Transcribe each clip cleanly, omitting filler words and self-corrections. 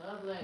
Lovely.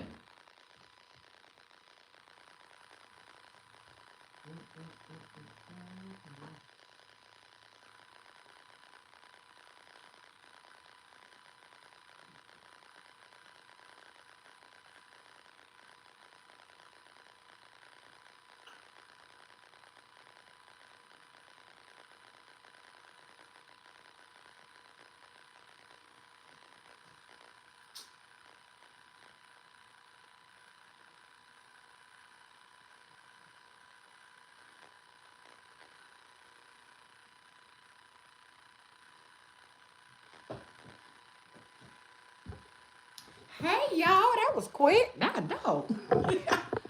Hey y'all, that was quick. I know.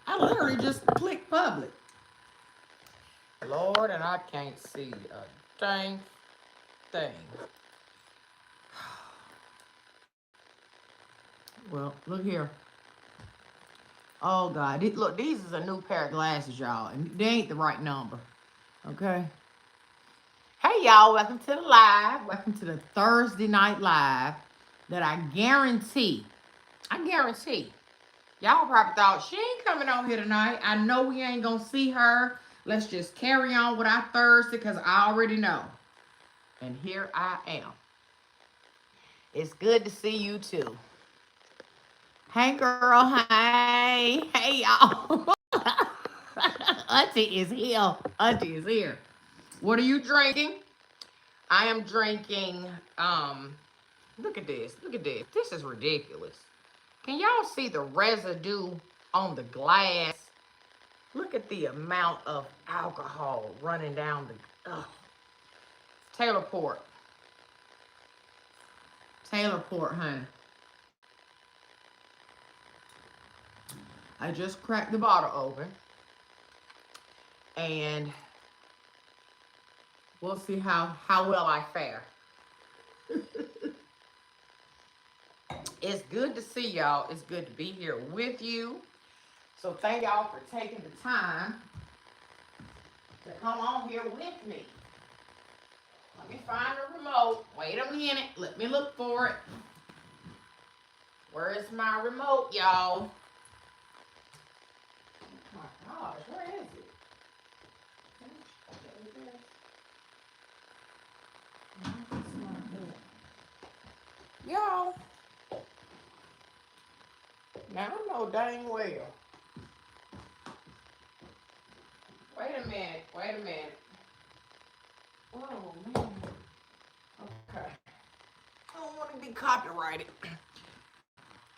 I literally just clicked public. Lord, and I can't see a dang thing. Well, look here. Oh God, look, these is a new pair of glasses, y'all, and they ain't the right number. Okay. Hey y'all, welcome to the live. Welcome to the Thursday night live that I guarantee, y'all probably thought she ain't coming on here tonight. I know we ain't gonna see her. Let's just carry on with our Thursday because I already know. And here I am. It's good to see you too. Hey girl, hey. Hey y'all. Auntie is here. Auntie is here. What are you drinking? I am drinking, look at this. Look at this. This is ridiculous. Can y'all see the residue on the glass? Look at the amount of alcohol running down the, Taylor Port. Taylor Port, honey. I just cracked the bottle open. And we'll see how well I fare. It's good to see y'all. It's good to be here with you. So thank y'all for taking the time to come on here with me. Let me find the remote. Wait a minute. Let me look for it. Where is my remote, y'all? Oh my gosh, where is it? Y'all, now I know dang well. Wait a minute. Oh man. Okay. I don't want to be copyrighted.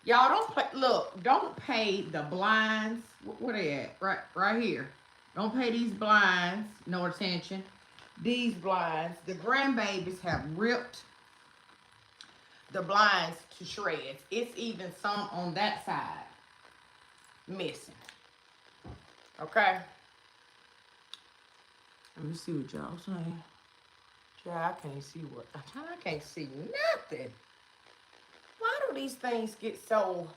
Y'all don't pay, look, don't pay the blinds. Where they at? Right here. Don't pay these blinds no attention. These blinds, the grandbabies have ripped the blinds to shreds. It's even some on that side missing. Okay. Let me see what y'all saying. I can't see what. I can't see nothing. Why do these things get so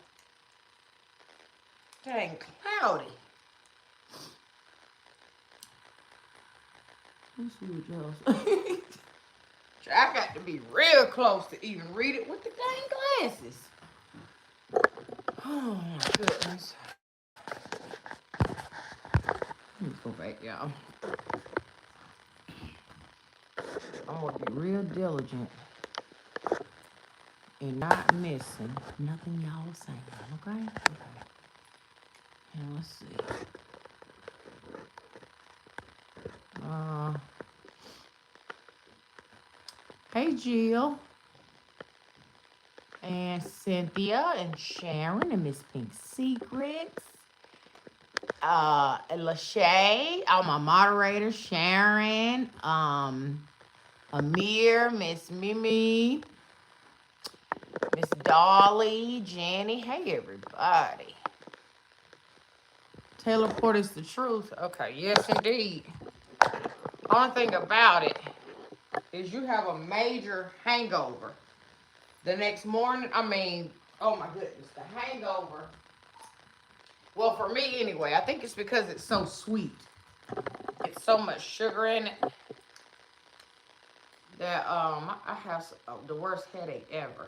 dang cloudy? Let me see what y'all saying. I got to be real close to even read it with the dang glasses. Oh my goodness. Let me go back, y'all. I'm gonna be real diligent and not missing nothing y'all saying, okay? And let's see. Hey Jill. And Cynthia and Sharon and Miss Pink Secrets. Lachey, all my moderators, Sharon, Amir, Miss Mimi, Miss Dolly, Jenny. Hey everybody. Teleport is the truth. Okay, yes, indeed. Only thing about it is you have a major hangover the next morning. I mean, oh my goodness, the hangover. Well, for me anyway, I think it's because it's so sweet. It's so much sugar in it that I have the worst headache ever.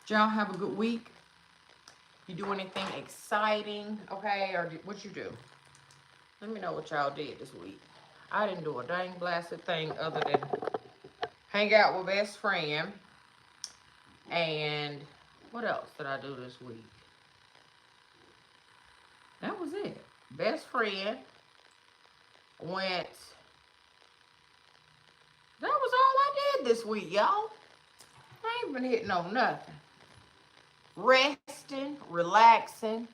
Did y'all have a good week? You do anything exciting, okay? Or what you do? Let me know what y'all did this week. I didn't do a dang blasted thing other than hang out with best friend. And what else did I do this week? That was it. Best friend went. That was all I did this week, y'all. I ain't been hitting on nothing. Resting, relaxing,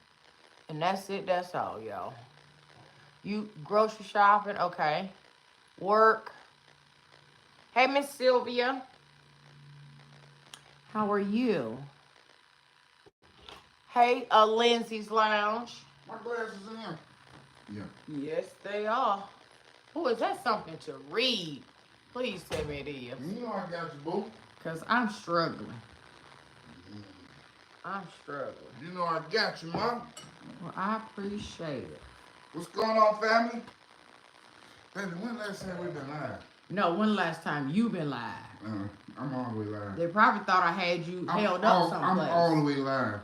and that's it. That's all, y'all. You grocery shopping, okay. Work. Hey, Miss Sylvia. How are you? Hey, Lindsay's Lounge. My glasses in there. Yeah. Yes, they are. Oh, is that something to read? Please tell me it is. You know I got you, boo. Because I'm struggling. I'm struggling. You know I got you, Mom. Well, I appreciate it. What's going on, family? Baby, when last time we been live? No, when last time you been live? I'm all the way live. They probably thought I had you held up someplace. I'm all the way live.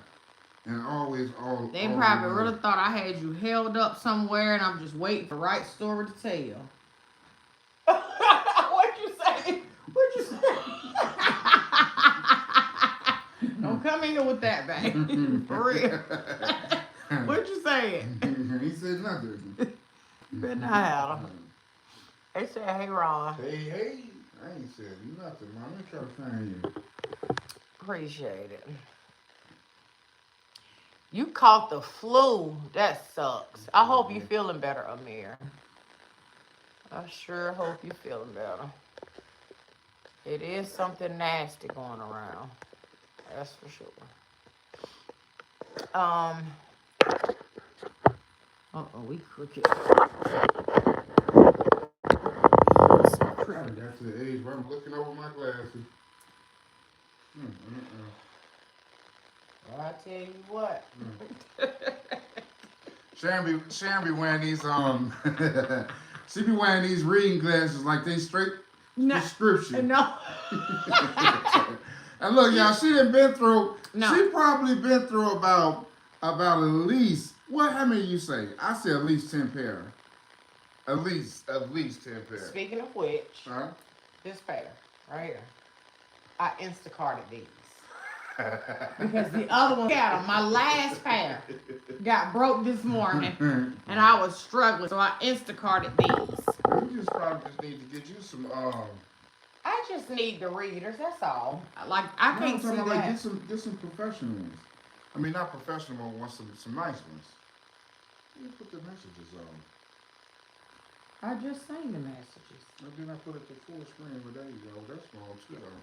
And always all They all probably the really thought I had you held up somewhere and I'm just waiting for the right story to tell. What'd you say? What'd you say? Don't come in here with that, babe. For real. What'd you say? He said nothing. You better not have them. They said, hey, Ron. Hey. I ain't said nothing, Mom. Let me try to find you. Appreciate it. You caught the flu. That sucks. I hope you feeling better, Amir. I sure hope you feeling better. It is something nasty going around. That's for sure. We crooked. I got to the age where I'm looking over my glasses. Well, I tell you what. Sharon be wearing these she be wearing these reading glasses like they straight prescription. No. And look, y'all, she done been through. No. She probably been through about at least how many you say? I say at least 10 pair. At least 10 pair. Speaking of which, this pair right here, I Instacarted these. Because the other one got them. My last pair got broke this morning, and I was struggling, so I Instacarted these. You just probably just need to get you some. I just need the readers. That's all. Like I can't see that. Like, get some professional ones. I mean, not professional ones. Some nice ones. You put the messages on. I just seen the messages. And then I put it to full screen. But there you go. That's small too, though.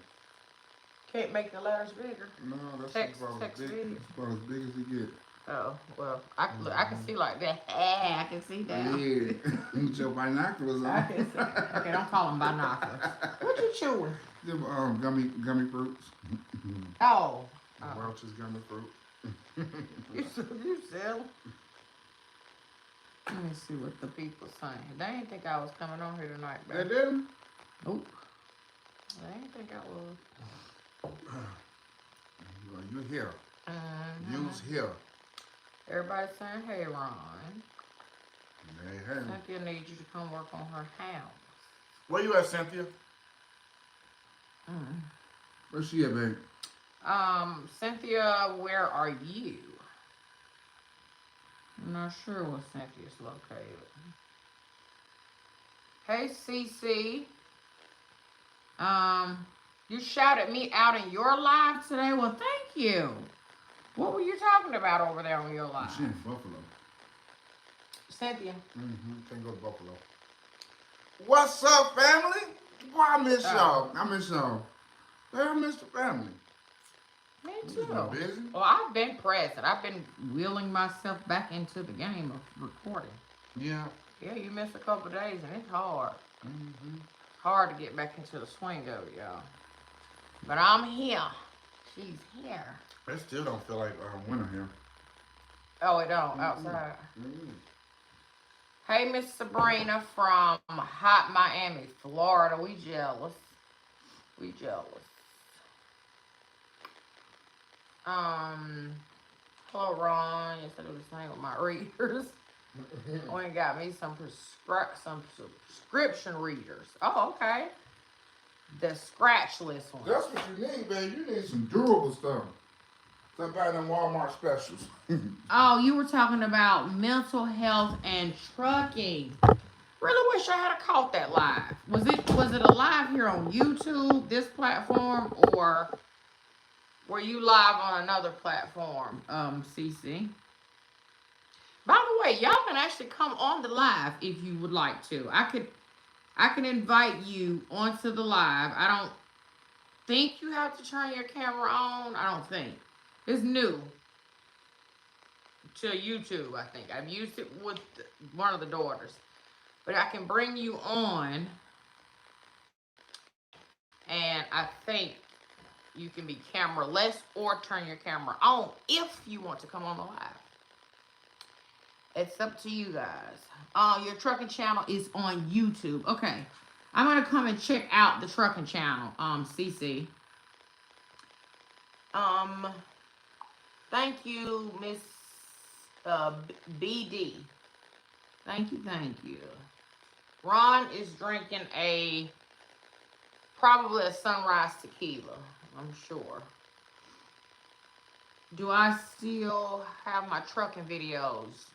Can't make the letters bigger. No, that's text about as big as you get. Oh, well, I can see like that. I can see that. Yeah, with your binoculars on. I can see. Okay, don't call them binoculars. What you chewing? Them gummy fruits. Oh. Welch's gummy fruit. You sell? Let me see what the people saying. They didn't think I was coming on here tonight, baby. They didn't? Nope. They didn't think I was. You here. You's here. Everybody's saying, hey, Ron. Hey. Cynthia needs you to come work on her house. Where you at, Cynthia? Where's she at, baby? Cynthia, where are you? I'm not sure where Cynthia's located. Hey, Cece. You shouted me out in your live today? Well, thank you. What were you talking about over there on your live? She's in Buffalo. Cynthia. Can't go to Buffalo. What's up, family? Boy, I miss y'all. I miss y'all. I miss the family. Me You too. been busy? Well, I've been present. I've been wheeling myself back into the game of recording. Yeah. Yeah, you miss a couple days and it's hard. Mm-hmm. Hard to get back into the swing of it, y'all. But I'm here. She's here. It still don't feel like winter here. Oh, it don't outside. Mm-hmm. Hey, Miss Sabrina from hot Miami, Florida. We jealous. We jealous. Hello, Ron. Yes, I do the same with my readers. We got me some subscription readers. Oh, okay. The scratchless ones. That's what you need, babe. You need some durable stuff. Somebody in Walmart specials. Oh, you were talking about mental health and trucking. Really wish I had caught that live. Was it a live here on YouTube, this platform, or were you live on another platform, CC? By the way, y'all can actually come on the live if you would like to. I can invite you onto the live. I don't think you have to turn your camera on. I don't think. It's new to YouTube, I think. I've used it with one of the daughters. But I can bring you on, and I think you can be camera-less or turn your camera on if you want to come on the live. It's up to you guys. Your trucking channel is on YouTube. Okay. I'm going to come and check out the trucking channel, CC. Thank you, Miss BD. Thank you. Ron is drinking probably a Sunrise tequila, I'm sure. Do I still have my trucking videos?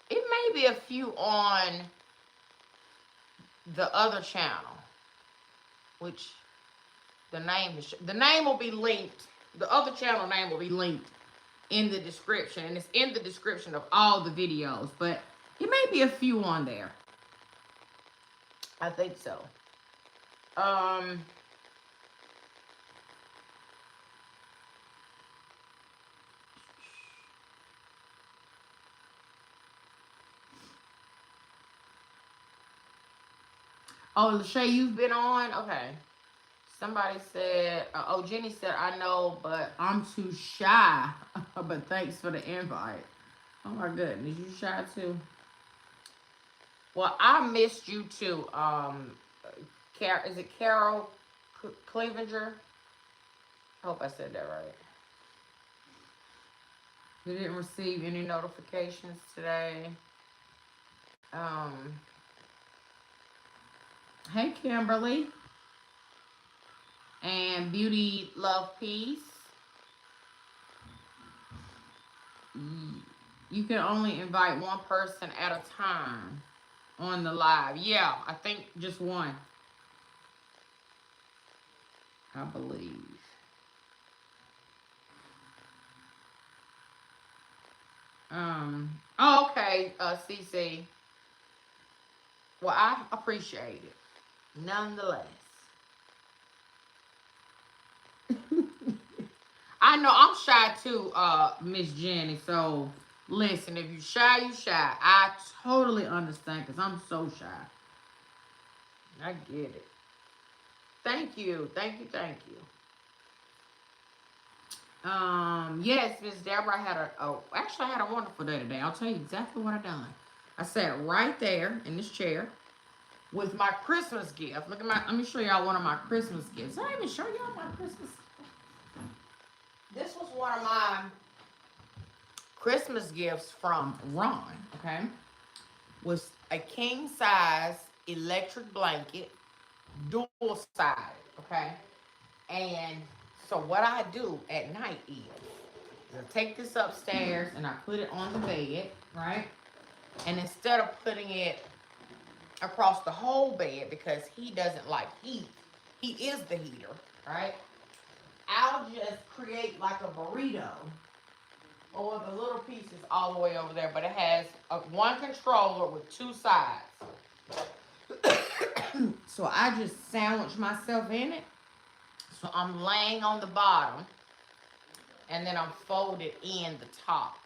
It may be a few on the other channel, which the name will be linked. The other channel name will be linked in the description, and it's in the description of all the videos, but it may be a few on there. I think so. Oh, Lachey, you've been on? Okay. Somebody said, Jenny said, I know, but I'm too shy. But thanks for the invite. Oh my goodness, you shy too? Well, I missed you too. Is it Carol Clevenger? I hope I said that right. You didn't receive any notifications today. Hey, Kimberly. And Beauty, Love, Peace. You can only invite one person at a time on the live. Yeah, I think just one. I believe. Oh, okay, CC. Well, I appreciate it. Nonetheless. I know I'm shy too, Miss Jenny. So listen, if you shy, you shy. I totally understand because I'm so shy. I get it. Thank you. Yes, Miss Deborah, I had I had a wonderful day today. I'll tell you exactly what I done. I sat right there in this chair with my Christmas gift. Let me show y'all one of my Christmas gifts. Did I even show y'all my Christmas? This was one of my Christmas gifts from Ron, okay? Was a king size electric blanket, dual sided, okay? And so what I do at night is I take this upstairs and I put it on the bed, right? And instead of putting it across the whole bed because he doesn't like heat, he is the heater, right? I'll just create like a burrito, or the little piece is all the way over there, but it has one controller with two sides. So I just sandwich myself in it. So I'm laying on the bottom and then I'm folded in the top.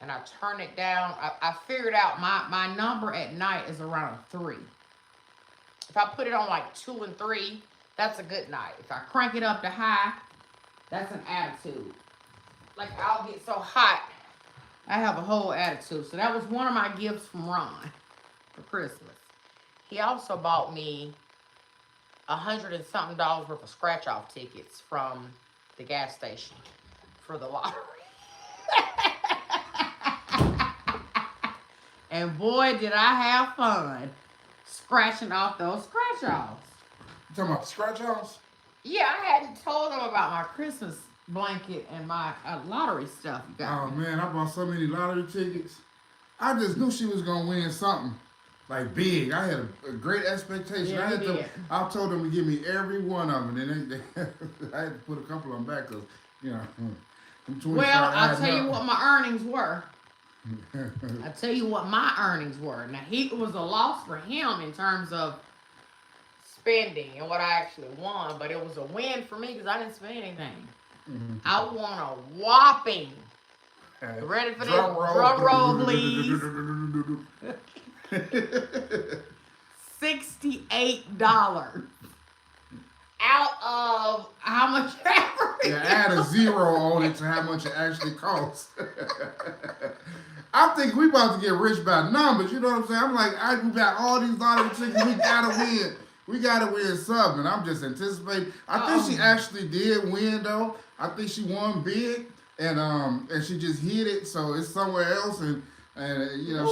And I turn it down. I figured out my number at night is around 3. If I put it on like 2 and 3, that's a good night. If I crank it up to high, that's an attitude. Like I'll get so hot, I have a whole attitude. So that was one of my gifts from Ron for Christmas. He also bought me $100 and something worth of scratch off tickets from the gas station for the lottery. And boy, did I have fun scratching off those scratch offs. You talking about scratch offs? Yeah, I hadn't told them about my Christmas blanket and my lottery stuff. You got Oh man, I bought so many lottery tickets. I just knew she was gonna win something like big. I had a great expectation. Yeah, I told them to give me every one of them, and then I had to put a couple of them back because you know. Well, I'll tell you what my earnings were. I'll tell you what my earnings were. Now, it was a loss for him in terms of spending and what I actually won, but it was a win for me because I didn't spend anything. Mm-hmm. I won a whopping. Ready for this? Drum roll, please. $68 out of how much average? Yeah, add a 0 on it to how much it actually costs. I think we about to get rich by numbers. You know what I'm saying? I'm like, we got all these lottery tickets. We gotta win. We gotta win something. I'm just anticipating. I think she actually did win though. I think she won big, and she just hit it. So it's somewhere else, and you know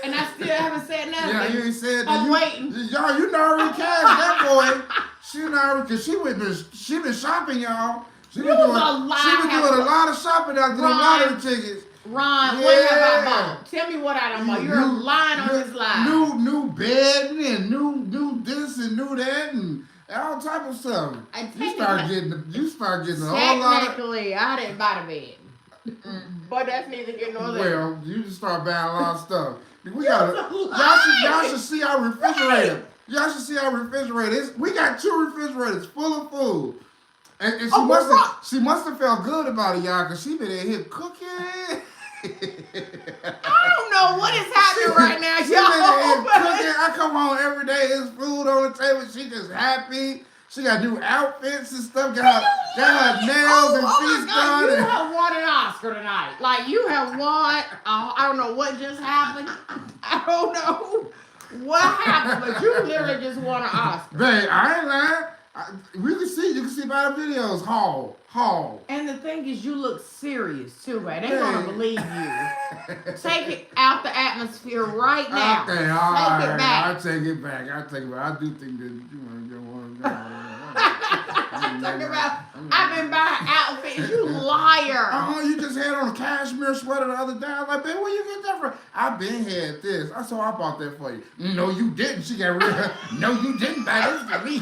and I still haven't said nothing. Yeah, you ain't said that. I'm waiting. Y'all, you already cashed that boy. She already, cause she been shopping, y'all. She been doing a lot of shopping after the lottery tickets. Ron, what have I bought? Tell me what I done bought. You're lying on this lie. New bed and new this and new that and all type of stuff. You start getting a whole lot of. Technically, I didn't buy the bed. But that's neither here nor there. Well, you just start buying a lot of stuff. Y'all should see our refrigerator. Y'all should see our refrigerator. We got 2 refrigerators full of food. And she must have felt good about it, y'all, because she been in here cooking. I don't know what is happening right now, She been in here cooking. I come home every day, there's food on the table. She just happy. She got new outfits and stuff. Got her nails and feet done. You have won an Oscar tonight. Like, you have won. I don't know what just happened. I don't know what happened, but you literally just won an Oscar. Babe, I ain't lying. You can see by the videos. Haul. And the thing is, you look serious too, man. They're gonna believe you. Take it out the atmosphere right now. Okay, all right. Take it back. I take it back. I do think that you want to go. Talking about, I've been buying outfits. You liar. You just had on a cashmere sweater the other day. I was like, babe, where you get that from? I've been had this. I bought that for you. No, you didn't. She got rid of it. No, you didn't buy this for me.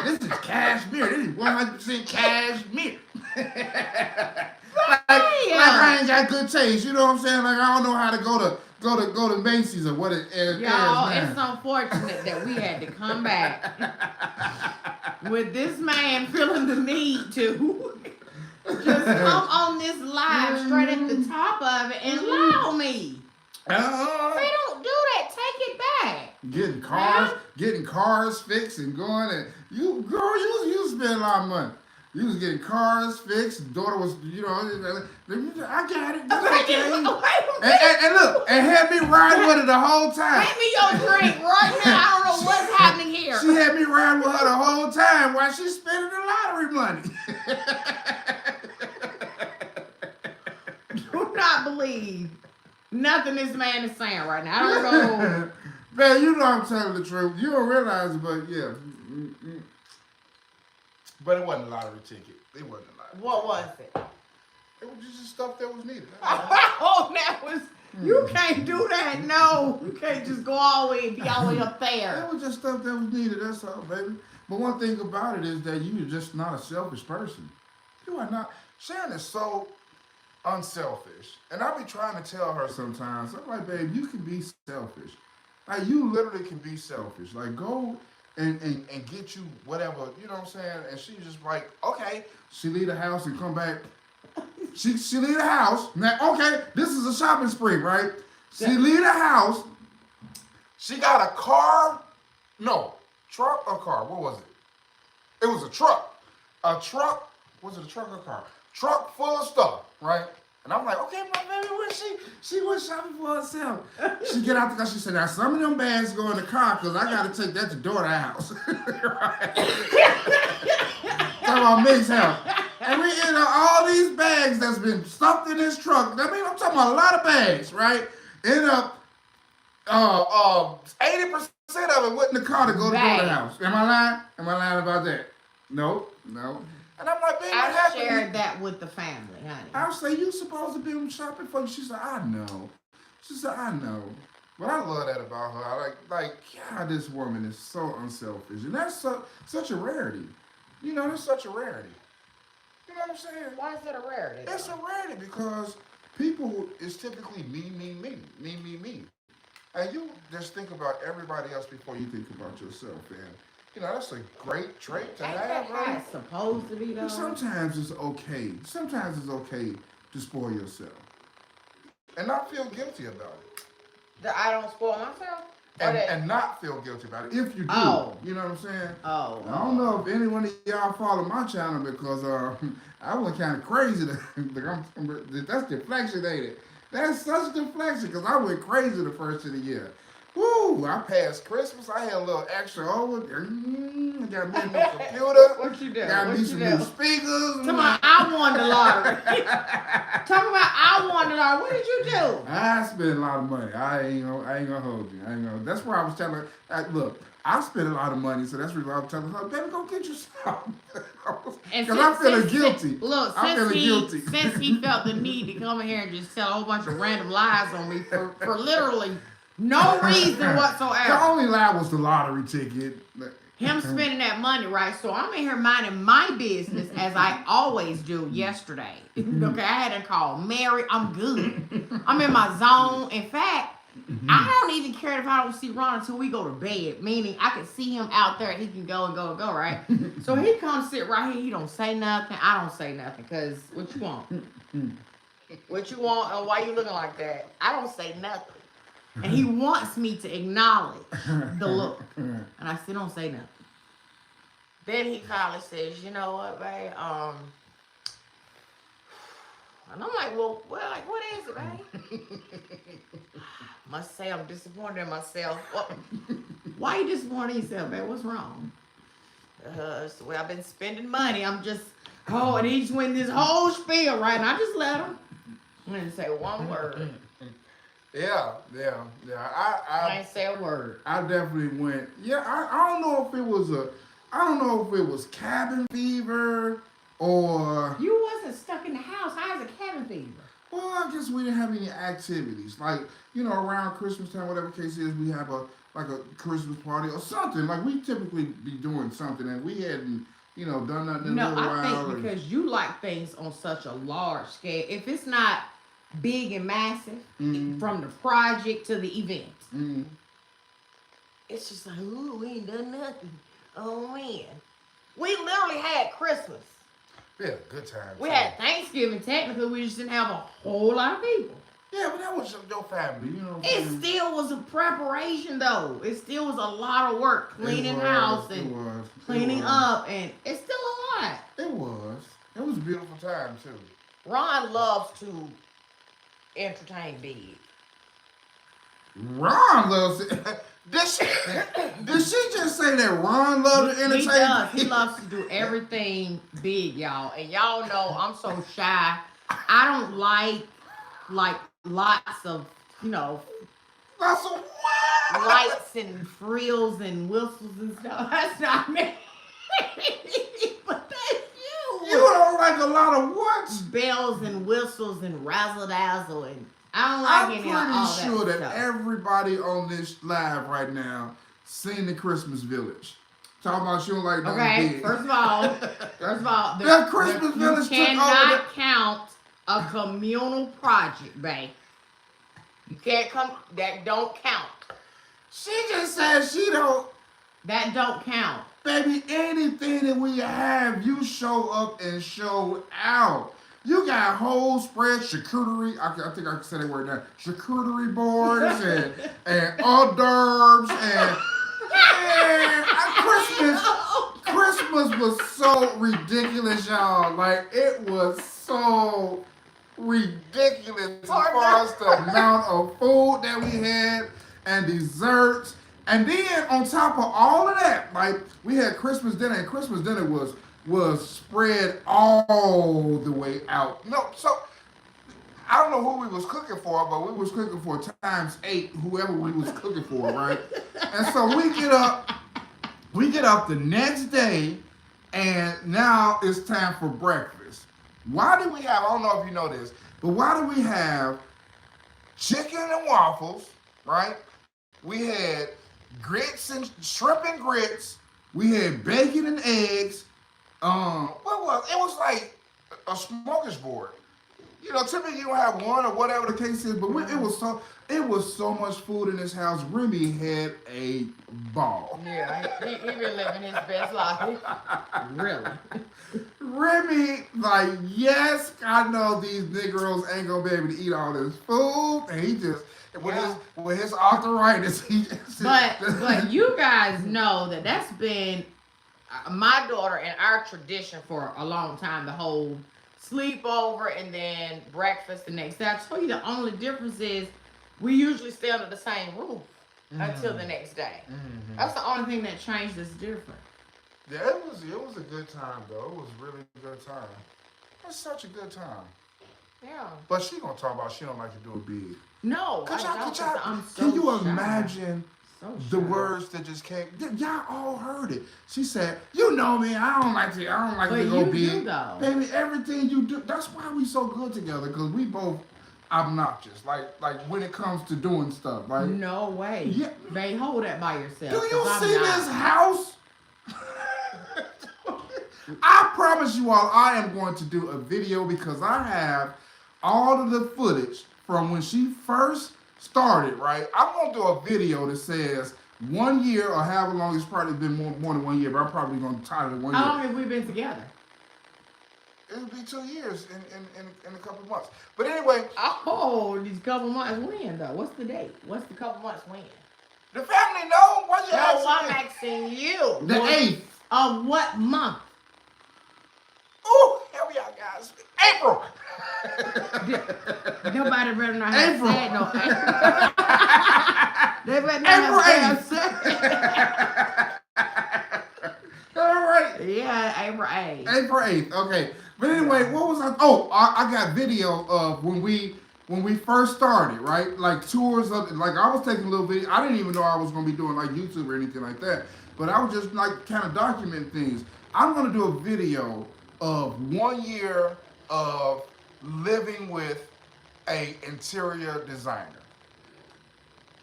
This is cashmere. This is 100% cashmere. like I ain't got good taste. You know what I'm saying? Like I don't know how to go to Macy's or what it is. Y'all, it's unfortunate that we had to come back with this man feeling the need to just come on this live straight at the top of it and lie on me. They don't do that. Take it back. Getting cars fixed and going and you spend a lot of money. You was getting cars fixed. Daughter was, I got it. And look, and had me ride with her the whole time. Hand me your drink right now. I don't know what's happening here. She had me ride with her the whole time while she's spending the lottery money. Do not believe nothing this man is saying right now. I don't know. Man, you know I'm telling the truth. You don't realize it, but yeah. But it wasn't a lottery ticket. It wasn't a lottery. What was it? It was just stuff that was needed. Oh, that was. You can't do that. No, you can't just go all the way and be all the way up there. It was just stuff that was needed. That's all, baby. But one thing about it is that you're just not a selfish person. You are not. Sharon is so unselfish, and I be trying to tell her sometimes. I'm like, babe, you can be selfish. Like you literally can be selfish. Like go and get you whatever, you know what I'm saying? And she's just like, okay. She leave the house and come back She leave the house. Now, okay, this is a shopping spree, right? She leave the house. She got a car. No, truck or car? What was it? It was a truck. A truck. Was it a truck or a car? Truck full of stuff, right? And I'm like, okay, my baby, where she? She went shopping for herself. She get out the car. She said, now some of them bags go in the car because I got to take that to daughter's house. Right? Talking about Meg's house. And we end up all these bags that's been stuffed in this truck. I mean, I'm talking about a lot of bags, right? End up 80% of it went in the car to go to daughter's house. Am I lying? Am I lying about that? No. And I'm like, baby, I shared that with the family, honey. I say, you supposed to be shopping for you. She said, I know. She said, I know. But I love that about her. I like, God, this woman is so unselfish. And that's such a rarity. You know, it's such a rarity. You know what I'm saying? Why is it a rarity? It's a rarity because people is typically me. And you just think about everybody else before you think about yourself, man. You know, that's a great trait to have, right? It's supposed to be, though. Sometimes it's okay. Sometimes it's okay to spoil yourself. And not feel guilty about it. That I don't spoil myself? And not feel guilty about it. If you do. Oh. You know what I'm saying? Oh. I don't know if any one of y'all follow my channel because I went kind of crazy. That's deflection, ain't it? That's such deflection because I went crazy the first of the year. Woo! I passed Christmas. I had a little extra over. I got me a new computer. What you do? Got me some new speakers. Talking about I won the lottery. Talking about I won the lottery. What did you do? I spent a lot of money. I ain't gonna hold you. That's why I was telling her. Look, I spent a lot of money, so that's the reason I was telling her, baby, go get you some. Because I'm feeling guilty. Look, since he felt the need to come in here and just tell a whole bunch of random lies on me for literally no reason whatsoever. The only lie was the lottery ticket. Him spending that money, right? So I'm in here minding my business as I always do yesterday. Okay, I had to call Mary. I'm good. I'm in my zone. In fact, I don't even care if I don't see Ron until we go to bed. Meaning I can see him out there. He can go and go and go, right? So he comes sit right here. He don't say nothing. I don't say nothing. Because what you want? What you want and why you looking like that? I don't say nothing. And he wants me to acknowledge the look. And I still don't say nothing. Then he finally says, you know what, babe? And I'm like, well, what is it, babe? Must say I'm disappointed in myself. Well, why you disappointed in yourself, babe? What's wrong? It's the way I've been spending money. I'm just, and he just went this whole spiel, right? And I just let him. I didn't say one word. Yeah. I ain't say a word. I definitely went. Yeah, I don't know if it was cabin fever or. You wasn't stuck in the house. How's a cabin fever? Well, I guess we didn't have any activities. Like, around Christmas time, whatever case is, we have a Christmas party or something. Like, we typically be doing something, and we hadn't, done nothing in a little while. No, I think because you like things on such a large scale. If it's not big and massive, from the project to the event, it's just like, ooh, we ain't done nothing. Oh, man. We literally had Christmas. We had a good time. We had Thanksgiving. Technically, we just didn't have a whole lot of people. Yeah, but that was your family, It still was a preparation, though. It still was a lot of work. Cleaning house and cleaning up. And it's still a lot. It was. It was a beautiful time, too. Ron loves to entertain big. Ron loves it. Did she just say that Ron loves to entertain? He does. He loves to do everything big, y'all. And y'all know I'm so shy. I don't like lots of, Lots of what? lights and frills and whistles and stuff. That's not me. But that's you. You don't like a lot of what? Bells and whistles and razzle dazzle and I don't like any of all that stuff. I'm pretty sure that everybody on this live right now seen the Christmas Village. Talking about you don't like nothing big. First of all, the Christmas Village you cannot count a communal project, babe. You can't come. That don't count. She just said she don't. That don't count. Baby, anything that we have, you show up and show out. You got whole spread charcuterie. I think I can say that word now. Charcuterie boards and hors d'oeuvres and Christmas was so ridiculous, y'all. Like it was so ridiculous as far as the amount of food that we had and desserts. And then on top of all of that, like we had Christmas dinner, and Christmas dinner was spread all the way out. No, so I don't know who we was cooking for, but we was cooking for ×8, whoever we was cooking for, right? And so we get up the next day, and now it's time for breakfast. Why do we have, I don't know if you know this, but why do we have chicken and waffles, right? We had grits and shrimp and grits. We had bacon and eggs. What was it? Was like a smorgasbord. You know, typically you don't have one or whatever the case is, but it was so much food in this house. Remy had a ball. Yeah, he been living his best life. Really. Remy, like, yes, I know these Negroes ain't gonna be able to eat all this food, and he just with his arthritis, he just. But you guys know that's been my daughter and our tradition for a long time. The whole sleepover and then breakfast the next day. I tell you, the only difference is we usually stay under the same roof until the next day. Mm-hmm. That's the only thing that changed that's different. Yeah, it was a good time though. It was really a good time. It's such a good time. Yeah. But she gonna talk about she don't like to do it big. No, Can you imagine the words that just came? Y'all all heard it. She said, "You know me. I don't like to go big, baby. Everything you do. That's why we so good together, because we both obnoxious. Like when it comes to doing stuff. Like no way. Yeah, babe, hold that by yourself. Do you see this house? I promise you all, I am going to do a video because I have all of the footage from when she first started, right? I'm going to do a video that says 1 year or however long. It's probably been more than 1 year, but I'm probably going to title it 1 year. How long have we been together? It'll be 2 years in a couple months. But anyway. Oh, these couple months when, though? What's the date? What's the couple months when? The family know. Why you asking No, I'm asking you. The 8th. Of what month? Ooh, here we are, guys. April. Nobody better not have April. said no April. They better not have said. All right. Yeah, April 8th. April 8th. Okay. But anyway, what was I? Oh, I got video of when we first started, right? Like tours of, like I was taking a little video. I didn't even know I was gonna be doing like YouTube or anything like that. But I was just like kind of documenting things. I'm gonna do a video of 1 year of living with a interior designer.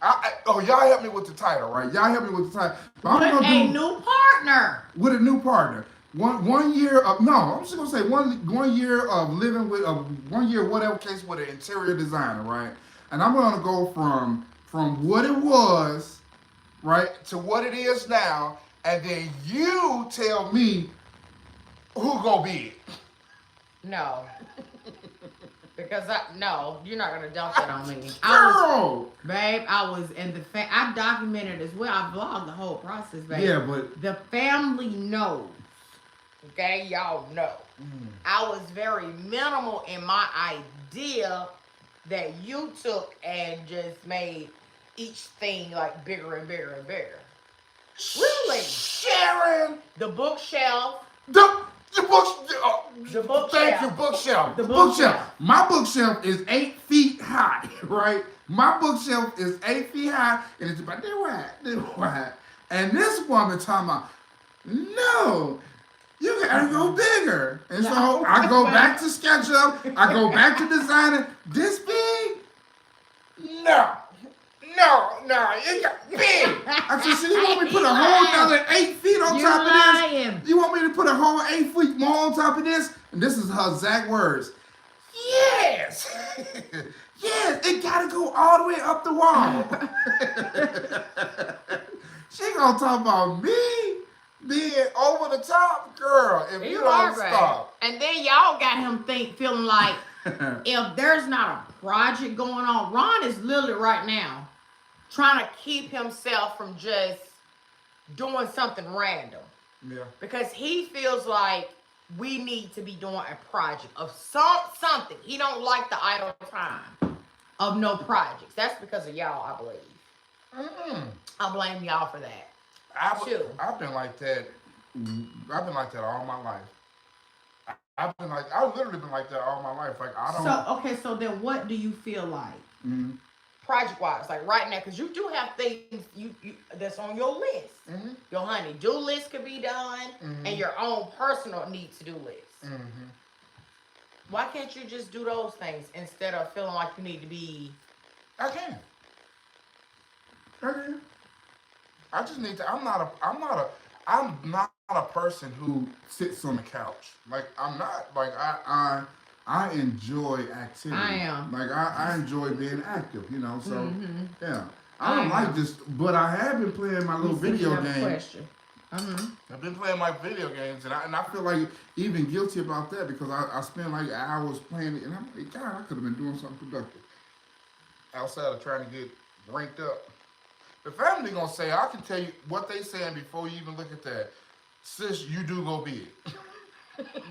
Y'all help me with the title, right? Y'all help me with the title. With a new partner. With a new partner. One year of, no, I'm just gonna say one year of living with 1 year, whatever case, with an interior designer, right? And I'm gonna go from what it was, right, to what it is now, and then you tell me who gonna be it. No. Because no, you're not gonna dump that on me. Girl! I was in I documented as well. I vlogged the whole process, babe. Yeah, but the family knows. Okay, y'all know. I was very minimal in my idea that you took and just made each thing like bigger and bigger and bigger. Really? Sharon! The bookshelf. The bookshelf. Thank you, bookshelf. The bookshelf. My bookshelf is 8 feet high, right? My bookshelf is 8 feet high, and it's about this wide. And this woman talking about, no, you gotta go bigger. And so I go back to SketchUp. I go back to designing. This big? No, it got big. I said, so you want me to put a whole another 8 feet on top of this? You want me to put a whole 8 feet more on top of this? And this is her exact words. Yes. Yes, it gotta go all the way up the wall. She gonna talk about me being over the top, girl. If you don't stop. And then y'all got him feeling like if there's not a project going on, Ron is literally right now trying to keep himself from just doing something random. Yeah. Because he feels like we need to be doing a project of something. He don't like the idle time of no projects. That's because of y'all, I believe. I blame y'all for that. I've been like that. I've been like that all my life. I've literally been like that all my life. Like I don't. So okay, so then what do you feel like? Mm-hmm. Project wise, like right now, because you do have things you that's on your list. Mm-hmm. Your honey-do list could be done, and your own personal need-to-do list. Mm-hmm. Why can't you just do those things instead of feeling like you need to be? I can. I just need to. I'm not a person who sits on the couch. Like I'm not. Like I enjoy activity. I am. Like I enjoy being active. You know. So yeah. I I don't like am. just. But I have been playing my little video games. Question. I've been playing my video games, and I feel like even guilty about that because I spend like hours playing it, and I'm like, God, I could have been doing something productive outside of trying to get ranked up. The family gonna say, I can tell you what they saying before you even look at that. Sis, you do go big.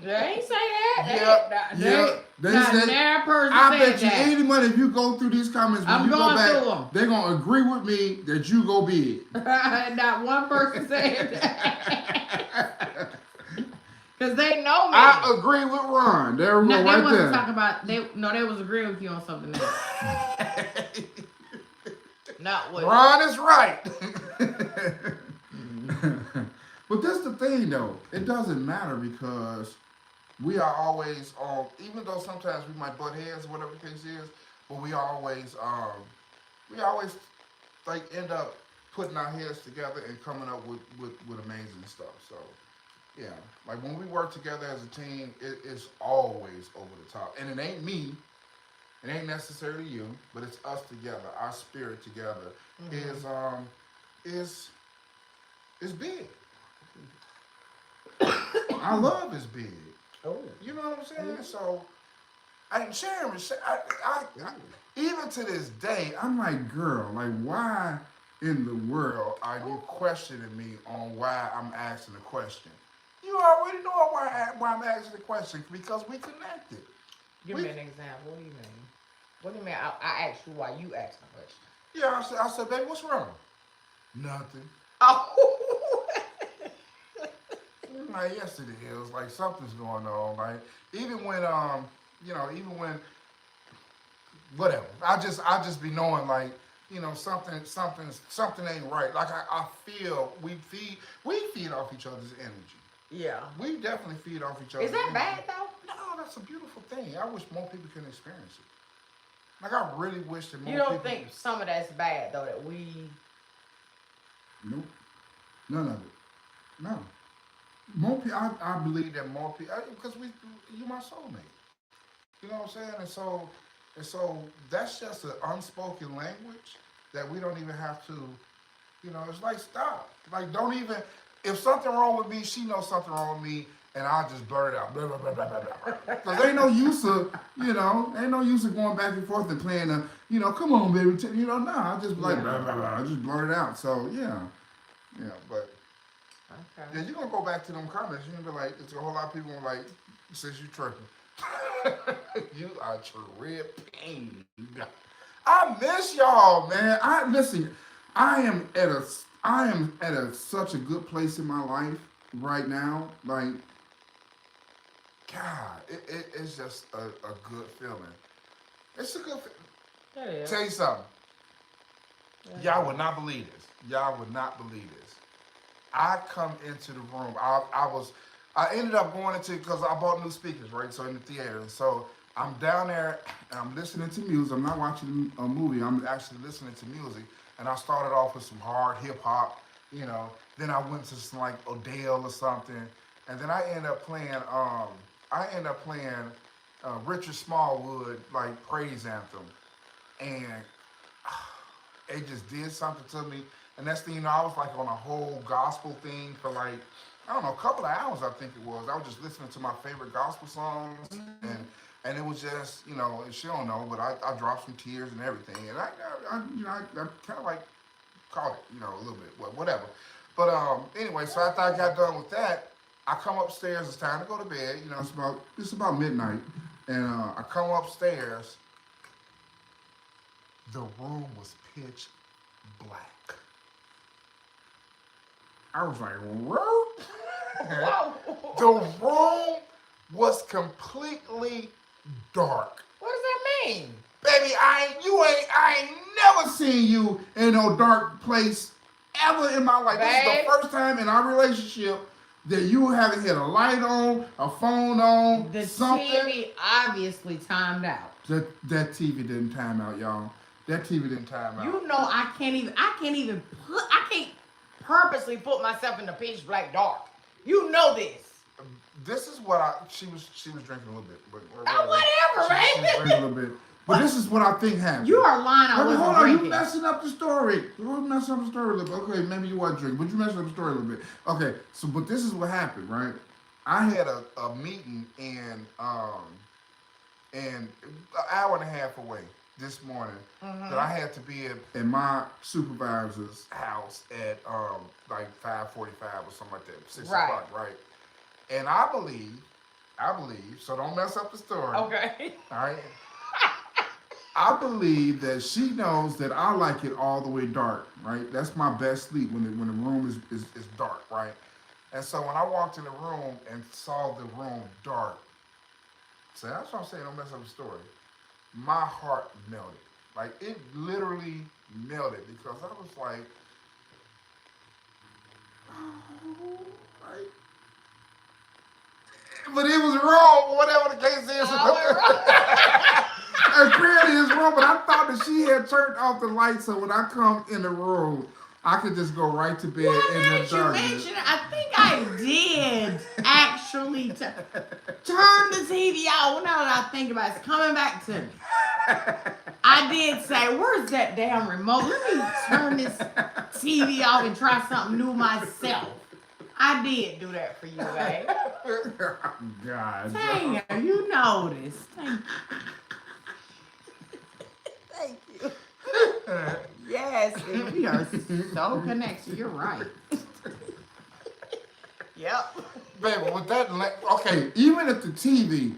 They ain't say that. They said, I bet you any money if you go through these comments when you go back, they're gonna agree with me that you go big. Not one person said that. Because they know me. I agree with Ron. There we go, right there. They wasn't talking about, they was agreeing with you on something else. Not what Ron is right. But that's the thing, though. It doesn't matter because we are always on. Even though sometimes we might butt heads, or whatever the case is, but we always like end up putting our heads together and coming up with amazing stuff. So yeah, like when we work together as a team, it's always over the top, and it ain't me. It ain't necessarily you, but it's us together. Our spirit together is big. Our love is big. Oh. You know what I'm saying? So, Sharon, even to this day, I'm like, girl, like, why in the world are you questioning me on why I'm asking the question? You already know why I'm asking the question because we connected. Give me an example. What do you mean? What do you mean? I asked you why you asked the question. Yeah, I said, baby, what's wrong? Nothing. Oh. Like, yes, it is. Like, something's going on. Like, even when, whatever. I just be knowing, like, something ain't right. Like, I feel we feed off each other's energy. Yeah. We definitely feed off each other's energy. Is that energy. bad, though? No, that's a beautiful thing. I wish more people can experience it. Like, I really wish that more people... You don't think some of that's bad, though, that we... Nope. None of it. No. More people, I believe that more people, because you're my soulmate. You know what I'm saying? And so that's just an unspoken language that we don't even have to, it's like, stop. Like, don't even, if something wrong with me, she knows something wrong with me, and I'll just blurt it out. Blah, blah, blah, blah, blah. Because ain't no use of, ain't no use of going back and forth and playing come on, baby. I just like, blah, blah, blah. I just blurt it out. So, yeah. Yeah, but. Okay. Yeah, you're going to go back to them comments. You're going to be like, it's a whole lot of people like, since you tripping. You are tripping. I miss y'all, man. I am at such a good place in my life right now. Like, God, it's just a good feeling. It's a good feeling. It is. Tell you something. Y'all would not believe this. Y'all would not believe this. I come into the room. I ended up going into, because I bought new speakers, right? So in the theater. And so I'm down there and I'm listening to music. I'm not watching a movie. I'm actually listening to music. And I started off with some hard hip hop, Then I went to some like Odell or something. And then I ended up playing Richard Smallwood, like, praise anthem. And it just did something to me. And next thing you know, I was like on a whole gospel thing for like, I don't know, a couple of hours I think it was. I was just listening to my favorite gospel songs, and it was just, you know, and she don't know, but I dropped some tears and everything, and I kind of like caught it, you know, a little bit, whatever. But anyway, so after I got done with that, I come upstairs. It's time to go to bed. You know, it's about midnight, and I come upstairs. The room was pitch black. I was like, "Whoa!" Whoa. The room was completely dark. What does that mean? Baby, I ain't never seen you in no dark place ever in my life. This is Babe. the first time in our relationship that you haven't had a light on, a phone on, The something. TV obviously timed out. That TV didn't time out, y'all. That TV didn't time out. You know I can't purposely put myself in the pitch black dark. You know this. This is what she was drinking a little bit. But Whatever, she was man. drinking a little bit. But this is what I think happened. You are lying. I wasn't hold on, drinking. you messing up the story. You messing up the story a little bit. Okay, maybe you weren't drinking, but you messing up the story a little bit. Okay, so but this is what happened, right? I had a meeting in an hour and a half away this morning that I had to be at my supervisor's house at like 5:45 or something like that, 6 o'clock, right? And I believe, so don't mess up the story. Okay. All right. I believe that she knows that I like it all the way dark, right? That's my best sleep when the room is dark, right? And so when I walked in the room and saw the room dark, so that's what I'm saying, don't mess up the story. My heart melted. Like it literally melted because I was like, oh, right? But it was wrong, whatever the case is. Apparently it's wrong, but I thought that she had turned off the light, so when I come in the room, I could just go right to bed in the darkness. I think I did actually turn the TV out. Now that I think about it, it's coming back to me. I did say, where's that damn remote? Let me turn this TV off and try something new myself. I did do that for you, babe. God. Damn, you noticed. Thank you. Yes, and we are so connected. You're right. Yep. Baby, with that, okay, even if the TV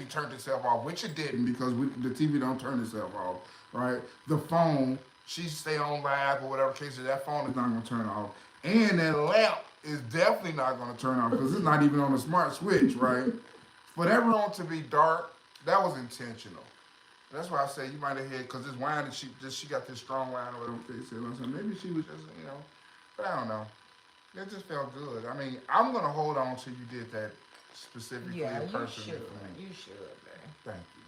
turned itself off, which it didn't because the TV don't turn itself off, right? The phone, she stay on live or whatever case, that phone is not going to turn off. And that lamp is definitely not going to turn off because it's not even on a smart switch, right? For that room to be dark, that was intentional. That's why I say you might have had, because this wine, that she got this strong wine or whatever they said. So maybe she was just, you know, but I don't know. It just felt good. I mean, I'm going to hold on till you did that specifically personally for me. You should, man. Thank you.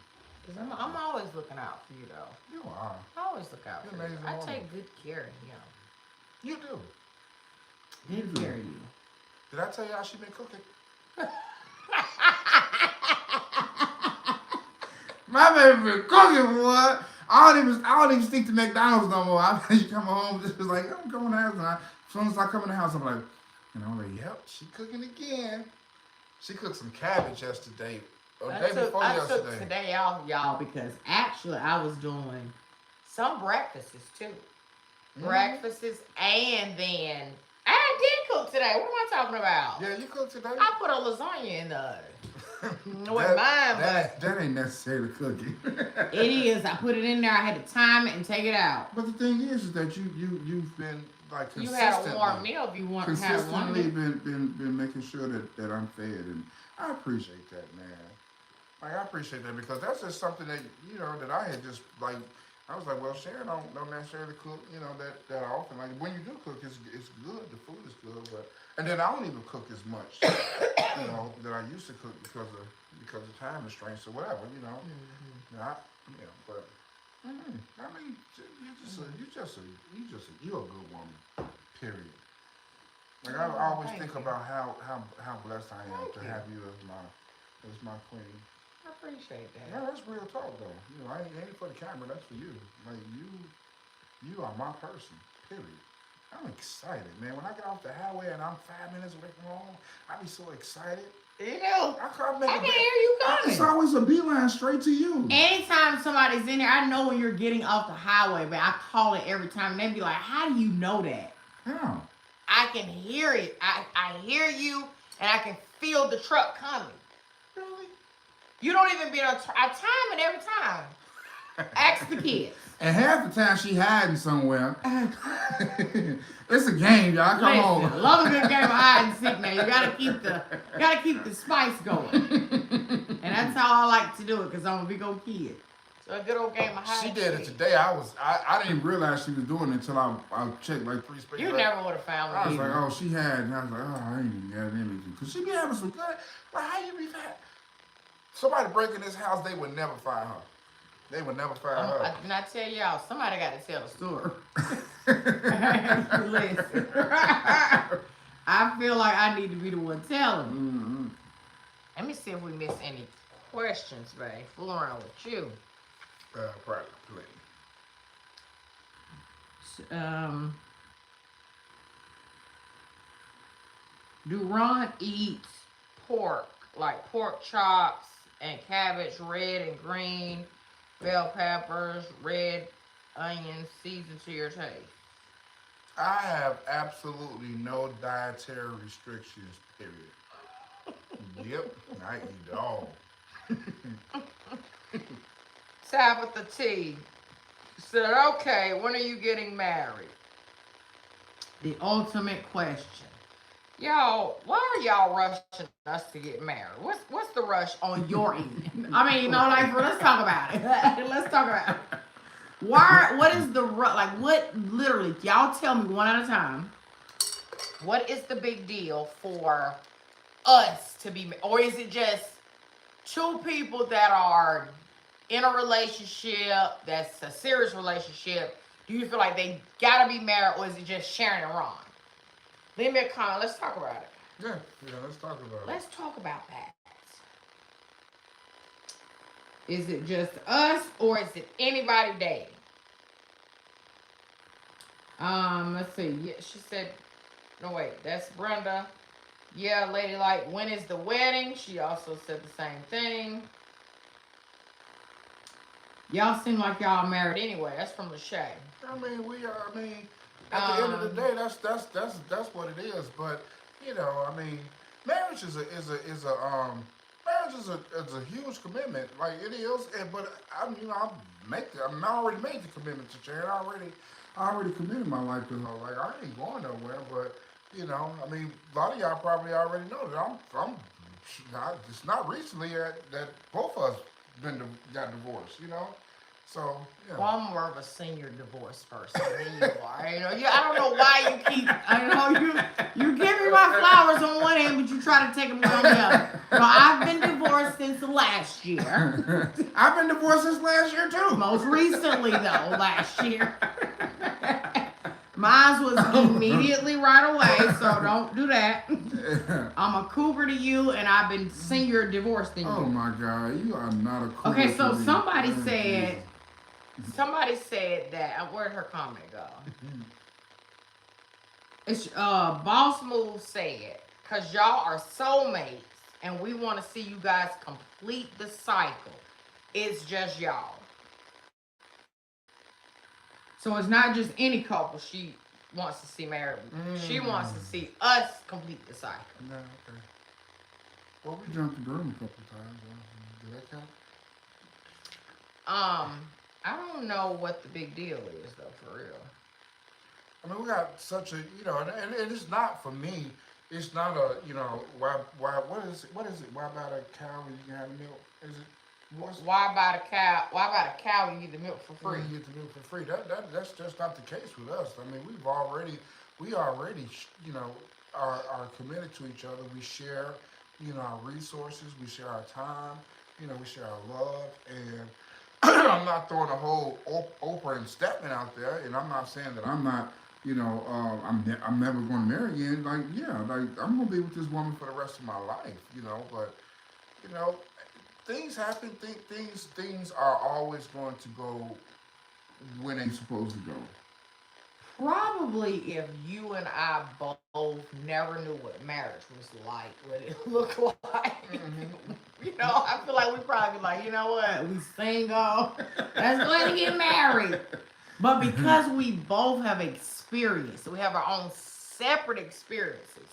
Because I'm always looking out for you, though. You are. I always look out You're for you. amazing I woman. take good care of him. You do. Good care of you. Did I tell you how she been cooking? My baby been cooking, boy. I don't even stick to McDonald's no more. I you come home, just like, I'm coming to the house. And as soon as I come in the house, I'm like, yep, she cooking again. She cooked some cabbage yesterday. Or the day before I yesterday. took today off, y'all, because actually I was doing some breakfasts too. Breakfasts, and then I did cook today. What am I talking about? Yeah, you cooked today. I put a lasagna in the oven. With mine, but that ain't necessarily cooking. it is. I put it in there. I had to time it and take it out. But the thing is that you've been like consistently. You had a warm meal if you want to have one. Consistently been making sure that I'm fed, and I appreciate that, man. Like I appreciate that because that's just something that that I had just like. I was like, well, Sharon don't necessarily cook, that often. Like when you do cook, it's good. The food is good, but and then I don't even cook as much, that I used to cook because of time restraints or whatever, But I mean, you're a good woman. Period. Like I always think about how blessed I am to have you as my queen. I appreciate that. No, that's real talk though. I ain't for the camera. That's for you. Like you are my person. Period. I'm excited, man. When I get off the highway and I'm 5 minutes away from home, I be so excited. You know, I can't make I a can hear you It's coming. always a beeline straight to you. Anytime somebody's in there, I know when you're getting off the highway, but I call it every time. And they be like, how do you know that? How? I can hear it. I hear you, and I can feel the truck coming. Really? You don't even be on I time it every time. Ask the kids. And half the time she hiding somewhere. It's a game, y'all. Come Listen, on. love a good game of hide and seek. Now you gotta keep the spice going, and that's how I like to do it because I'm a big old kid. So a good old game of hide. She and did it seek. today. I didn't realize she was doing it until I checked like 3 spaces. You never would have found me. I was either. like, oh, she had, and I was like, oh, I ain't even got anything. Because she be having some good, but how you be fat? Somebody break in this house, they would never find her. They would never find her. And I tell y'all, somebody got to tell the story. Listen, I feel like I need to be the one telling. Mm-hmm. Let me see if we missed any questions, babe. Fool around with you. Practically. Do Ron eat pork, like pork chops and cabbage, red and green, bell peppers, red onions, seasoned to your taste? I have absolutely no dietary restrictions, period. Yep, I eat it all. Tabitha T said, okay, when are you getting married? The ultimate question. Y'all, why are y'all rushing us to get married? What's the rush on your end? I mean, let's talk about it. Let's talk about it. What is the like? What literally? Y'all tell me one at a time. What is the big deal for us to be, or is it just two people that are in a relationship that's a serious relationship? Do you feel like they gotta be married, or is it just Sharon and Ron? Leave me a comment. Let's talk about it. Yeah, let's talk about it. Let's talk about that. Is it just us, or is it anybody dating? Let's see. Yeah, she said, no wait, that's Brenda. Yeah, ladylike. When is the wedding? She also said the same thing. Y'all seem like y'all married anyway. That's from Lachey. I mean, we are. I mean, at the end of the day, that's what it is. But you know, I mean, marriage is a huge commitment. Like it is. But I'm already made the commitment to Sharon. I already committed my life to her. Like I ain't going nowhere. But you know, I mean, a lot of y'all probably already know that it's not recently that both of us got divorced. You know. So, yeah. Well, I'm more of a senior divorce person than you are. I don't know why you keep. You give me my flowers on one end, but you try to take them away on the other. No, I've been divorced since last year. I've been divorced since last year too. Most recently, though, last year. Mine was immediately right away, so don't do that. I'm a cougar to you, and I've been senior divorced than you. Oh my God, you are not a cougar. Okay, so to me. somebody said that. Where'd her comment go? It's Boss Move said, cause y'all are soulmates, and we want to see you guys complete the cycle. It's just y'all. So it's not just any couple she wants to see married. She wants to see us complete the cycle. No, okay. Well, we jumped the broom a couple times. Did that count? I don't know what the big deal is though, for real. I mean, we got such a, and it's not for me. It's not a, why, what is it? Why about a cow when you can have milk? Is it? Why buy the cow? Why buy the cow and you get the milk for free? You get the milk for free. That's just not the case with us. I mean, we already, are committed to each other. We share, our resources. We share our time. We share our love. And I'm not throwing a whole Oprah and Stepman out there. And I'm not saying that I'm not, I'm never going to marry again. Like, yeah, like I'm going to be with this woman for the rest of my life. But things happen. Things are always going to go when they're supposed to go. Probably if you and I both never knew what marriage was like, what it looked like. Mm-hmm. I feel like we probably be like, you know what, we single, let's go ahead and get married. But because we both have experience, we have our own separate experiences.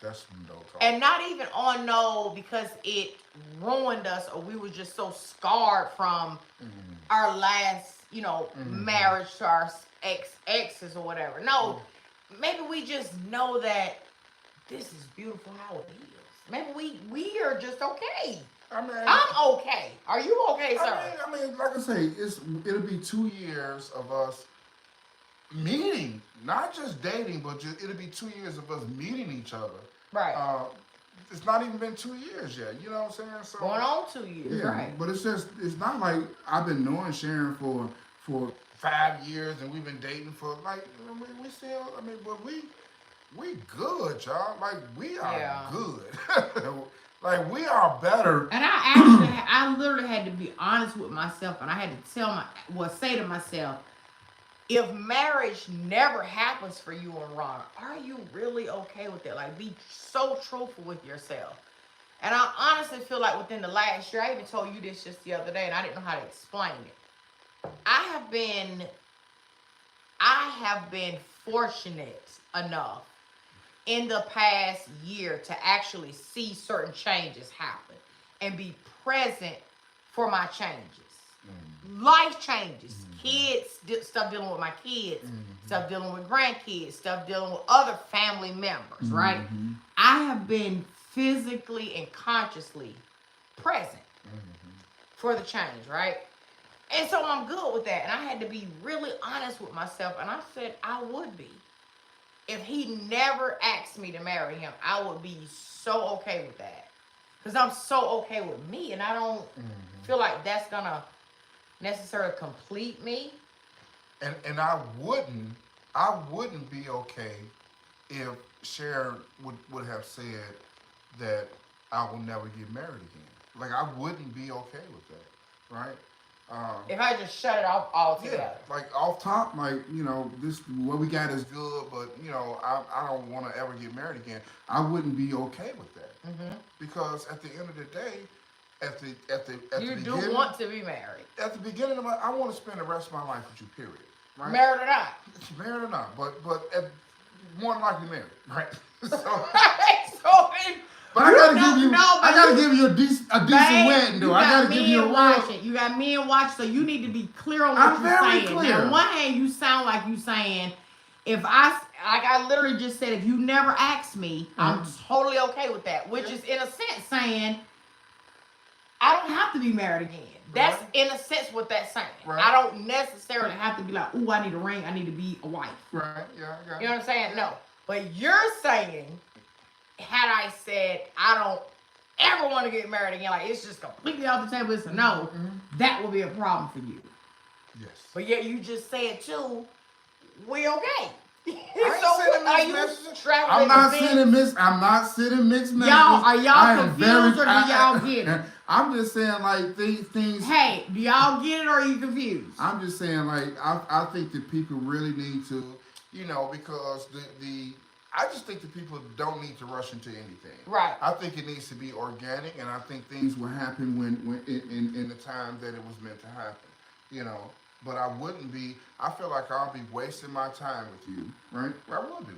That's some no talk. And not even on no because it ruined us or we were just so scarred from our last, marriage to our exes or whatever. No, maybe we just know that this is beautiful how it is. Maybe we are just okay. I mean, I'm okay. Are you okay, sir? I mean, like I say, it'll be 2 years of us meeting, not just dating, but it'll be 2 years of us meeting each other. Right. It's not even been 2 years yet. You know what I'm saying? So going on 2 years. yeah, Right. but it's not like I've been knowing Sharon for 5 years and we've been dating for like we still. I mean, but we good, y'all. Like we are good. Like we are better. And I literally had to be honest with myself, and I had to say to myself, if marriage never happens for you and Ron, are you really okay with that? Like, be so truthful with yourself. And I honestly feel like within the last year, I even told you this just the other day, and I didn't know how to explain it. I have been fortunate enough in the past year to actually see certain changes happen and be present for my changes. Life changes. Kids, stuff dealing with my kids, stuff dealing with grandkids, stuff dealing with other family members, right? I have been physically and consciously present for the change, right? And so I'm good with that. And I had to be really honest with myself. And I said I would be. If he never asked me to marry him, I would be so okay with that. Because I'm so okay with me. And I don't feel like that's going to necessarily complete me. And I wouldn't be okay if Sharon would have said that I will never get married again. Like I wouldn't be okay with that, right? If I just shut it off altogether. Yeah, like off top, like this what we got is good, but I don't want to ever get married again. I wouldn't be okay with that because at the end of the day, at the you beginning, do want to be married. At the beginning of I want to spend the rest of my life with you. Period. Right? Married or not. Married or not, but more than likely married, right? But I gotta give you a decent wedding, though. I gotta give you a watching. You got men watching, so you need to be clear on what you're saying. Clear. Now, on one hand, you sound like you saying, I literally just said, if you never ask me, I'm totally okay with that. Which is in a sense saying, I don't have to be married again. That's in a sense what that's saying. Right. I don't necessarily have to be like, ooh, I need a ring. I need to be a wife. Right. Yeah. I got you know what I'm saying? No. But you're saying, had I said I don't ever want to get married again, like it's just completely off the table, it's a no, that would be a problem for you. Yes. But yet you just said too, we okay. I'm not sending mixed messages. Y'all, are y'all confused or do y'all get it? I'm just saying like things. Hey, do y'all get it or are you confused? I'm just saying like I think that people really need to, because I just think that people don't need to rush into anything. Right. I think it needs to be organic, and I think things will happen when in the time that it was meant to happen. But I wouldn't be. I feel like I'll be wasting my time with you, right? I will do.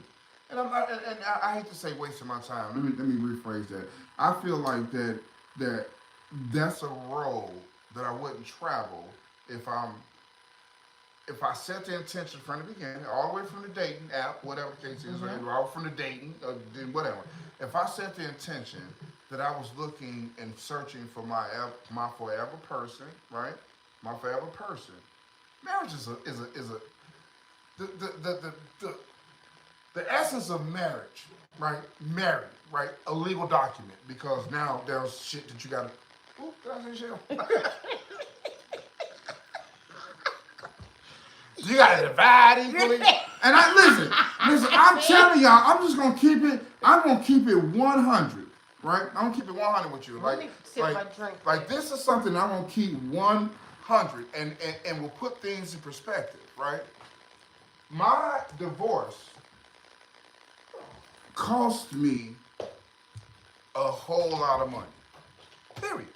And I hate to say wasting my time. Let me rephrase that. I feel like that's a road that I wouldn't travel if I set the intention from the beginning, all the way from the dating app, whatever the case is, or from the dating, whatever. If I set the intention that I was looking and searching for my forever person, right? My forever person. Marriage is the essence of marriage, right? Married, right? A legal document, because now there's shit that you gotta. Ooh, did I say shit? You gotta divide equally. And listen, I'm telling y'all, I'm just gonna keep it. I'm gonna keep it 100, right? I'm gonna keep it 100 with you. Like this is something I'm gonna keep 100, and we'll put things in perspective, right? My divorce cost me a whole lot of money. Period.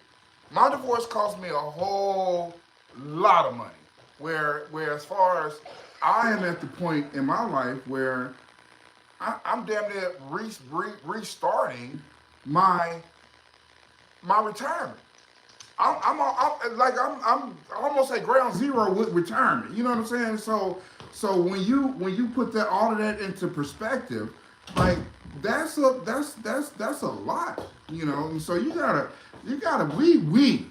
My divorce cost me a whole lot of money. Where as far as I am at the point in my life where I'm damn near restarting my retirement. I'm almost at ground zero with retirement. You know what I'm saying? So when you put that all of that into perspective, like that's a lot. You know, and so you gotta we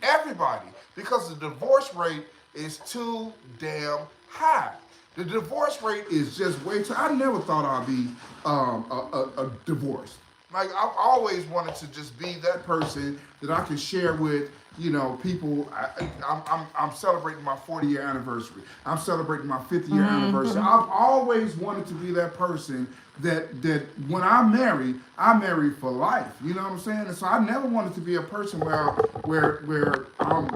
everybody, because the divorce rate is too damn high. The divorce rate is just way too. I never thought I'd be a divorced. Like I've always wanted to just be that person that I can share with, people. I'm celebrating my 40-year anniversary. I'm celebrating my 50-year anniversary. I've always wanted to be that person that when I marry for life. You know what I'm saying? And so I never wanted to be a person where I'm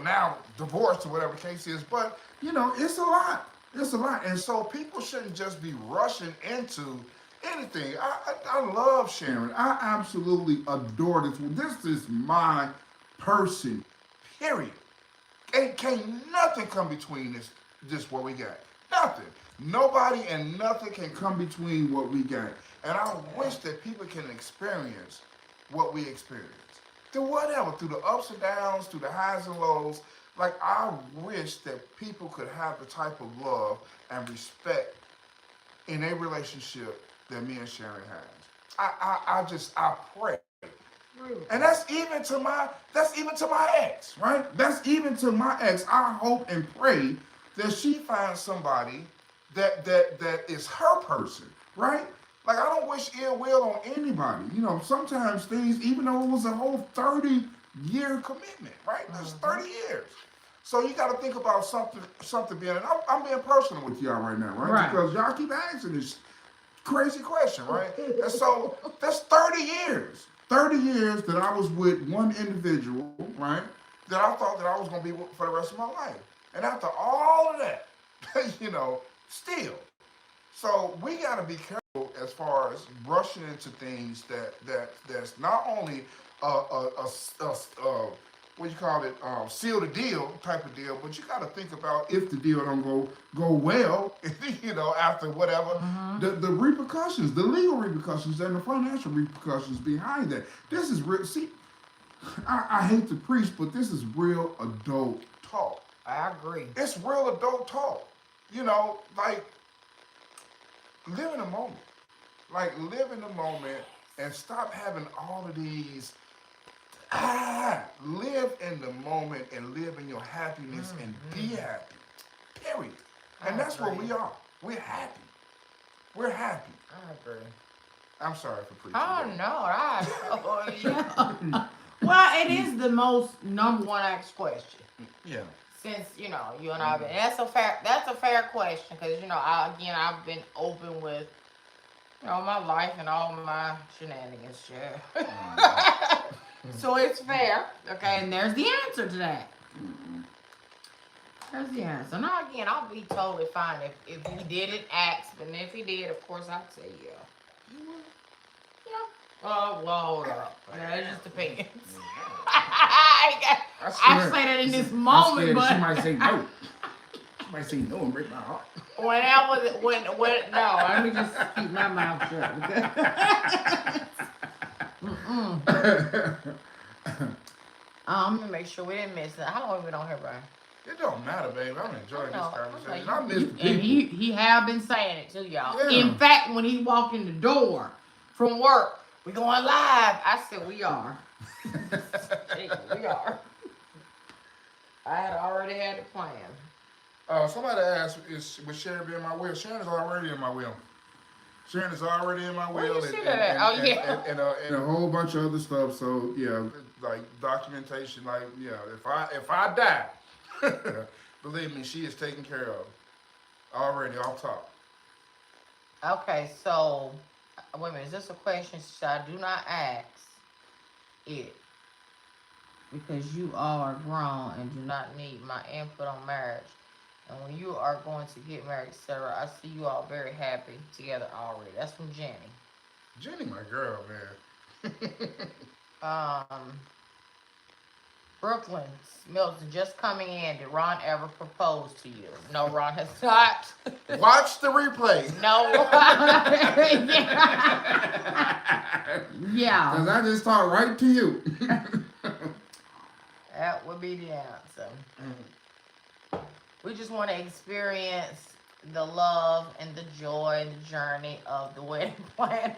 now divorced or whatever the case is. But it's a lot. It's a lot, and so people shouldn't just be rushing into anything. I love Sharon. I absolutely adore this. This is my person. Period. And can't nothing come between this what we got. Nothing. Nobody and nothing can come between what we got. And I wish that people can experience what we experience. Through whatever, through the ups and downs, through the highs and lows. Like, I wish that people could have the type of love and respect in a relationship that me and Sharon has. I pray. And that's even to my ex, right? That's even to my ex. I hope and pray that she finds somebody that is her person, right? Like, I don't wish ill will on anybody. Sometimes things, even though it was a whole 30-year commitment, right? That's 30 years. So you got to think about something being, and I'm being personal with y'all right now, right? Because y'all keep asking this crazy question, right? And so that's 30 years. 30 years that I was with one individual, right? That I thought that I was going to be with for the rest of my life. And after all of that, still. So we got to be careful as far as rushing into things that's not only what you call it, seal the deal type of deal, but you got to think about if the deal don't go well, after whatever, the repercussions, the legal repercussions and the financial repercussions behind that. This is real. See, I hate to preach, but this is real adult talk. I agree. It's real adult talk. Like, live in the moment. Like, live in the moment and stop having all of these. Live in the moment and live in your happiness and be happy. Period. And that's what we are. We're happy. We're happy. I agree. I'm sorry for preaching. Oh, no. Well, it is the most number one asked question. Yeah. Since, you and I have been. That's a fair question because, I've been open with, my life and all my shenanigans, yeah. So it's fair, okay, and there's the answer to that. There's the answer. Now, again, I'll be totally fine if he didn't ask, and if he did, of course, I'd say yeah. Well, hold up. It just depends. I say that in this moment, but she might say no. She might say no and break my heart. No, let me just keep my mouth shut. I'm gonna make sure we didn't miss that. How long have we been on here, Brian? It don't matter, baby. I'm enjoying this conversation. I miss the people. And he have been saying it to y'all. Yeah. In fact, when he walked in the door from work, we going live. I said we are. We are. I had already had a plan. Somebody asked, would Sharon be in my will? Sharon is already in my will. Sharon is already in my will. And a whole bunch of other stuff. So yeah, like documentation. Like if I die, believe me, she is taken care of already off top. Okay, so wait a minute. Is this a question? I do not ask it because you are grown and do not need my input on marriage. And when you are going to get married, etc., I see you all very happy together already. That's from Jenny. Jenny, my girl, man. Um, Brooklyn, Milton, just coming in. Did Ron ever propose to you? No, Ron has not. Watch the replay. No. Yeah. Because I just talked right to you. That would be the answer. We just want to experience the love and the joy and the journey of the wedding planning.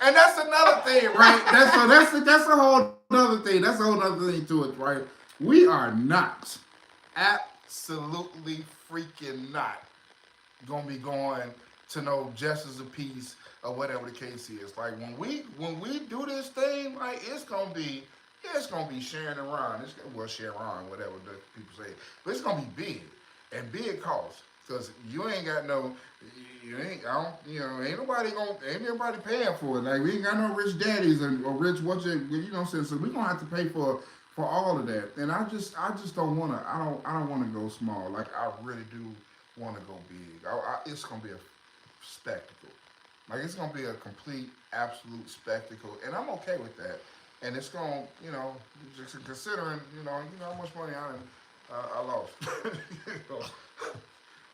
And that's another thing, right? That's a whole other thing. That's a whole other thing to it, right? We are not, absolutely freaking not, gonna be going to no justice of peace or whatever the case is. Like when we do this thing, like it's gonna be Sharon and Ron. Sharon Ron, whatever the people say. But it's gonna be big and big cost. Cause you ain't got no, ain't nobody paying for it. Like we ain't got no rich daddies or rich what you know what I'm saying. So we gonna have to pay for all of that. And I just don't wanna, I don't wanna go small. Like I really do wanna go big. It's gonna be a spectacle. Like it's gonna be a complete, absolute spectacle, and I'm okay with that. And it's gonna, just considering, how much money I lost.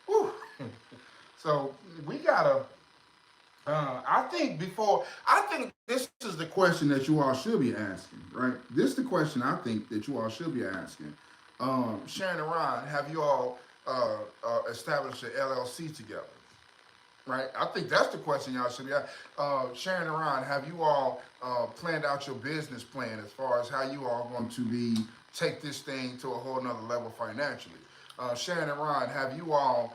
Whew. So we gotta. I think this is the question that you all should be asking, right? This is the question I think that you all should be asking. Sharon and Ron, have you all established an LLC together? Right? I think that's the question y'all should be asking. Sharon and Ron, have you all planned out your business plan as far as how you all going to take this thing to a whole nother level financially? Sharon and Ron, have you all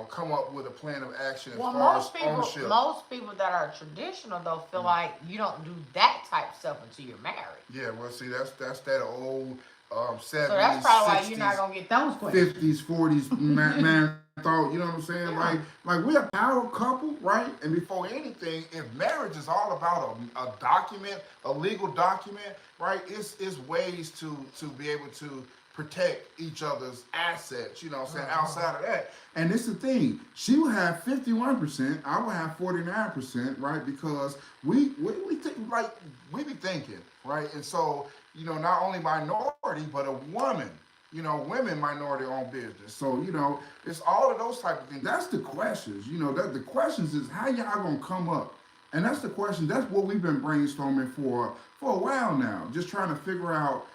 come up with a plan of action as far as ownership? Most people that are traditional though feel like you don't do that type of stuff until you're married. Yeah, well, see, that's that old 70s, so that's probably 60s, why you're not gonna get those questions. 50s, 40s man thought, you know what I'm saying? Yeah. Like we're a power couple, right? And before anything, if marriage is all about a document, a legal document, right? It's ways to be able to protect each other's assets, you know what I'm saying, outside of that. And it's the thing, she will have 51%, I will have 49%, right? Because we be thinking, right? And so, not only minority, but a woman, women minority owned business. So, it's all of those type of things. That's the questions, the questions is how y'all gonna come up. And that's the question, that's what we've been brainstorming for a while now, just trying to figure out,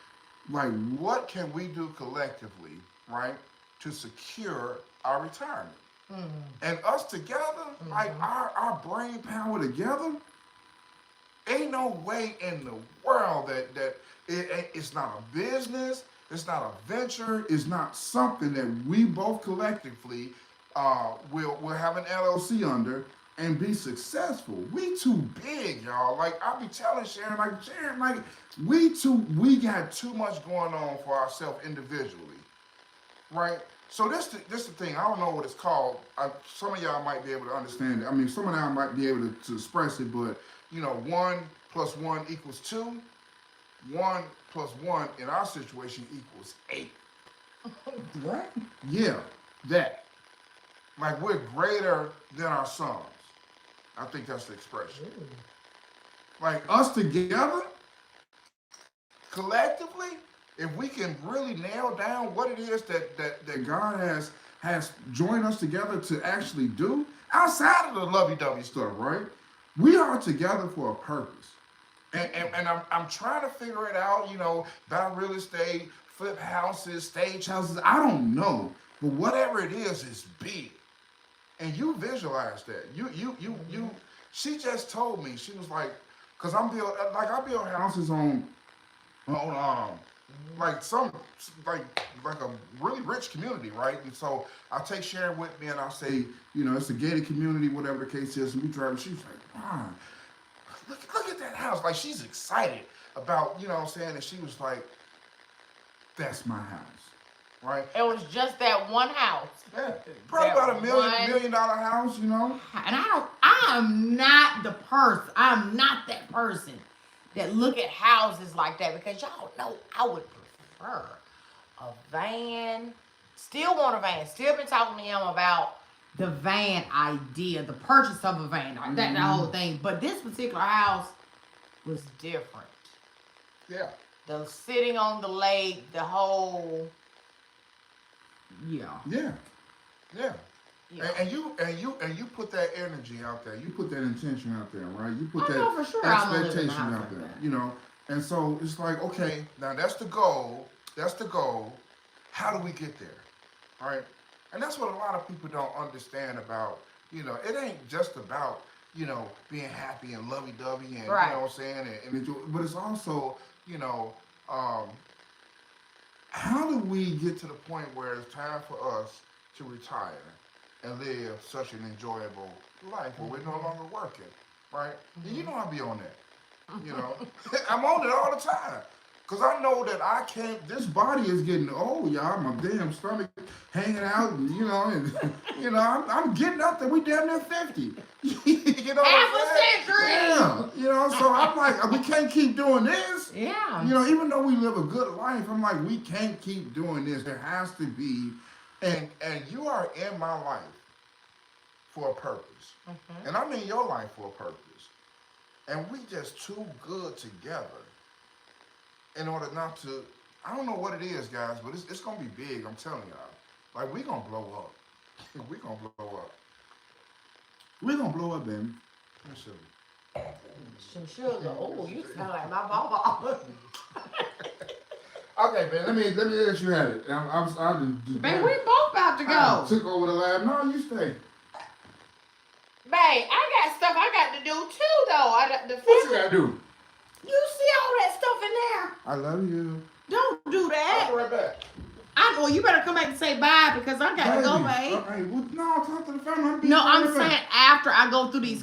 like, what can we do collectively, right, to secure our retirement? Mm-hmm. And us together, like our brain power together, ain't no way in the world that it's not a business, it's not a venture, it's not something that we both collectively will have an LLC under and be successful. We too big, y'all. Like I be telling Sharon, we got too much going on for ourselves individually, right? So this the thing. I don't know what it's called. Some of y'all might be able to understand it. I mean, some of y'all might be able to express it, but 1 + 1 = 2. 1 + 1 in our situation equals 8. Right? Yeah, that. Like we're greater than our sons. I think that's the expression. Like us together, collectively, if we can really nail down what it is that God has joined us together to actually do, outside of the lovey-dovey stuff, right? We are together for a purpose. And I'm trying to figure it out, buy real estate, flip houses, stage houses, I don't know. But whatever it is big. And you visualize that. She just told me, she was like, cause I build houses on like a really rich community, right? And so I take Sharon with me and I say, it's a gated community, whatever the case is, and we drive, and she's like, wow, look at that house. Like she's excited about, you know what I'm saying? And she was like, that's my house. Right. It was just that one house. Yeah, probably about $1 million house, And I'm not the person. I'm not that person that look at houses like that because y'all know I would prefer a van. Still want a van. Still been talking to him about the van idea, the purchase of a van, that the whole thing. But this particular house was different. Yeah. The sitting on the lake, the whole. Yeah. Yeah. Yeah. Yeah. And you put that energy out there. You put that intention out there, right? You put that for sure expectation out there. You know. And so it's like, okay, now that's the goal. That's the goal. How do we get there? All right. And that's what a lot of people don't understand about, you know, it ain't just about, you know, being happy and lovey-dovey and, right. You know what I'm saying, and enjoy, but it's also, you know, how do we get to the point where it's time for us to retire and live such an enjoyable life where we're no longer working, right? And you know I'll be on that, you know. I'm on it all the time. Because I know that I can't, this body is getting old, y'all. My damn stomach hanging out, and, you know, I'm getting up there. We damn near 50. You know half a century. Yeah. You know, so I'm like, we can't keep doing this. Yeah. You know, even though we live a good life, I'm like, we can't keep doing this. There has to be, and you are in my life for a purpose. Mm-hmm. And I'm in your life for a purpose. And we just too good together. In order not to, I don't know what it is, guys, but it's going to be big, I'm telling y'all. Like, we going to blow up. We going to blow up. We going to blow up, baby. Some sugar. Oh, you sound like my mama. Okay, man, let me let you have it. I'll just man, we both about to go. I took over the lab. No, you stay. Babe, I got stuff I got to do, too, though. What you got to do? You see all that stuff in there? I love you. Don't do that. I'll be right back. Well, you better come back and say bye because I got to go, babe. Okay, well, no, talk to the family. I'm saying after I go through these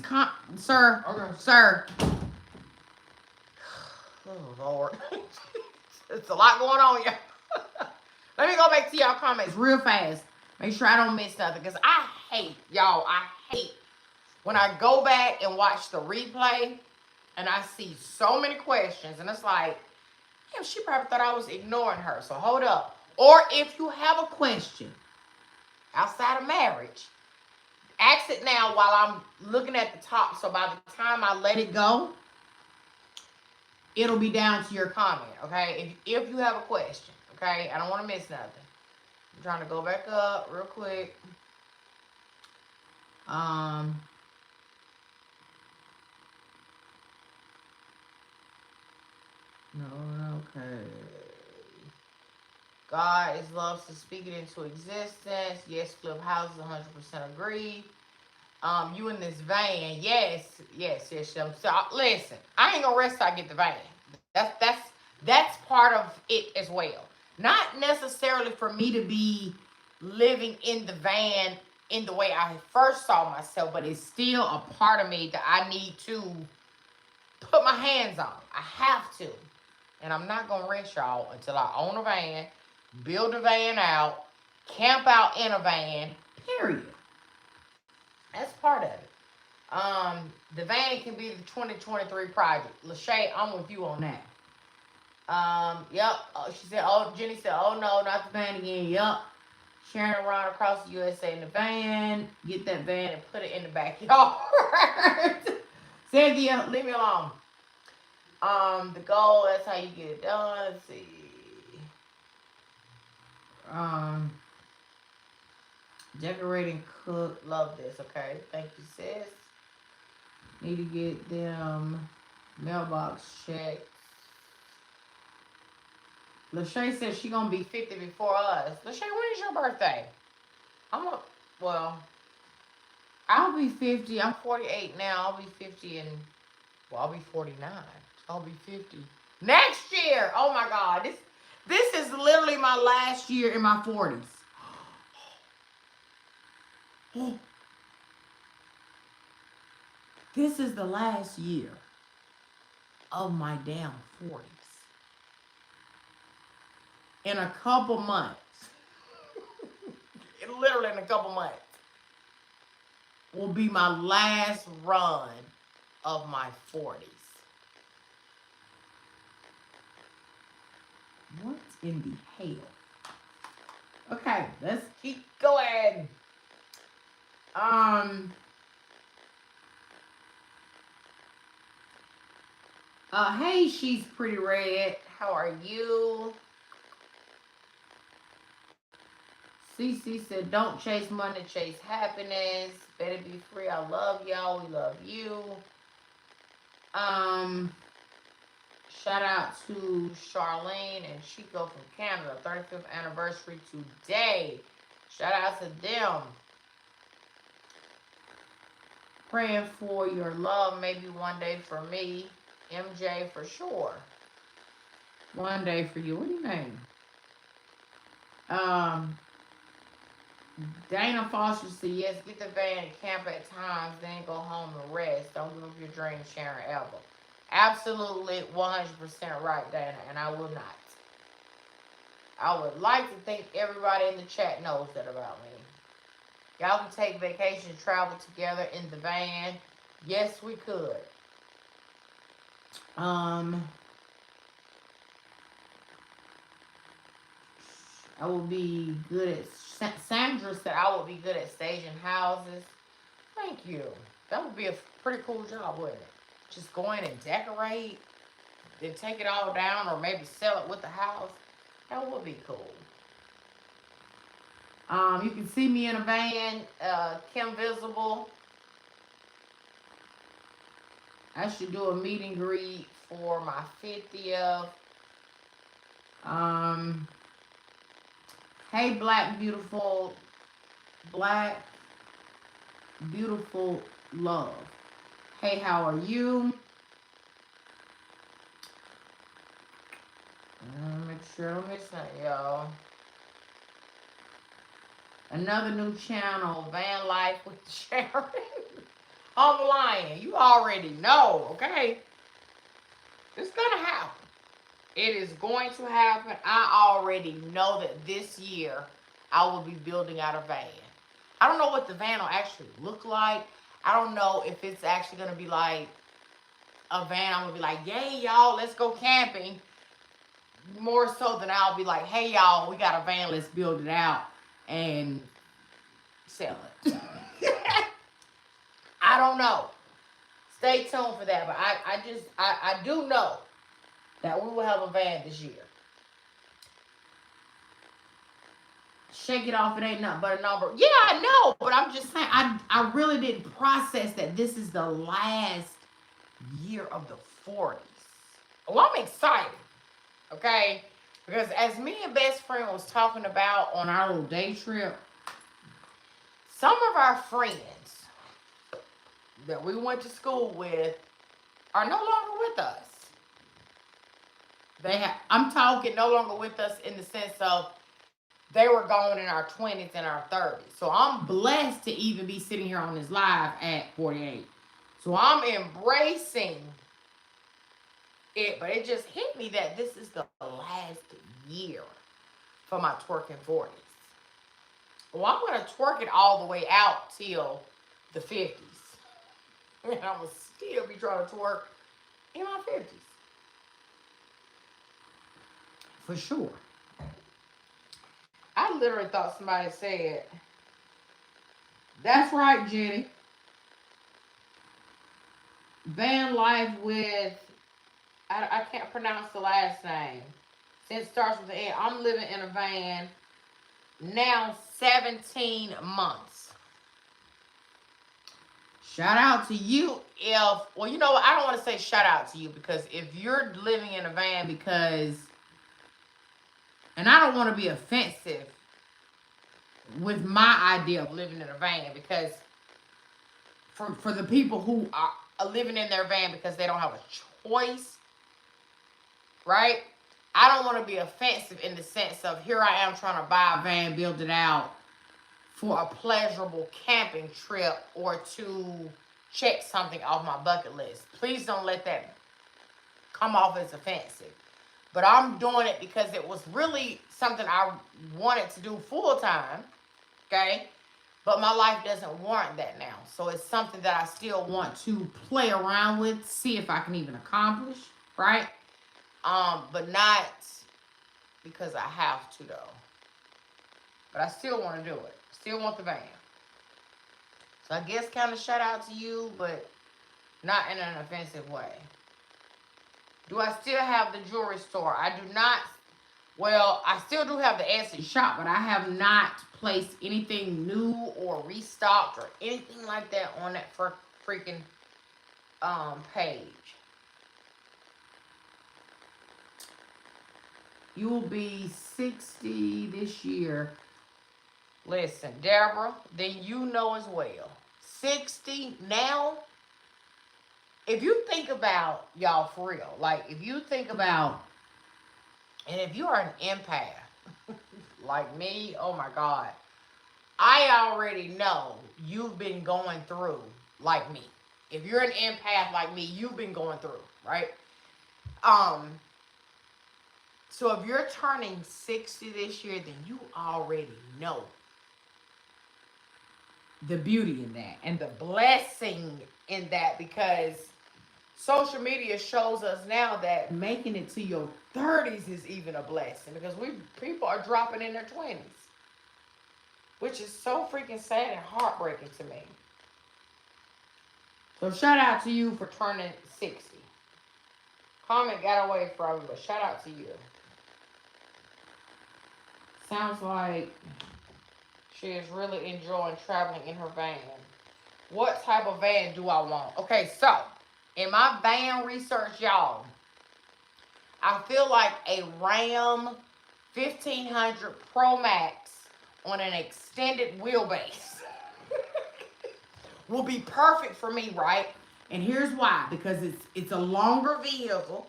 sir. Okay. Sir. Oh, Lord. It's a lot going on here. Let me go back to y'all comments real fast. Make sure I don't miss nothing because I hate when I go back and watch the replay and I see so many questions, and it's like, damn, she probably thought I was ignoring her. So hold up. Or if you have a question outside of marriage, ask it now while I'm looking at the top. So by the time I let it go, it'll be down to your comment, okay? If you have a question, okay? I don't want to miss nothing. I'm trying to go back up real quick. No, okay. God is love, to speak it into existence. Yes, flip houses, 100% agree. You in this van, yes. So listen, I ain't gonna rest till I get the van. That's part of it as well. Not necessarily for me to be living in the van in the way I first saw myself, but it's still a part of me that I need to put my hands on. I have to. And I'm not going to rest, y'all, until I own a van, build a van out, camp out in a van, period. That's part of it. The van can be the 2023 project. Lachey, I'm with you on that. Yep. She said, Jenny said, oh, no, not the van again. Yep. Sharing around across the USA in the van. Get that van and put it in the backyard. Cynthia, leave me alone. The goal, that's how you get it done. Let's see. Decorating, cook, love this, okay? Thank you, sis. Need to get them mailbox checked. Lachey says she gonna be 50 before us. Lachey, when is your birthday? I'll be 50. I'm 48 now. I'll be 50 and, I'll be 49. I'll be 50 next year. Oh my God. This is literally my last year in my 40s. This is the last year of my damn 40s. In a couple months. Literally in a couple months. Will be my last run of my 40s. What in the hell? Okay, let's keep going. Hey, she's pretty red. How are you? CC said, don't chase money, chase happiness. Better be free. I love y'all. We love you. Shout out to Charlene and Chico from Canada. 35th anniversary today. Shout out to them. Praying for your love, maybe one day for me. MJ for sure. One day for you. What do you mean? Dana Foster said, yes, get the van and camp at times, then go home and rest. Don't give up your dreams, Sharon ever. Absolutely 100% right, Dana, and I will not. I would like to think everybody in the chat knows that about me. Y'all can take vacation, travel together in the van. Yes, we could. I will be good at, Sandra said I will be good at staging houses. Thank you. That would be a pretty cool job, wouldn't it? Just go in and decorate, then take it all down, or maybe sell it with the house. That would be cool. You can see me in a van, Kim Visible. I should do a meet and greet for my 50th. Hey, black beautiful love. Hey, how are you? Make sure I don't miss that, y'all. Another new channel, Van Life with Sharon. I'm lying. You already know, okay? It's gonna happen. It is going to happen. I already know that this year I will be building out a van. I don't know what the van will actually look like. I don't know if it's actually going to be like a van. I'm going to be like, yay, y'all, let's go camping. More so than I'll be like, hey, y'all, we got a van. Let's build it out and sell it. I don't know. Stay tuned for that. But I do know that we will have a van this year. Shake it off, it ain't nothing but a number. Yeah, I know, but I'm just saying, I really didn't process that this is the last year of the 40s. Well, I'm excited, okay? Because as me and best friend was talking about on our little day trip, some of our friends that we went to school with are no longer with us. I'm talking no longer with us in the sense of they were gone in our 20s and our 30s. So I'm blessed to even be sitting here on this live at 48. So I'm embracing it, but it just hit me that this is the last year for my twerking 40s. Well, I'm going to twerk it all the way out till the 50s. And I'm going to still be trying to twerk in my 50s. For sure. I literally thought somebody said, that's right, Jenny. Van Life with, I can't pronounce the last name. Since it starts with the N. I'm living in a van now 17 months. Shout out to you well, you know what? I don't want to say shout out to you because if you're living in a van because, and I don't want to be offensive with my idea of living in a van because for the people who are living in their van because they don't have a choice, right? I don't want to be offensive in the sense of here I am trying to buy a van, build it out for a pleasurable camping trip or to check something off my bucket list. Please don't let that come off as offensive. But I'm doing it because it was really something I wanted to do full time, okay? But my life doesn't warrant that now. So it's something that I still want to play around with, see if I can even accomplish, right? But not because I have to, though. but I still want to do it. Still want the van. So I guess kind of shout out to you, but not in an offensive way. Do I still have the jewelry store? I do not. Well, I still do have the Etsy shop, but I have not placed anything new or restocked or anything like that on that freaking page. You will be 60 this year. Listen, Deborah, then you know as well. 60 now. If you think about, y'all, for real, like if you think about, and if you are an empath like me, oh my God, I already know you've been going through like me. If you're an empath like me, you've been going through, right? So if you're turning 60 this year, then you already know The beauty in that. and the blessing in that, because social media shows us now that Making it to your 30s is even a blessing, because people are dropping in their 20s, which is so freaking sad and heartbreaking to me. So shout out to you for turning 60. Comment got away from me, but shout out to you. sounds like She is really enjoying traveling in her van. What type of van do I want? Okay, so in my van research, y'all, I feel like a Ram 1500 Pro Max on an extended wheelbase will be perfect for me, right? and here's why, because it's a longer vehicle.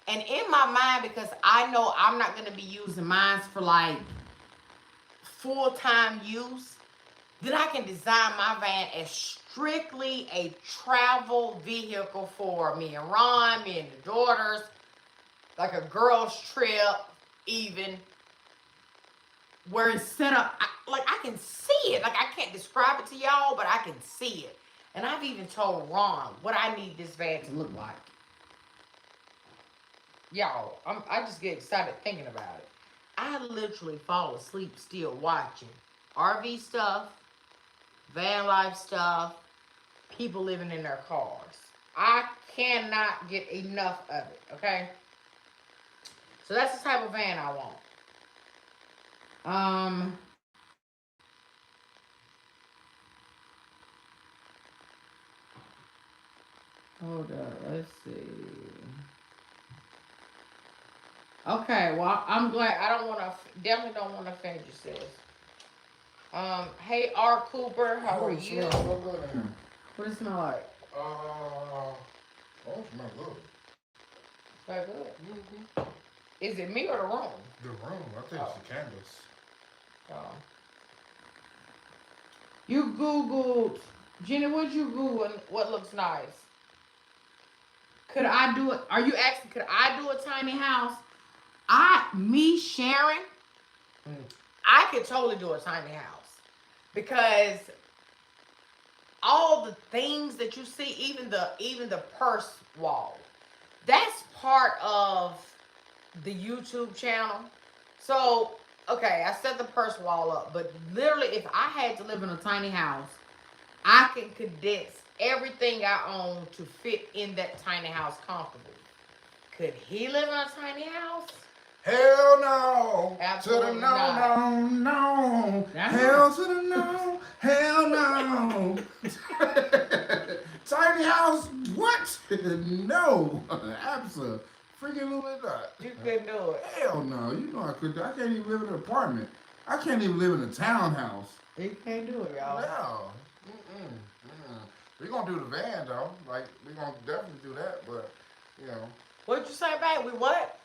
And in my mind, because I know I'm not going to be using mine for like full-time use, then I can design my van as strictly a travel vehicle for me and Ron, me and the daughters, like a girls' trip, even. Where it's set up, I can see it. Like, I can't describe it to y'all, but I can see it. And I've even told Ron what I need this van to look like. Y'all, I just get excited thinking about it. I literally fall asleep still watching RV stuff, van life stuff, people living in their cars. I cannot get enough of it, okay? So that's the type of van I want. Hold up, let's see. Okay, well, I'm glad. I don't want to, definitely don't want to offend you, sis. Hey, R. Cooper, how are you? What does it smell like? Oh, it smells good. Smell good. Is it me or the room? The room, I think it's the candles. Oh. You Googled, Jenny, what'd you Google? What looks nice? could I do it? Are you asking, could I do a tiny house? Sharon, I could totally do a tiny house, because all the things that you see, even the purse wall, that's part of the YouTube channel. So, okay, I set the purse wall up, but literally, if I had to live in a tiny house, I can condense everything I own to fit in that tiny house comfortably. Could he live in a tiny house? Hell no. Absolutely to the not. no. That's Hell to the no. Hell no. Tiny house? What? No. Absolutely. Freaking not. You couldn't do it. Hell no. You know I couldn't. I can't even live in an apartment. I can't even live in a townhouse. You can't do it, y'all. No. We're going to do the van, though. Like, we're going to definitely do that, but, you know. What'd you say, babe? We what?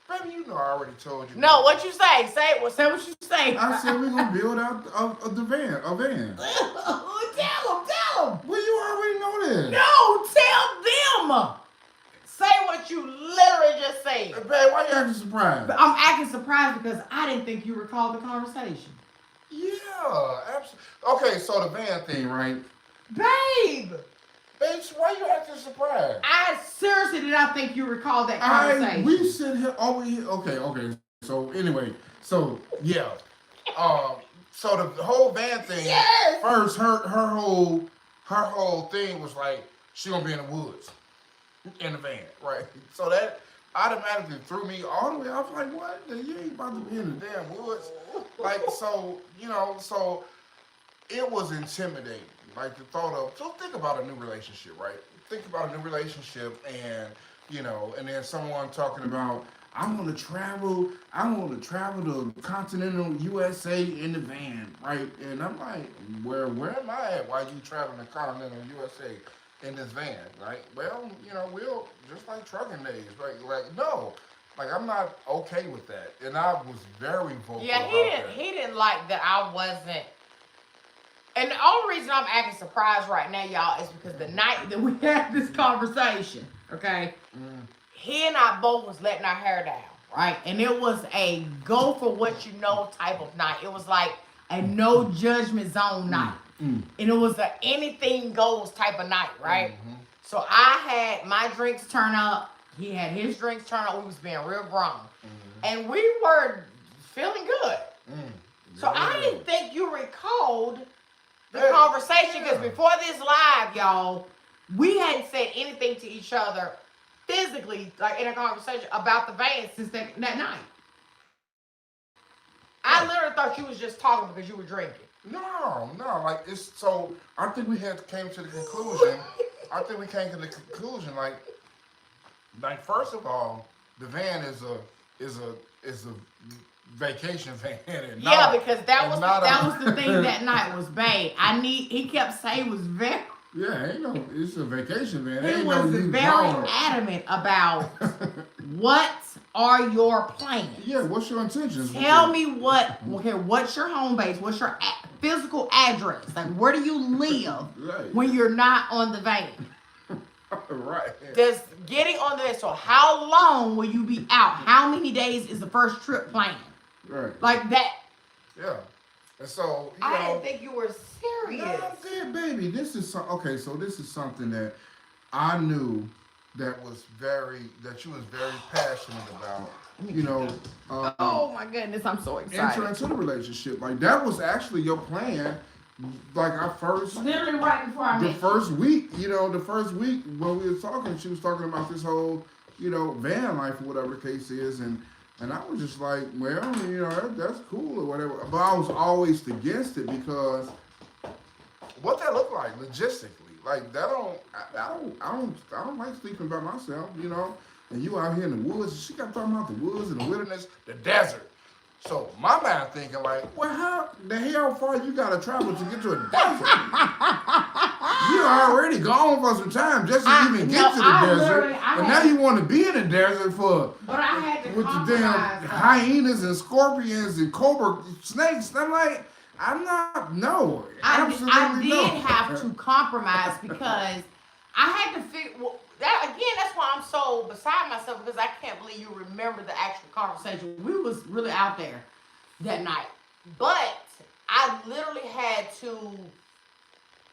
Baby, you know I already told you. No, what you say? Say what you say. I said we're going to build out a van. Tell them. Well, you already know this. No, tell them. Say what you literally just said. Babe, why you acting surprised? But I'm acting surprised because I didn't think you recalled the conversation. Yeah, absolutely. Okay, so the van thing, right? Babe, Bitch, why you acting surprised? I seriously did not think you recalled that conversation. We sit here, okay. So anyway, so yeah, So the whole van thing. Yes. First, her whole thing was like she gonna be in the woods, in the van, right? So that automatically threw me all the way. I was like, what? You ain't about to be in the damn woods. Like, so, so it was intimidating. Like the thought of, so think about a new relationship, right? Think about a new relationship and, and then someone talking about, I want to travel to continental USA in the van, right? And I'm like, where am I at? Why you traveling to continental USA in this van, right? Well, we'll just like trucking days, right? Like, no, like I'm not okay with that, and I was very vocal. Yeah, he didn't like that I wasn't. And the only reason I'm acting surprised right now, y'all, is because the night that we had this conversation, okay, he and I both was letting our hair down, right? And it was a go for what you know type of night. It was like a no judgment zone night. And it was a anything goes type of night, right? So I had my drinks turn up. He had his drinks turn up. We was being real grown. And we were feeling good. So I didn't think you recalled the conversation, because before this live, y'all, we hadn't said anything to each other physically, like in a conversation about the van since that night. I literally thought you was just talking because you were drinking. No, like it's so. I think we came to the conclusion. Like first of all, the van is a vacation van. And because that was the thing that night was babe. He kept saying it was very. Yeah, it's a vacation van. He was very adamant about what are your plans. Yeah, what's your intentions? Tell me what's your home base? What's your physical address? Like, where do you live when you're not on the van? Right. Just getting on the van. So how long will you be out? How many days is the first trip planned? Right. Like that. Yeah. And so, I didn't think you were serious. No, I'm saying, baby, this is something that I knew that you was very passionate about. Oh my goodness, I'm so excited. Enter into the relationship. Like that was actually your plan. Like literally right before I met the first week when we were talking, she was talking about this whole, van life or whatever the case is, and I was just like, well, that's cool or whatever. But I was always against it because what that looked like logistically, like that I don't like sleeping by myself, And you out here in the woods, she got talking about the woods and the wilderness, the desert. So my mind thinking like, well, how the hell far you gotta travel to get to a desert? You're already gone for some time just to even get to the desert, and now you want to be in the desert But I had to with the damn hyenas and scorpions and cobra snakes. I'm like, no. I did have to compromise because I had to figure. Well, that's why I'm so beside myself, because I can't believe you remember the actual conversation. We was really out there that night, but I literally had to.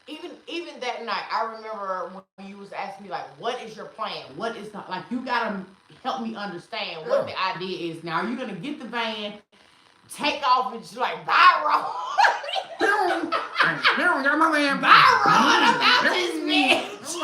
Even that night, I remember when you was asking me like, "What is your plan? What is the like?" You gotta help me understand what the idea is. Now, are you gonna get the van, take off, and just like bye, Ron? Got my van. Bye, Ron. I'm out this bitch.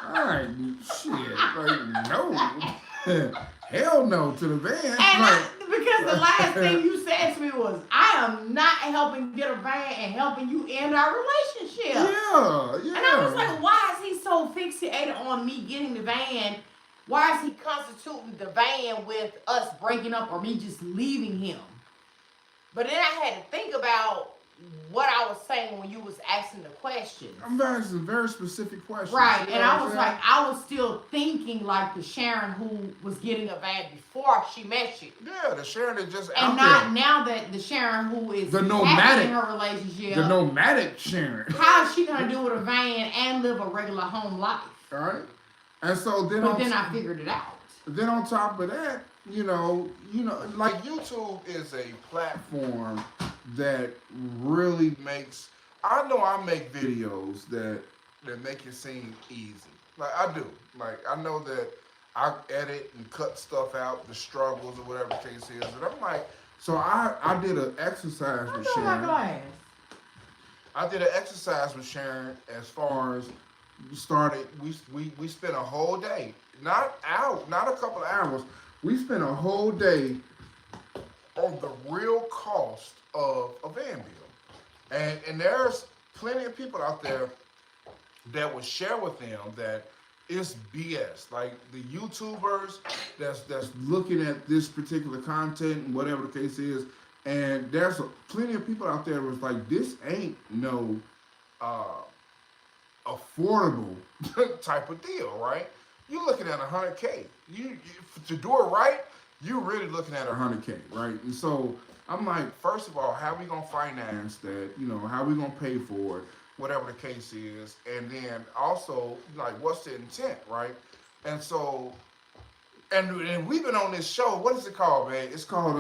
All right, shit. Like, no. Hell no to the van. And because the last thing you said to me was, I am not helping get a van and helping you end our relationship. Yeah. And I was like, why is he so fixated on me getting the van? Why is he constituting the van with us breaking up or me just leaving him? But then I had to think about what I was saying when you was asking the questions. I'm asking very specific questions. Right, and I was like, I was still thinking like the Sharon who was getting a van before she met you. Yeah, the Sharon that just and out not there. Now that the Sharon who is the nomadic in her relationship. The nomadic Sharon. How is she gonna do with a van and live a regular home life? All right, and so then. But then I figured it out. Then on top of that, like YouTube is a platform that really makes. I know I make videos that make it seem easy. Like I do. Like I know that I edit and cut stuff out, the struggles or whatever the case is, and I'm like, So I did an exercise I with got my Sharon. glass. I did an exercise with Sharon as far as we started. We spent a whole day, not out, not a couple of hours. We spent a whole day on the real cost of a van bill, and there's plenty of people out there that would share with them that it's BS. Like the YouTubers that's looking at this particular content and whatever the case is, and there's plenty of people out there was like, this ain't no uh, affordable type of deal, right? You're looking at 100K. You to do it right, you're really looking at 100K, right? And so I'm like, first of all, how we gonna finance that? You know, how we gonna pay for it? Whatever the case is, and then also like, what's the intent, right? And so, and we've been on this show. What is it called, man? It's called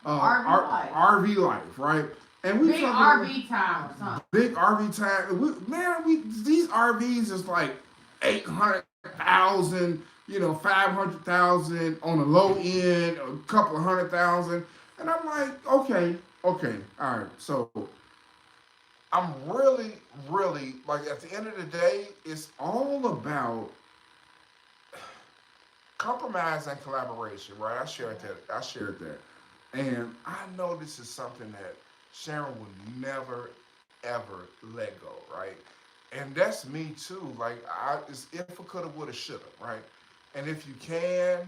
RV Life. RV Life, right? And we Big RV time or something. big RV time. These RVs is like 800,000, 500,000 on the low end, a couple of 100,000, and I'm like, okay, all right. So I'm really, really like, at the end of the day, it's all about compromise and collaboration, right? I shared that, and I know this is something that Sharon would never ever let go, right? And that's me too. Like, it's if I coulda, woulda, shoulda, right? And if you can,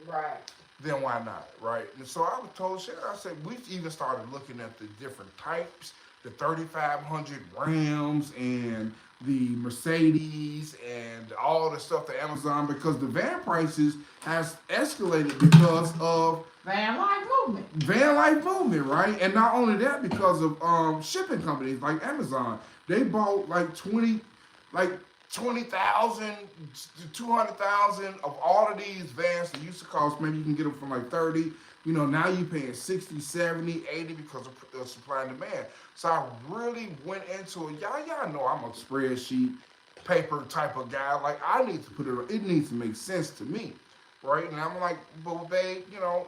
Right. then why not, right? And so I was told Sharon, I said, we even started looking at the different types, the 3,500 Rams and the Mercedes and all the stuff to Amazon, because the van prices has escalated because of Van life movement, right? And not only that, because of shipping companies like Amazon, they bought like 20,000 to 200,000 of all of these vans that used to cost, maybe you can get them for like 30. Now you're paying 60, 70, 80 because of supply and demand. So I really went into it. Y'all know I'm a spreadsheet paper type of guy. Like, I need to it needs to make sense to me. Right? And I'm like, but babe,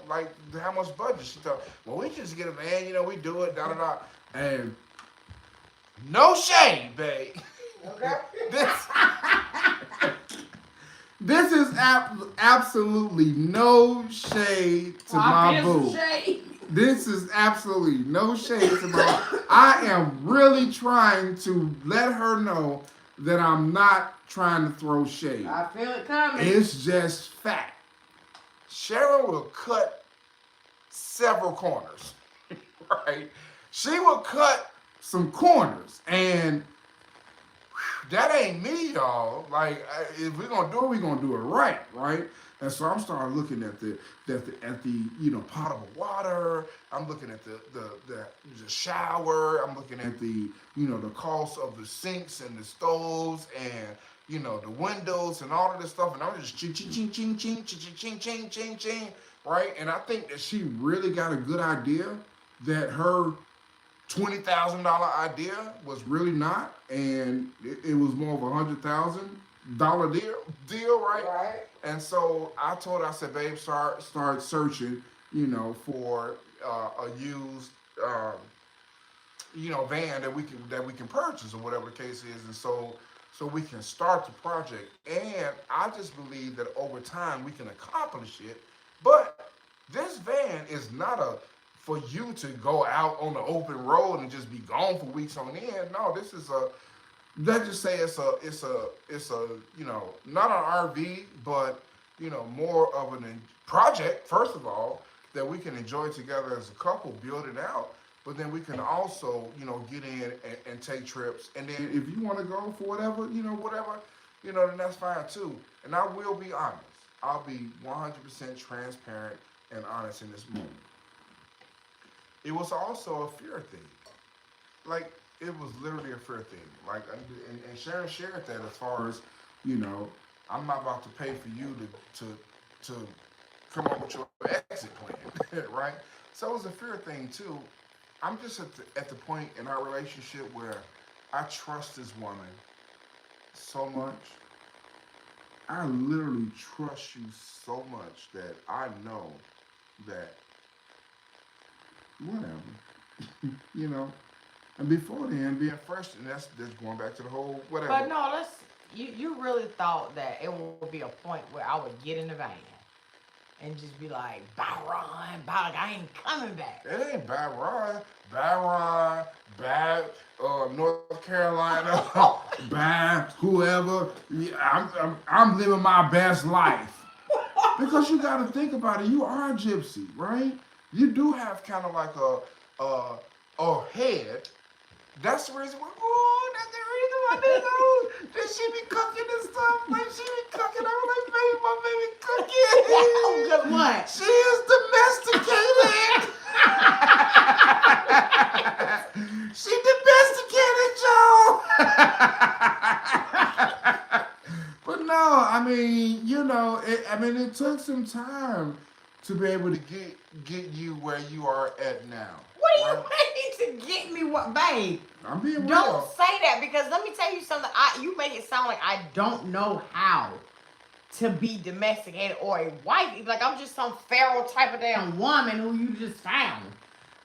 like, how much budget? She thought, well, we just get a van, we do it, da da da. And no shame, babe. Okay. This is absolutely no shade to my boo. This is absolutely no shade to my. I am really trying to let her know that I'm not trying to throw shade. I feel it coming. It's just fact. Sharon will cut several corners, right? She will cut some corners, and that ain't me, y'all. Like, if we're gonna do it, we're gonna do it right? And so I'm starting looking at the potable water. I'm looking at the shower. I'm looking at the cost of the sinks and the stoves and the windows and all of this stuff. And I'm just ching ching ching ching ching ching ching ching ching ching, right? And I think that she really got a good idea that her $20,000 idea was really not, and it was more of $100,000 deal, right? Right. And so I told her, I said, babe, start searching, for a used, van that we can purchase or whatever the case is, and so we can start the project. And I just believe that over time we can accomplish it. But this van is not for you to go out on the open road and just be gone for weeks on end. No, this is let's just say it's a not an RV, but more of a project, first of all, that we can enjoy together as a couple, build it out. But then we can also, get in and take trips. And then if you want to go for whatever, then that's fine too. And I will be honest. I'll be 100% transparent and honest in this moment. It was also a fear thing. Like, it was literally a fear thing. Like, and Sharon shared that as far as, I'm not about to pay for you to come up with your exit plan, right? So it was a fear thing too. I'm just at the point in our relationship where I trust this woman so much. I literally trust you so much that I know that whatever. You know. And before then, being fresh, and that's going back to the whole whatever. But no, you really thought that it would be a point where I would get in the van and just be like, Byron, Byron, I ain't coming back. It ain't Byron, bad North Carolina, bad whoever. Yeah, I'm living my best life. Because you got to think about it. You are a gypsy, right? You do have kind of like a head. That's the reason why. Oh, that's the reason why they know that she be cooking and stuff. Like she be cooking. I'm like, baby, my baby cooking. Guess what? She is domesticated. She domesticated, Joe. But no, I mean, you know, it took some time to be able to get you where you are at now. What do you mean to get me what, babe? I'm being real. Don't say that because let me tell you something. You make it sound like I don't know how to be domesticated or a wife. Like I'm just some feral type of damn Woman who you just found.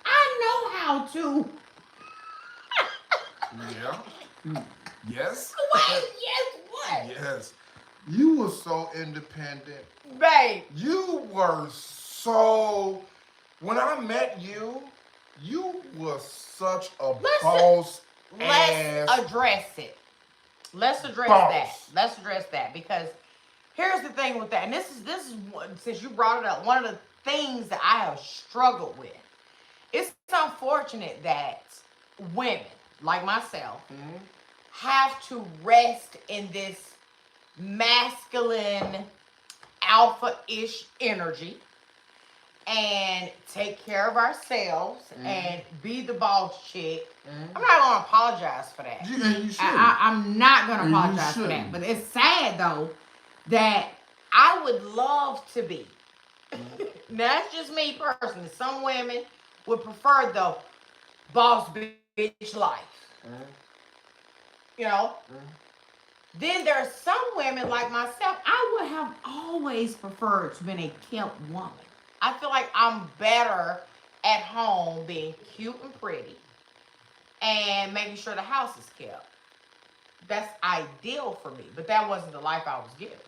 I know how to. Yeah. Yes. What? Yes, what? Yes. You were so independent. babe. You were so. When I met you, you were such a boss. Let's address it. Let's address Boss. that. Let's address that because here's the thing with that, and this is since you brought it up, one of the things that I have struggled with. It's unfortunate that women like myself have to rest in this masculine alpha-ish energy and take care of ourselves and be the boss chick. I'm not gonna apologize for that. You should. I'm not gonna And you apologize for that. shouldn't. But it's sad though that I would love to be. Now that's just me personally. Some women would prefer the boss bitch life. You know? Then there are some women like myself. I would have always preferred to be a kept woman. I feel like I'm better at home being cute and pretty and making sure the house is kept. That's ideal for me, but that wasn't the life I was given.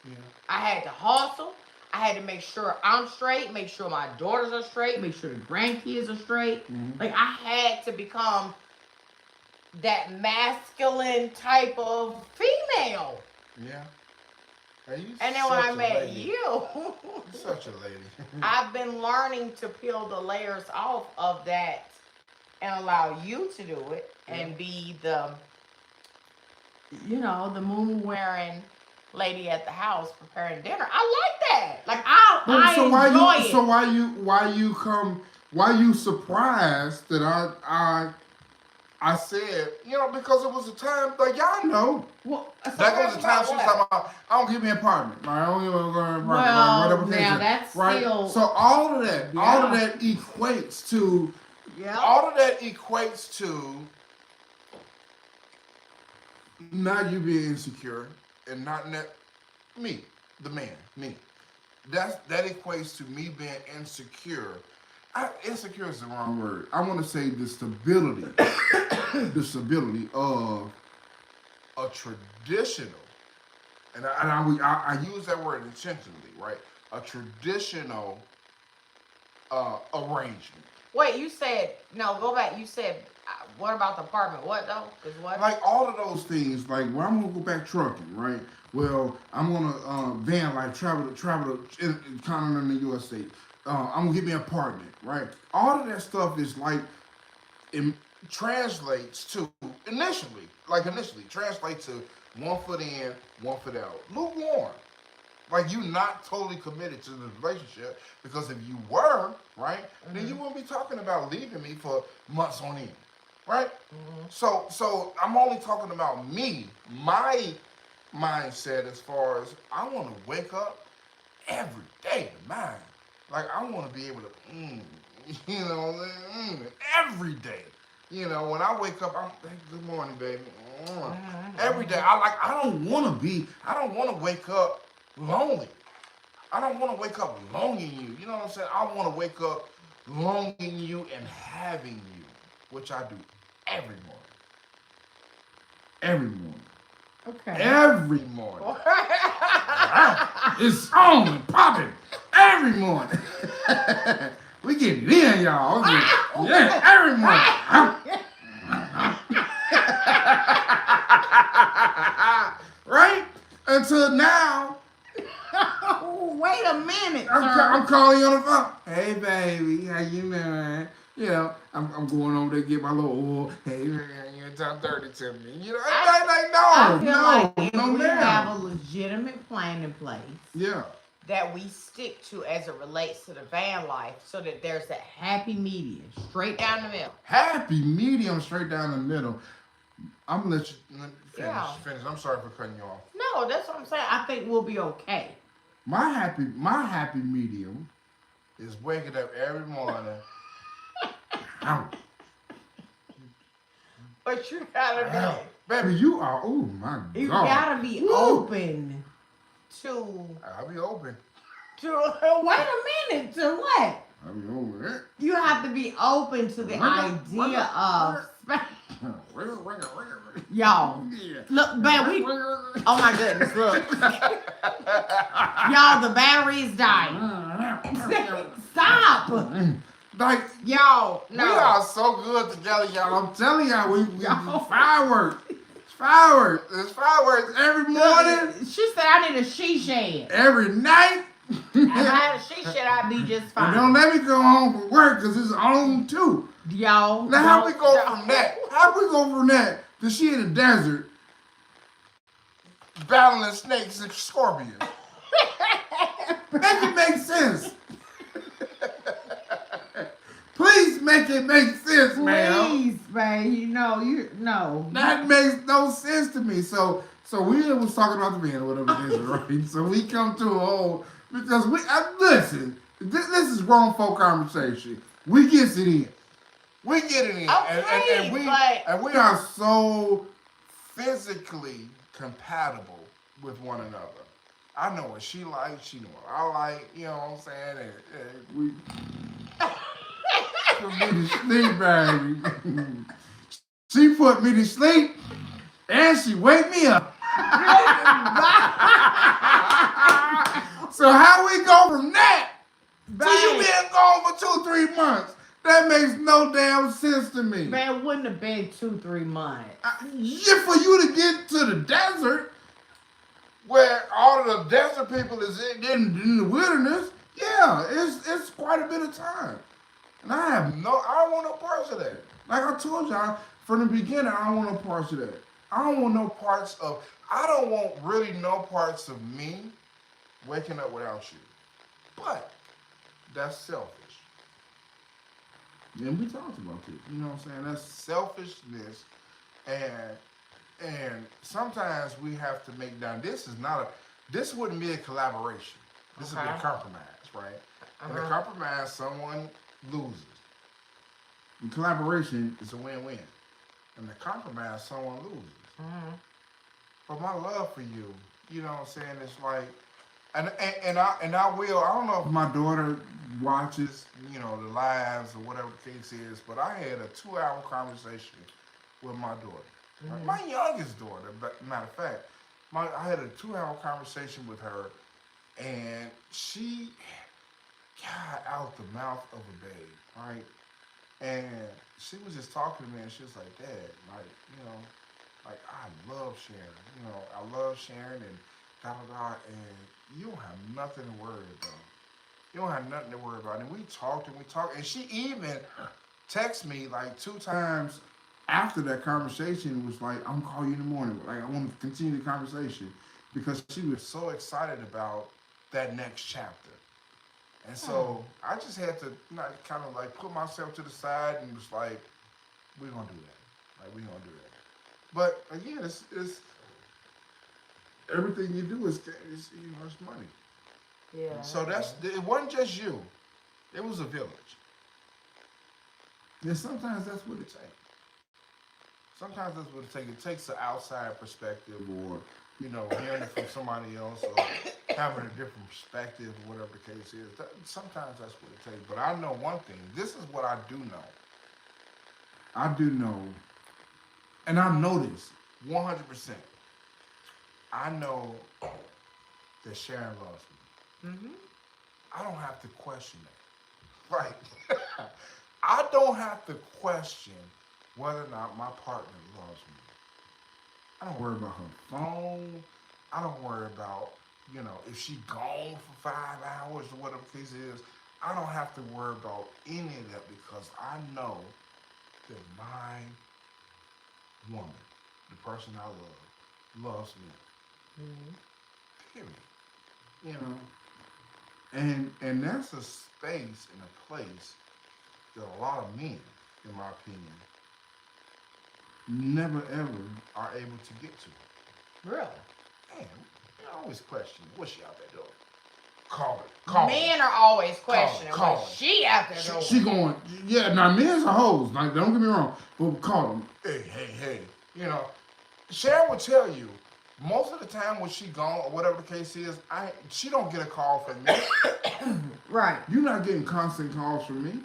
Yeah. I had to hustle. I had to make sure I'm straight, make sure my daughters are straight, Make sure the grandkids are straight. like I had to become that masculine type of female. Yeah. And then when I met you, You're such a lady. I've been learning to peel the layers off of that and allow you to do it and be the, the moon wearing lady at the house preparing dinner. I like that. Like I enjoy it. So why you surprised that I said, because it was a time, like y'all know. Well, That was the time she was talking about, I don't give me an apartment. I don't give me an apartment. Well, whatever now picture, that's right? still- So all of that equates to, not you being insecure and not me, the man, me. That equates to me being insecure. Insecure is the wrong word. I want to say the stability of a traditional, and I use that word intentionally, right? A traditional arrangement. Wait, you said, no, go back. You said, what about the apartment? What though? Is what? Like all of those things, like well, I'm gonna go back trucking, right? Well, I'm gonna van life, travel to continental USA. I'm gonna get me an apartment, right? All of that stuff is like it translates to initially translates to 1 foot in, 1 foot out. Lukewarm. Like you not totally committed to the relationship because if you were, right, then you wouldn't be talking about leaving me for months on end, right? So I'm only talking about me, my mindset as far as I want to wake up every day to mine. Like I want to be able to, every day. When I wake up, I'm good morning, baby. Every day, I don't want to wake up lonely. I don't want to wake up longing you. You know what I'm saying? I want to wake up longing you and having you, which I do every morning. Every morning. Okay. Every morning. It's on and popping every morning. We get it in, y'all. Yeah, every morning. Right? Until now. Wait a minute, I'm calling you on the phone. Hey, baby, how you doing? You know, I'm going over there to get my little oil. Hey, man, you talk dirty to me. You know, I feel like if no, we ma'am. have a legitimate plan in place Yeah. that we stick to as it relates to the van life, so that there's that happy medium, straight down the middle. Happy medium, straight down the middle. I'm gonna let you finish. Yeah. Finish. I'm sorry for cutting you off. No, that's what I'm saying. I think we'll be okay. My happy medium is waking up every morning. But you gotta Baby, you are. Oh my God. You gotta be open to. I'll be open. Wait a minute. To what? I'll be open. You have to be open to the idea of. Y'all, Yeah. look, babe, oh my goodness, look. Y'all, the battery is dying. Stop. Like, Y'all, we no. are so good together, y'all. I'm telling y'all, we fireworks. It's fireworks. It's fireworks every morning, She said I need a she shed. every night. If I had a she shed, I'd be just And fine. don't let me go home from work because it's on too. Y'all, Now, how we go from that? How we go from that to she in the desert battling snakes and scorpions? Make it make sense. Please make it make sense, ma'am. Please, babe. No. That makes no sense to me. So we was talking about the van or whatever it is, right? So we come to a whole because listen. This is grown folk conversation. We get it in. We get it in, Okay, and we are so physically compatible with one another. I know what she likes, she know what I like. You know what I'm saying? And we put me to sleep, baby. She put me to sleep, and she wake me up. So how we go from that to you being gone for 2-3 months? That makes no damn sense to me. Man, it wouldn't have been 2-3 months. Yeah, for you to get to the desert, where all of the desert people is in the wilderness, yeah, it's quite a bit of time. And I don't want no parts of that. Like I told y'all from the beginning, I don't want no parts of that. I don't want really no parts of me waking up without you. But that's selfish. And we talked about it. You know what I'm saying? That's selfishness, and sometimes we have to make down. This wouldn't be a collaboration. This would be a compromise, right? In a compromise, someone loses. In collaboration, it's a win-win. In the compromise, someone loses. But my love for you, you know what I'm saying? It's like, and I will. I don't know if my daughter watches, you know, the lives or whatever the case is, but I had a 2-hour conversation with my daughter, my youngest daughter. But matter of fact, I had a 2-hour conversation with her, and she got out the mouth of a babe, right? And she was just talking to me, and she was like, "Dad, like, you know, like I love sharing. You know, I love sharing and da da da, and you don't have nothing to worry about. You don't have nothing to worry about." And we talked, and she even texted me like 2 times after that conversation. Was like, "I'm gonna call you in the morning. Like, I want to continue the conversation," because she was so excited about that next chapter. And so I just had to kind of like put myself to the side and was like, "We're gonna do that. Like, we're gonna do that." But again, it's everything you do is you know, it's money. Yeah. So it wasn't just you; it was a village. And sometimes that's what it takes. Sometimes that's what it takes. It takes an outside perspective, or you know, hearing it from somebody else, or having a different perspective, or whatever the case is. Sometimes that's what it takes. But I know one thing. This is what I do know. I do know, and I know this. 100%. I know that Sharon loves me. Mm-hmm. I don't have to question it. Right. I don't have to question whether or not my partner loves me. I don't worry about her phone. I don't worry about, if she gone for 5 hours or whatever the case is. I don't have to worry about any of that because I know that my woman, the person I love, loves me. Mm-hmm. Period. You know? And that's a space and a place that a lot of men, in my opinion, never ever are able to get to. Really? Man, I always question, what's she out there doing? Call her. Men are always questioning Call what her. she out there doing. She going, yeah, now men's are hoes. Like, don't get me wrong. But call them. Hey. Sharon will tell you, most of the time when she gone or whatever the case is, she don't get a call from me. Right. You're not getting constant calls from me.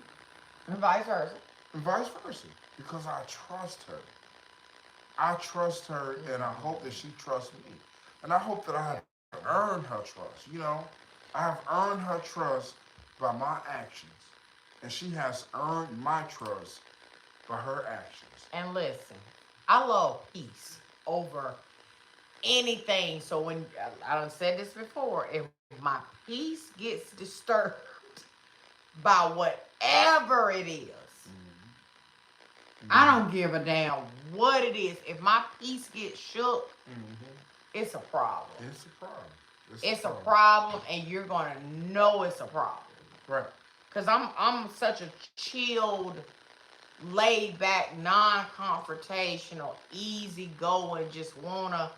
And vice versa. And vice versa. Because I trust her. I trust her and I hope that she trusts me. And I hope that I have earned her trust. I have earned her trust by my actions. And she has earned my trust by her actions. And listen, I love peace over anything. So when I done said this before, if my peace gets disturbed by whatever it is, I don't give a damn what it is. If my peace gets shook, it's a problem. It's a problem. It's a problem, and you're gonna know it's a problem. Right. Cause I'm such a chilled, laid back, non-confrontational, easy going, just wanna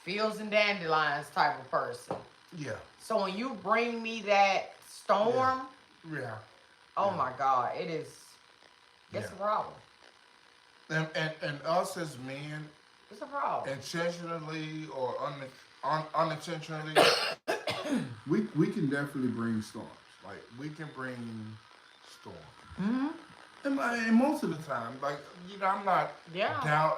fields and dandelions type of person. Yeah. So when you bring me that storm, Yeah. oh my God, it's a problem. And us as men, It's a problem. intentionally or unintentionally, We can definitely bring storms. like we can bring storm. Mm-hmm. And most of the time, I'm not down.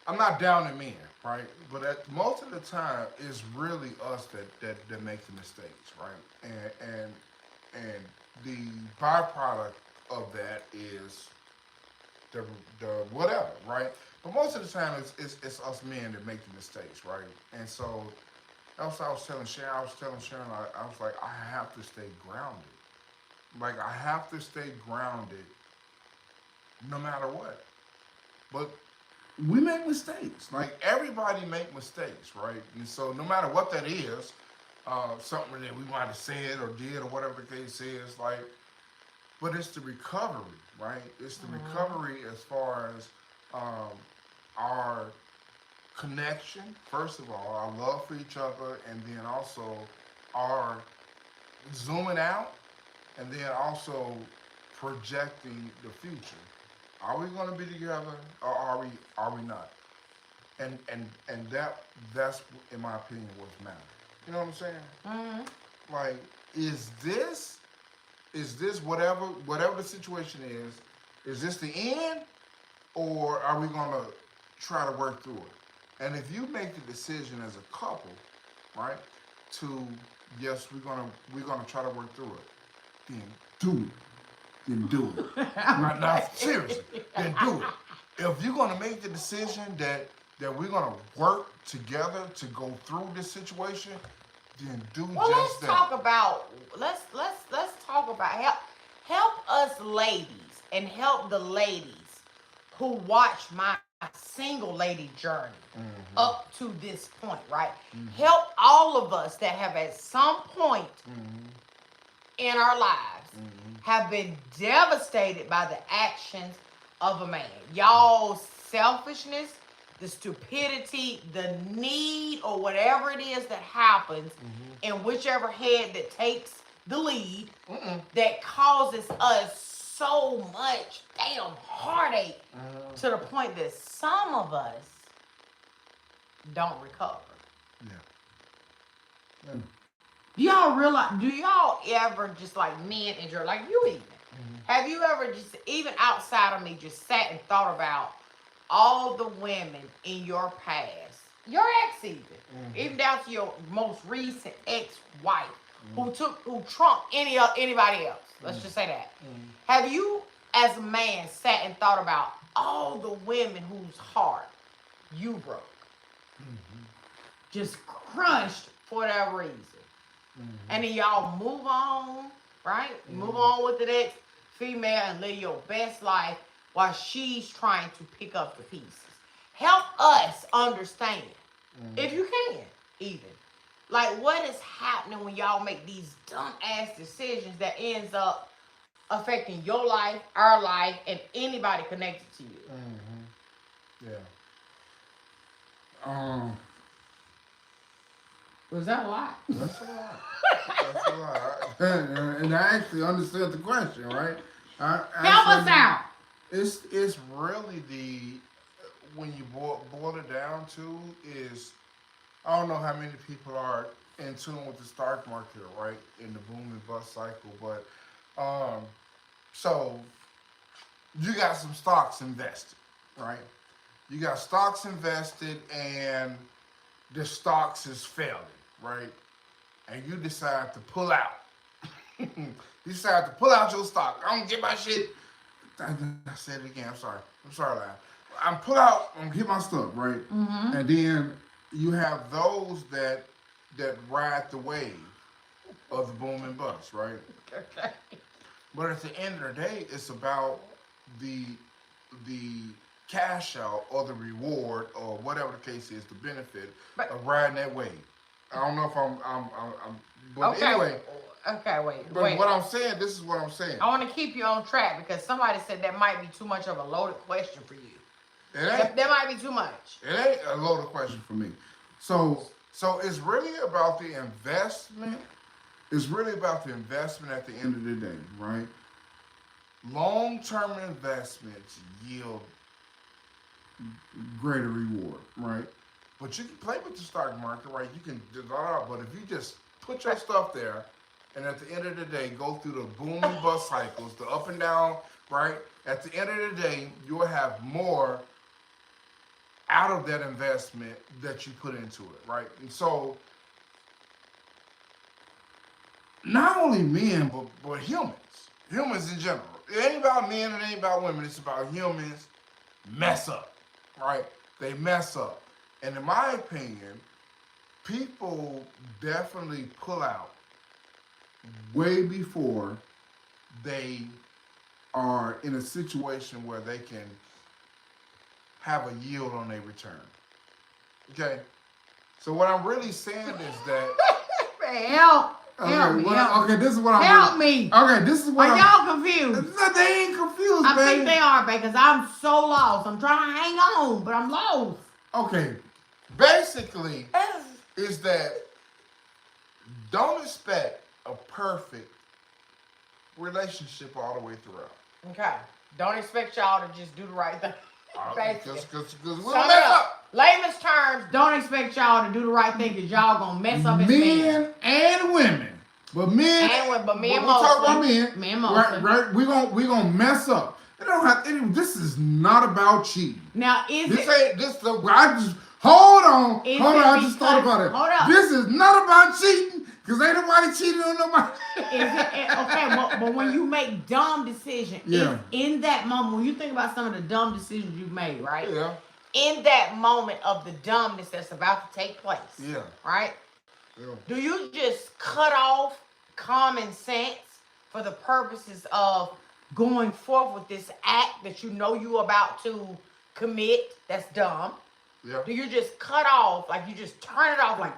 I'm not down in men, right? But most of the time, it's really us that make the mistakes, right? And the byproduct of that is the whatever, right? But most of the time, it's us men that make the mistakes, right? And so that's what I was telling Sharon. I was like, I have to stay grounded. Like, I have to stay grounded no matter what. But We make mistakes. like everybody make mistakes, right? And so no matter what that is, something that we might have said or did or whatever the case is, but it's the recovery, right? It's the recovery as far as our connection, first of all, our love for each other, and then also our zooming out, and then also projecting the future. Are we going to be together, or are we not? And that's in my opinion what's matter. You know what I'm saying? Mm-hmm. Like, is this whatever the situation is this the end, or are we gonna try to work through it? And if you make the decision as a couple, right, to yes, we're gonna try to work through it, then Do it. Then do it. not seriously, then do it. If you're gonna make the decision that we're gonna work together to go through this situation, then do Well, just that. let's talk about help us ladies and help the ladies who watch my single lady journey up to this point, right? Help all of us that have at some point in our lives have been devastated by the actions of a man. Y'all's selfishness, the stupidity, the need, or whatever it is that happens in whichever head that takes the lead that causes us so much damn heartache to the point that some of us don't recover. Yeah. Do y'all realize? Do y'all ever just like men and your like you even? Have you ever just even outside of me just sat and thought about all the women in your past, your ex even down to your most recent ex-wife who trumped anybody else? Let's just say that. Have you, as a man, sat and thought about all the women whose heart you broke, just crushed for whatever reason, and then y'all move on, right? Move on with the next female and live your best life while she's trying to pick up the pieces. Help us understand, if you can, even. Like, what is happening when y'all make these dumb-ass decisions that ends up affecting your life, our life, and anybody connected to you? Yeah. Was that a lot? That's a lot. That's a lot. And I actually understood the question, right? Help us out. It's really when you boil it down to is, I don't know how many people are in tune with the stock market, right, in the boom and bust cycle, but so you got some stocks invested, right? You got stocks invested and the stocks is failing, right? And you decide to pull out. You decide to pull out your stock. I don't get my shit. I said it again. I'm sorry. Lad. I'm pull out. I'm get my stuff, right? Mm-hmm. And then You have those that ride the wave of the boom and bust, right? Okay. But at the end of the day, it's about the cash out or the reward or whatever the case is, the benefit of riding that wave. I don't know if I'm but Okay. anyway. Okay, wait. But what I'm saying, this is what I'm saying. I want to keep you on track because somebody said that might be too much of a loaded question for you. It ain't. That might be too much. It ain't a loaded question for me. So it's really about the investment. It's really about the investment at the end of the day, right? Long-term investments yield greater reward, right? But you can play with the stock market, right? You can do that, but if you just put your stuff there, and at the end of the day, go through the boom and bust cycles, the up and down, right? At the end of the day, you'll have more out of that investment that you put into it, right? And so, not only men, but humans in general. It ain't about men, it ain't about women, it's about humans mess up, right? They mess up. And in my opinion, people definitely pull out way before they are in a situation where they can have a yield on their return. Okay? So what I'm really saying is that Help me. Okay, this is what I'm Help me. Okay, this is what Are y'all confused? They ain't confused, I baby. think they are, baby, because I'm so lost. I'm trying to hang on, but I'm lost. Okay. basically is that don't expect a perfect relationship all the way throughout. Okay. Don't expect y'all to just do the right thing. Because we'll Sum mess it up. Layman's terms, don't expect y'all to do the right thing because y'all gonna mess up as men. Men and women. But men, But men we talk about mostly. men. Men mostly. Right, we gonna mess up. It don't have any. This is not about cheating. Now is This it? ain't this. I just hold on. Is Hold it on. I just thought because- about it. hold up. This is not about cheating because ain't nobody cheating on nobody. Okay, but when you make dumb decisions, Yeah. in that moment, when you think about some of the dumb decisions you've made, right? Yeah. In that moment of the dumbness that's about to take place, Yeah. right? Yeah. Do you just cut off common sense for the purposes of going forth with this act that you know you're about to commit that's dumb? Yeah. Do you just cut off, like you just turn it off, like,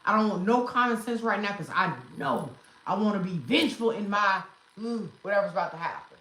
I don't want no common sense right now because I know I want to be vengeful in my whatever's about to happen?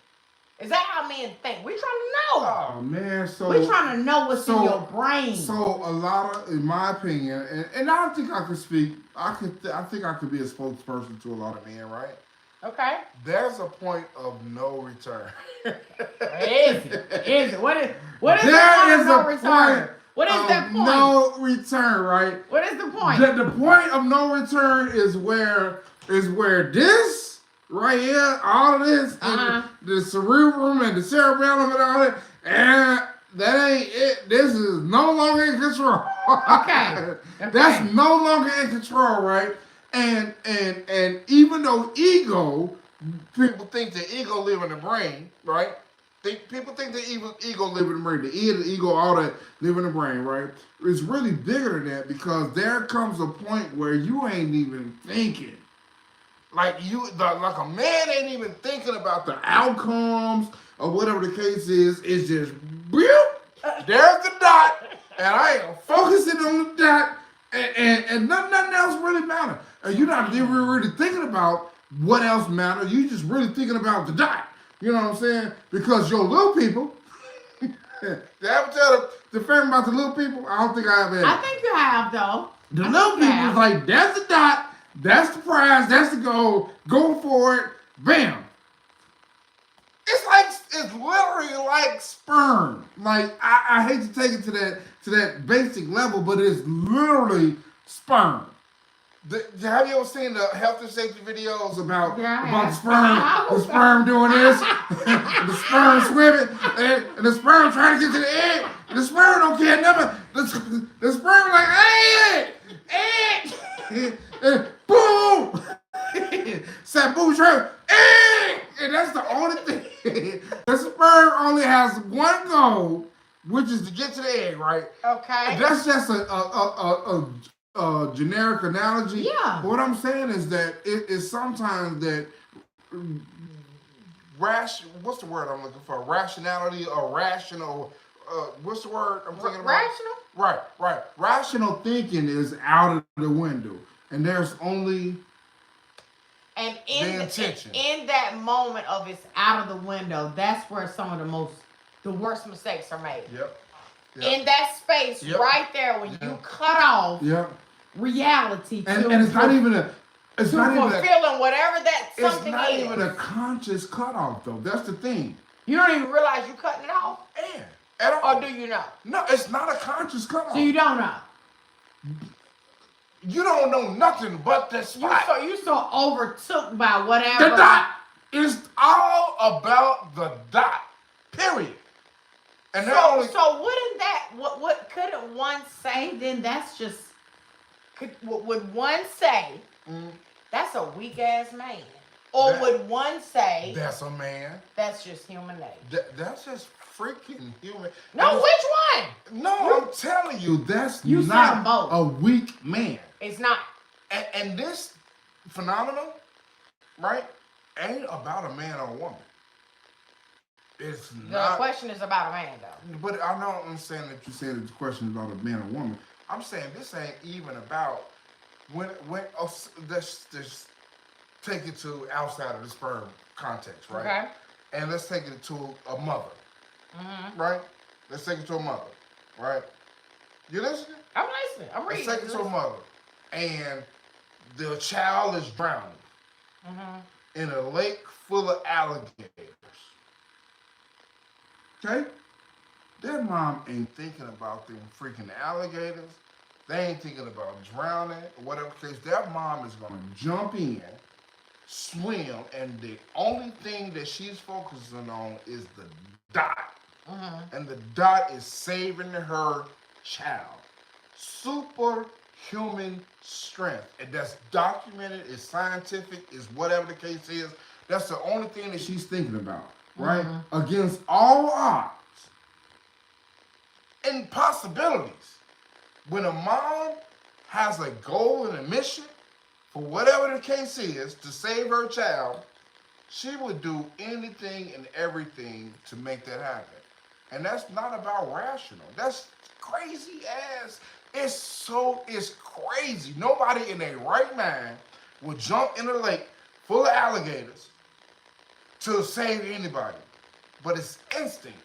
Is that how men think? We're trying to know. Oh man, so We're trying to know what's in so- your brain. So a lot of, in my opinion, and I don't think I could speak. I think I could be a spokesperson to a lot of men, right? Okay. There's a point of no return. Is it? What is There the is no a return? point What is that point? no return, right? What is the point? The point of no return is where this right here, all of this, and the cerebrum and the cerebellum and all that, and that ain't it. This is no longer in control. Okay. That's no longer in control, right? And even though people think the ego live in the brain, right? People think the ego live in the brain. The ego, all that live in the brain, right? It's really bigger than that because there comes a point where you ain't even thinking. Like a man ain't even thinking about the outcomes or whatever the case is. It's just, there's the dot, and I am focusing on the dot, and nothing else really matters. And you're not even really thinking about what else matters. You just really thinking about the dot. You know what I'm saying? Because your little people, did I ever tell the family about the little people? I don't think I have. I think you have, though. The little people is like, that's the dot, that's the prize, that's the goal, go for it, bam. It's literally like sperm. Like, I hate to take it to that basic level, but it's literally sperm. Have you ever seen the health and safety videos about the sperm doing this, the sperm swimming, and the sperm trying to get to the egg, and the sperm don't care nothing. The sperm like, boom, Sabu shrimp, and that's the only thing. The sperm only has one goal, which is to get to the egg, right? Okay. That's just a generic analogy. Yeah. But what I'm saying is that it is sometimes that what's the word I'm looking for? Rationality or rational. What's the word I'm thinking about? Rational? Right. Rational thinking is out of the window, and there's only and the intention. In that moment of it's Out of the window, that's where some of the worst mistakes are made. Yep. In that space right there when you cut off reality and it's not even a fulfilling whatever that it's something not is. even a conscious cutoff though. That's the thing. You don't even realize you cutting it off? Yeah. At all. Or do you know? No, it's not a conscious cutoff. So you don't know. You don't know nothing but the spot. You so overtook by whatever. The dot. It's all about the dot. Period. And so wouldn't that what couldn't one say? Then that's just would one say that's a weak ass man, or would one say that's a man? That's just human nature. That's just freaking human. No, which one? No, I'm telling you, that's you not both. A weak man. It's not. And this phenomenon, right, ain't about a man or a woman. It's not. The question is about a man, though. But I know I'm saying that you said the question is about a man or woman. I'm saying this ain't even about when let's just take it to outside of the sperm context, right? Okay. And let's take it to a mother, right? Let's take it to a mother, right? You listening? I'm listening. I'm reading. Let's take it to a mother, and the child is drowning in a lake full of alligators. Okay? Their mom ain't thinking about them freaking alligators. They ain't thinking about drowning or whatever case. Their mom is going to jump in, swim, and the only thing that she's focusing on is the dot. And the dot is saving her child. Superhuman strength. And that's documented, it's scientific, it's whatever the case is. That's the only thing that she's thinking about. Right? Against all odds and possibilities. When a mom has a goal and a mission, for whatever the case is, to save her child, she would do anything and everything to make that happen. And that's not about rational. That's crazy ass. It's crazy. Nobody in their right mind would jump in a lake full of alligators to save anybody. But it's instinct.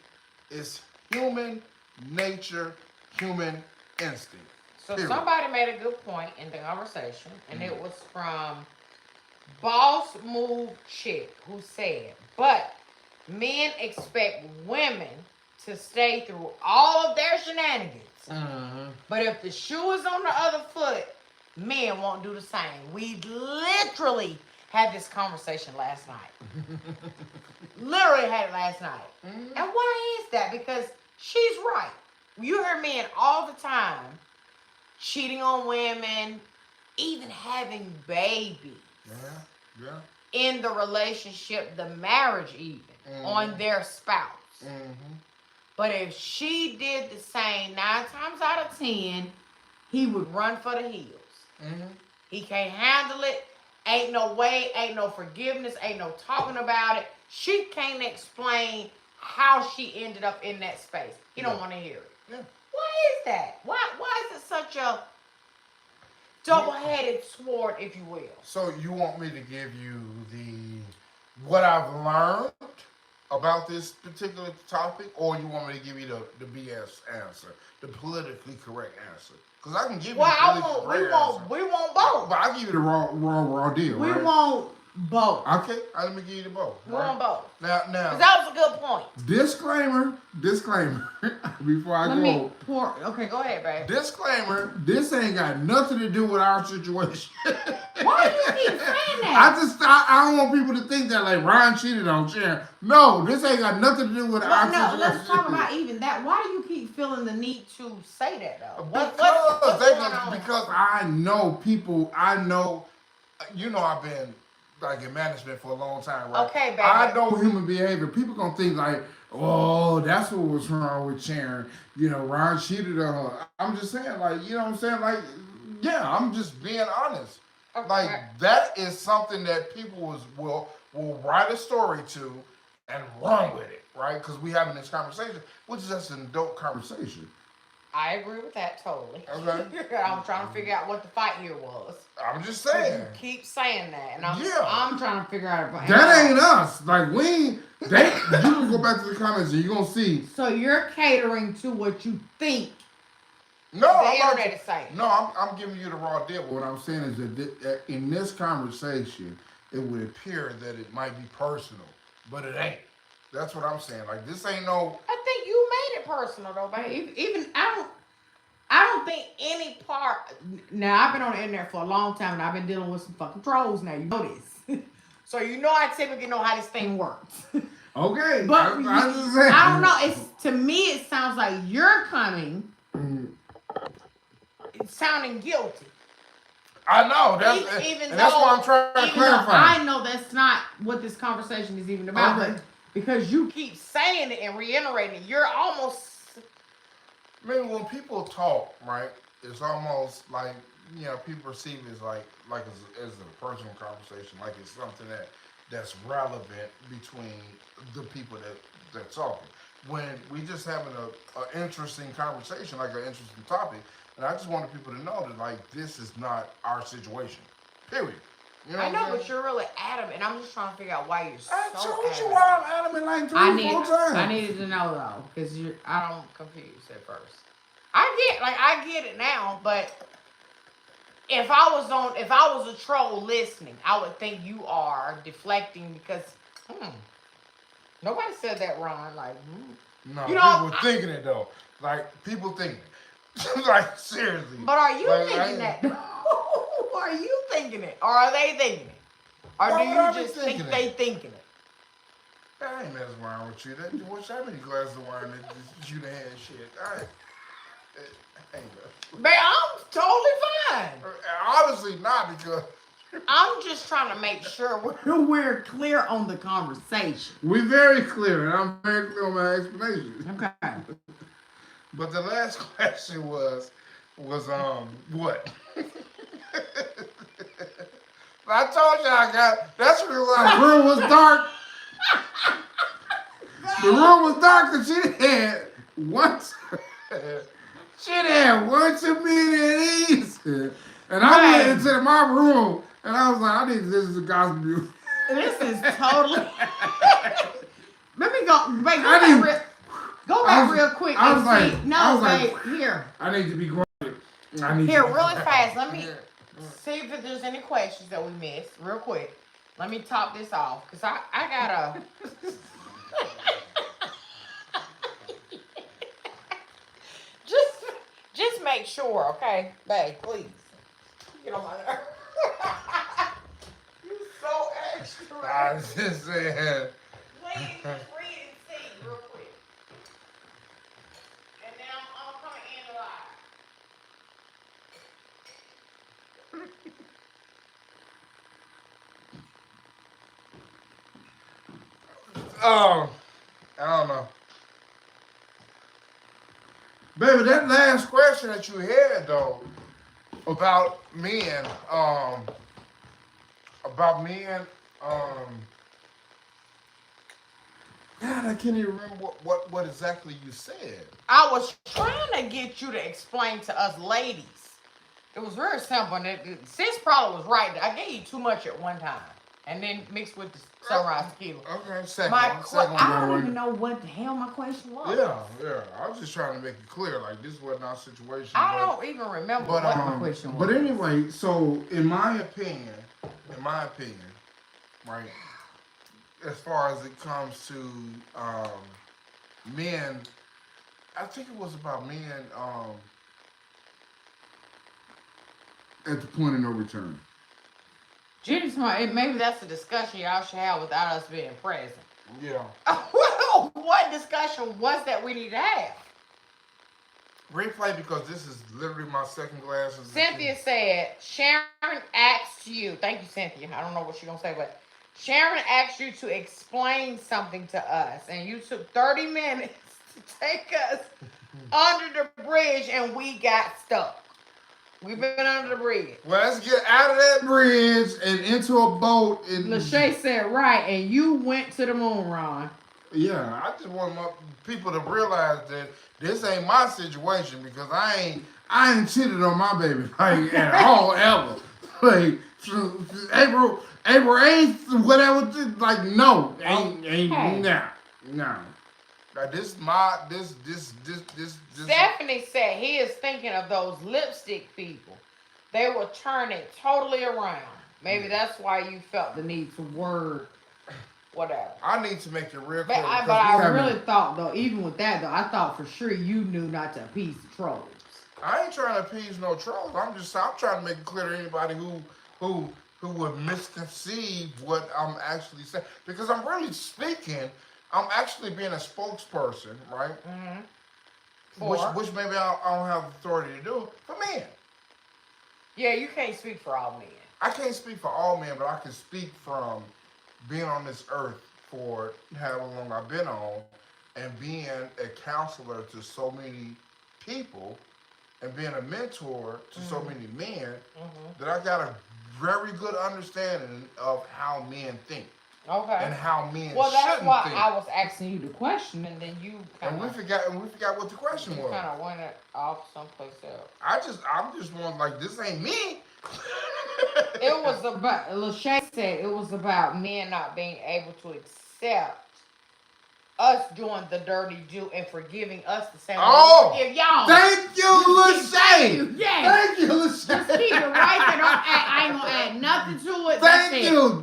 It's human nature, human instinct. So Period. somebody made a good point in the conversation, and it was from Boss Move Chick, who said, but men expect women to stay through all of their shenanigans. Mm-hmm. But if the shoe is on the other foot, men won't do the same. We literally had this conversation last night. Literally had it last night. Mm-hmm. And why is that? Because she's right. You hear men all the time cheating on women, even having babies Yeah. Yeah. in the relationship, the marriage even, on their spouse. Mm-hmm. But if she did the same 9 times out of 10, he would run for the hills. Mm-hmm. He can't handle it. Ain't no way, ain't no forgiveness, ain't no talking about it. She can't explain how she ended up in that space. He don't want to hear it. Yeah. Why is that? Why is it such a double-headed sword, if you will? So you want me to give you what I've learned about this particular topic, or you want me to give you the BS answer, the politically correct answer? Because I can give you Well, the politically correct answer. we want both. But I'll give you the raw deal, We right? want both. Okay, let me give you the both. We want both. Now, Because that was a good point. Disclaimer. Before I Let go. me pour. Okay, Go ahead, babe. disclaimer. This ain't got nothing to do with our situation. Why do you keep saying that? I don't want people to think that like Ryan cheated on Sharon. No, this ain't got nothing to do with our No, situation. let's talk about even that. Why do you keep feeling the need? To say that though. Because What's they going on? because I know people. I know, I've been like in management for a long time, right? Okay, baby. I know human behavior. People gonna think like, oh, that's what was wrong with Sharon. Ryan cheated on her. I'm just saying, like, you know what I'm saying? Like, Yeah, I'm just being honest. Okay. Like that is something that people will write a story to and run with it, right? Because we having this conversation, which is just an adult conversation. I agree with that totally. Okay. I'm trying to figure out what the fight here was. I'm just 'Cause saying. you keep saying that, and I'm trying to figure out. that ain't us. Like we ain't. You can go back to the comments and you are gonna see. So you're catering to what you think. No, the I'm not. internet is saying. No, I'm giving you the raw deal. What I'm saying is that in this conversation, it would Appear that it might be personal, but it ain't. That's what I'm saying. Like this ain't no. I think you made it personal though, babe. Even I don't think any part. Now I've been on the internet for a long time, and I've been dealing with some fucking trolls. Now you know this, So you know I typically know how this thing thing works. works. Okay, But I'm just saying. I don't know. It's to me, it sounds like you're coming, Sounding guilty. I know. Even and that's though- why I'm trying to even though clarify. I know that's not what this conversation is even about. Okay. But because you Keep saying it and reiterating it. You're almost. I mean, when people talk, right, it's almost like people perceive it as like as a personal conversation, like it's something that's relevant between the people that's talking. When we just having a interesting conversation, like an interesting topic, and I just wanted people to know that like this is not our situation. Period. You know I what know, I'm but saying? you're really adamant, and I'm just trying to figure out why you're I so told you adamant. why I'm adamant like 3 or 4 times. I needed to know though, because I'm confused at first. I get it now, but if I was a troll listening, I would think you are deflecting because nobody said that, Ron. Like, No, You know, people thinking it though. Like people thinking it. Like seriously. but are you Like, thinking I- that? Are you thinking it, or are they thinking it, or Why do would I you be just think thinking they it? thinking it? I ain't messing around with you. That what's how many glasses of wine that you done had shit? I ain't messing. Man, I'm totally fine. Obviously not because I'm just trying to make sure we're clear on the conversation. We're very clear, and I'm very clear on my explanation. Okay. but the last question was what? I told you I got that's real The life. room was dark. The room was dark, and she had once. She had one too many of these. And I went into my room, and I was like, I need to listen to gospel music. This is totally. Let me go. Wait, I didn't- go I back was- real quick. I was and like- see. No, I was like- babe, here. I need to be grounded. I need Here, to be really fast. Let me see if there's any questions that we missed. Real quick. Let me top this off because I gotta. Just make sure, okay, babe, please. Get on my nerve. You so extra. I was just saying. Please, just read and see real quick. And then I'm coming in live. I don't know. Baby, that last question that you had though about men, God, I can't even remember what exactly you said. I was trying to get you to explain to us ladies. It was very simple. And sis probably was right. I gave you too much at one time. And then mixed with the sunrise tequila. Okay, second My one. que- Second I one. don't even know what the hell my question was. Yeah. I was just trying to make it clear, like this wasn't our situation. I don't even remember but, what my question was. But anyway, so in my opinion, right, as far as it comes to men, I think it was about men. at the point of no return. Jenny's smart. Maybe that's a discussion y'all should have without us being present. Yeah. What discussion was that we need to have? Replay, because this is literally my second glass of Cynthia said, Sharon asked you, thank you, Cynthia. I don't know what she's going to say, but Sharon asked you to explain something to us, and you took 30 minutes to take us under the bridge, and we got stuck. We've been under the bridge. Well, let's get out of that Bridge and into a boat. And Lachey said right, and you went to the moon, Ron. yeah, I just want my people to realize that this ain't my situation, because I ain't cheated on my baby like at all ever. Like April 8th, whatever. Like no, ain't Hey. no. like this Stephanie said he is thinking of those lipstick people. They will turn it totally around. Maybe that's why you felt The need to word. whatever. I need to make it real But clear. I- because but I we haven't- really thought though, even with that though, I thought for sure you knew not to appease the trolls. I ain't trying to appease no trolls. I'm trying to make it clear to anybody who would misconceive what I'm actually saying. Because I'm really speaking, I'm actually being a spokesperson, right? Mm-hmm. Which maybe I don't have authority to do for men. Yeah, you can't speak for all men. I can't speak for all men, but I can speak from being on this earth for however long I've been on, and being a counselor to so many people, and being a mentor to so many men, that I got a very good understanding of how men think Okay. and how men Well, that's shouldn't why think. I was asking you the question, and then you kind and we of forgot what the question was. went it off someplace else. I'm just one like, this ain't me. It was about Lachey Said it was about men not being able to accept us doing the dirty do and forgiving us the same Oh! way we forgive y'all. Thank you, Lachey. Yes. Thank you, Just keep Lachey. it right there. Don't add, I ain't gonna add nothing to it. Thank That's it. you.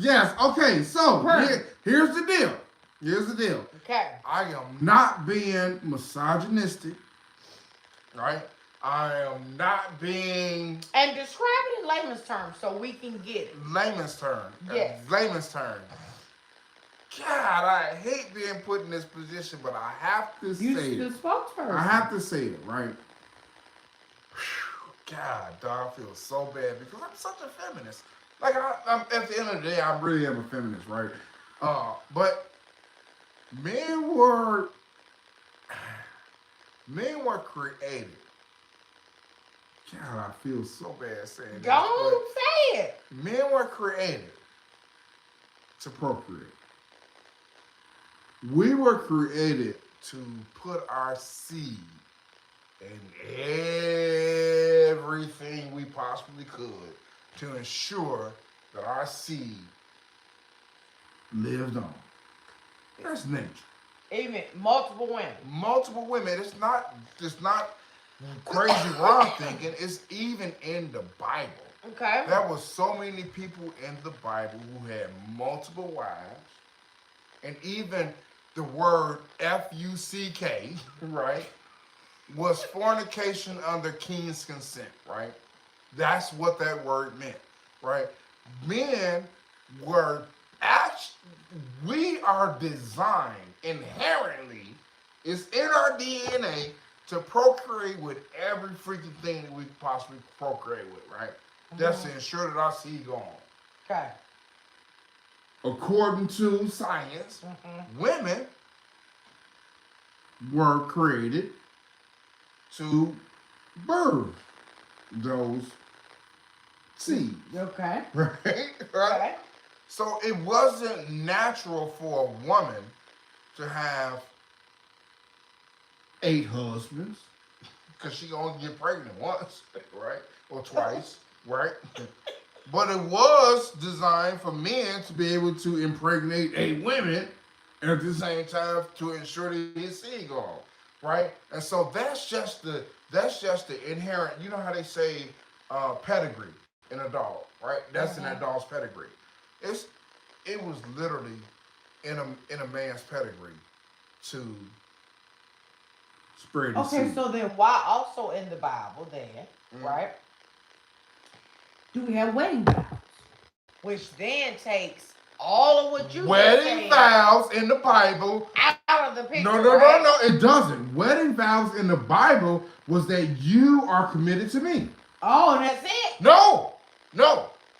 Yes. Okay, so Perfect. here's the deal. Here's the deal. Okay. I am Not being misogynistic. right. I am not being And describe it in layman's terms so we can get it. layman's term. Yes. Layman's term. God, I hate being put in this position, but I have to You say the it. spokesperson. I have to say it, right? God, dog, I feel so bad because I'm such a feminist. Like, I'm at the end of the day, I really Really am a feminist, right? but men were created. God, I feel so So bad saying this, Don't say it. but men were created. to procreate. We were created To put our seed in everything we possibly could to ensure that our seed lived on. That's nature. Even multiple women. multiple women. It's not crazy wrong thinking. It's even in the Bible. Okay. There was so many people in the Bible who had multiple wives, and even the word Fuck, right? was fornication under king's consent, right? That's what that word meant, right? Men were we are designed inherently, it's in our DNA to procreate with every freaking thing that we possibly procreate with, right? That's to ensure that our seed go on. Okay. According to Science, Mm-hmm. women were created to birth those seeds. Okay. right? Okay. So it wasn't natural for a woman to have, 8 husbands. because she only get pregnant once, right? Or twice, right? But it was designed for men To be able to impregnate 8 women. and at the same time to ensure that his seed go on, right? And so that's just the inherent. You know how they say pedigree in a dog, right? That's in that dog's pedigree. It was literally in a man's pedigree to Spread the Okay, seed. so then why also in the Bible then, right? Do we have wedding vows? Which then takes all of what you just wedding said vows in the Bible. out of the picture. No, right? it doesn't. Wedding vows in the Bible was that you are committed to me. Oh, That's it. No.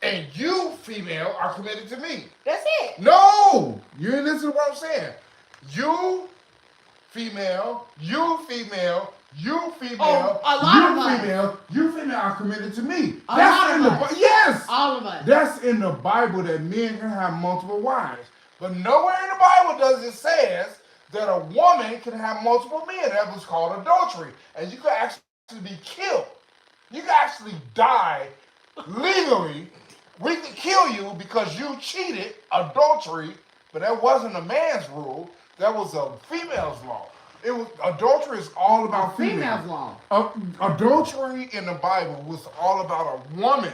And you, female, are committed to me. That's it. No! You ain't listen to what I'm saying. You, female, you, female, you, female, Oh, a lot of us. You female are committed to me. A That's lot in of the us. yes. All of us. That's in the Bible that men can have multiple wives. But nowhere in the Bible does it says that a woman can have multiple men. That was called adultery. And you could actually be killed. You could actually die legally. We could kill you because you cheated, adultery, but that wasn't a man's rule. That was a female's law. It was adultery is all about Females females. law. Adultery Adultery in the Bible was all about a woman.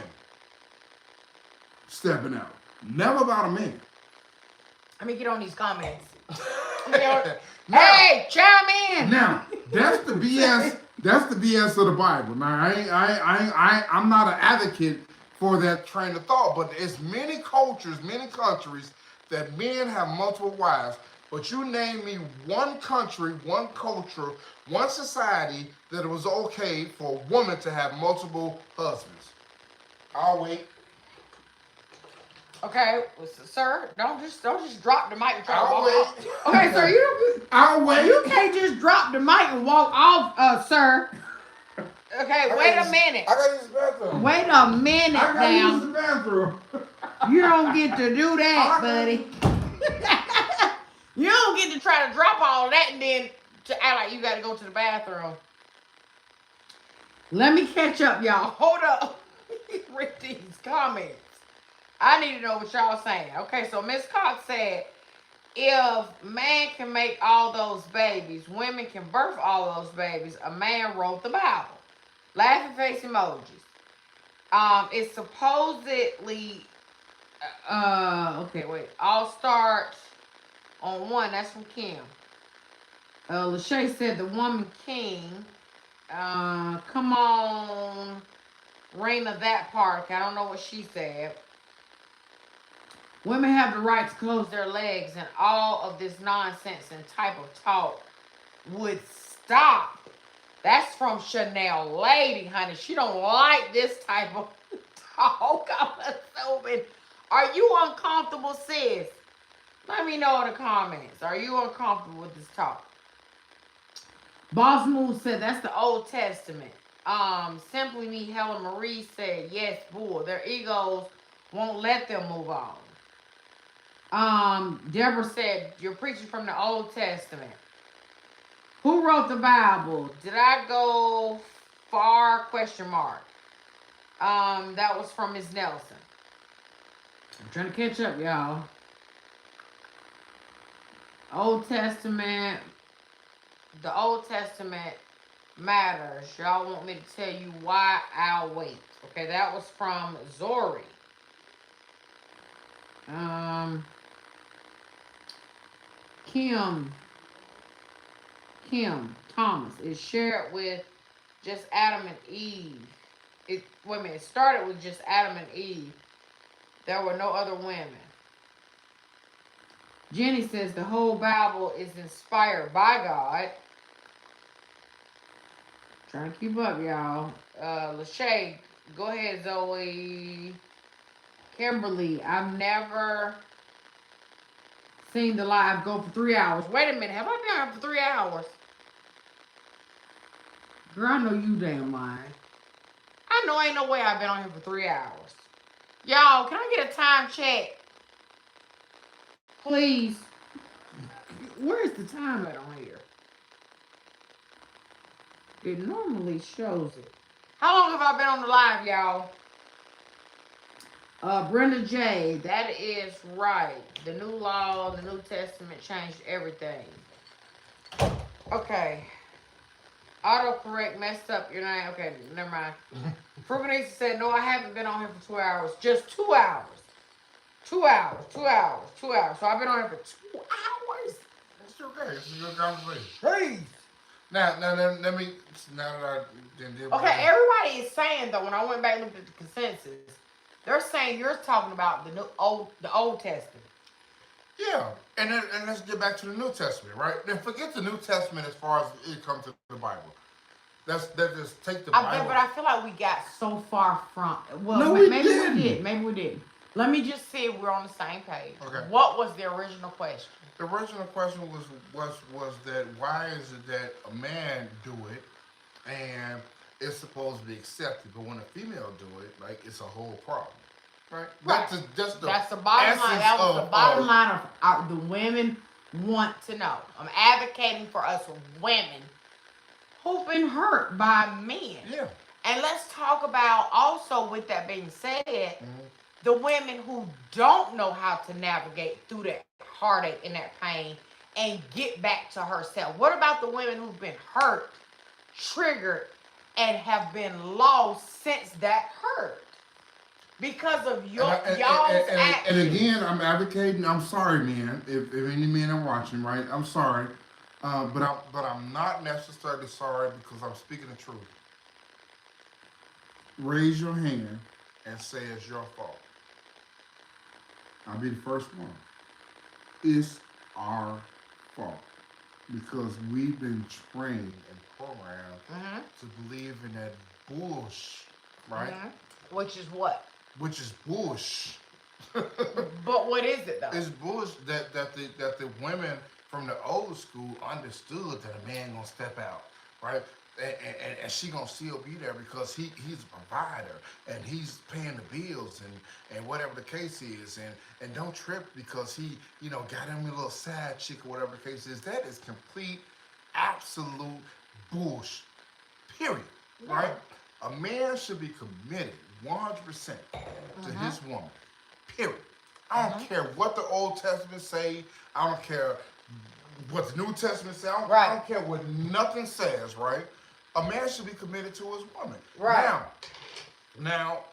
stepping out. Never about a man. Let me get on these comments. Now, Hey, chime in. Now, that's the BS. That's the BS of the Bible. Now, I'm not an advocate for that. train of thought, but it's many cultures, many countries that men have multiple wives. But you name me one country, one culture, one society that it was okay for a woman to have multiple husbands. I'll wait. Okay, sir, don't just drop the mic and try to I'll walk wait. off. Okay, sir, I'll wait. you can't just drop the mic and walk off, sir. Okay, wait a minute. I gotta use the bathroom. Wait a minute I gotta use the now. bathroom. You don't get to do that, buddy. You don't get to try to drop all of that and then to act like you got to go to the bathroom. Let me catch up, y'all. Hold up. Read these comments. I need to know what y'all saying. Okay, so Miss Cox said, if man can make all those babies, women can birth all those babies. A man wrote the Bible. Laughing face emojis. It's supposedly Okay. wait. All starts on 1. That's from Kim. Lachey said the woman King. come on, Raina that part. I don't know what she said. women have the right to close Their legs and all of this nonsense and type of talk would stop. That's from Chanel Lady, honey. She don't like this type of talk. I'm assuming. Are you uncomfortable, sis? Let me know in the comments. Are you uncomfortable with this talk? Boss Move said that's the Old Testament. Simply Me Helen Marie said, yes, bull. Their egos won't let them move on. Deborah Said, you're preaching from the Old Testament. who wrote the Bible? Did I go far? Question mark. That was from Ms. Nelson. I'm trying to catch up, y'all. Old Testament. The Old Testament matters. Y'all want me to tell you why? I'll wait. Okay, that was from Zori. Kim Thomas. It shared with just Adam and Eve. Wait a minute. It started with just Adam and Eve. There were no other women. Jenny says the whole Bible is inspired by God. Trying to keep up, y'all. Lachey, go ahead, Zoe. Kimberly, I've never seen the live go for 3 hours. Wait a minute, have I been on for 3 hours? Girl, I know you damn lying. I know ain't no way I've been on here for 3 hours. Y'all, can I get a time check? Please. Where's the time at on here? It normally shows it. How long have I been on the live, y'all? Brenda J. That is right. The new law, the New Testament changed everything. Okay. Autocorrect messed up your name. Okay, never mind. Fruganisa said, no, I haven't been on here for 2 hours. Just 2 hours. 2 hours. 2 hours. 2 hours. So I've been on here for 2 hours. It's okay. It's a good conversation. Jeez. Now, let me. Now that I didn't deal with Okay, that. everybody is saying though, when I went back and looked at the consensus, they're saying you're talking about the Old Testament. Yeah, and let's get back to the New Testament, right? Then forget the New Testament as far as it comes to the Bible. Let's just take the Bible. But I feel like we got So far from. Well, No, we maybe didn't. we did. Maybe we did. Let me just see if we're on the same page. Okay. What was the original question? The original question was that why is it that a man do it and it's supposed to be accepted, but when a female do it, like it's a whole problem, right? Right. That's the That's the bottom line. essence That was of- the bottom Bottom line of the women want to know. I'm advocating for us women who've been hurt by men. Yeah. And let's talk about also, with that being said, Mhm. the women who don't know how to navigate through that heartache and that pain and get back to herself. What about the women who've been hurt, triggered, and have been lost since that hurt? Because of y'all's actions. And again, I'm advocating. I'm sorry, man. If any men are watching, right? I'm sorry, but I'm not necessarily sorry because I'm speaking the truth raise your hand. and say it's your fault. I'll be the first one. It's our fault because we've been trained And programmed Mhm, to believe in that bullshit, right? mhm. Which is what? Which is bullshit. But what is it though? It's bullshit that the women from the old school understood that a man gonna step out, right? And she gonna still be there because he's a provider and he's paying the bills and whatever the case is, and don't trip because he got him a little side chick or whatever the case is. That is complete, absolute bullshit. Period. Right? A man should be committed 100% to his woman. Period. I don't care what the Old Testament say. I don't care what the New Testament says. I don't care what nothing says, right? A man should be committed to his woman. Right. Now,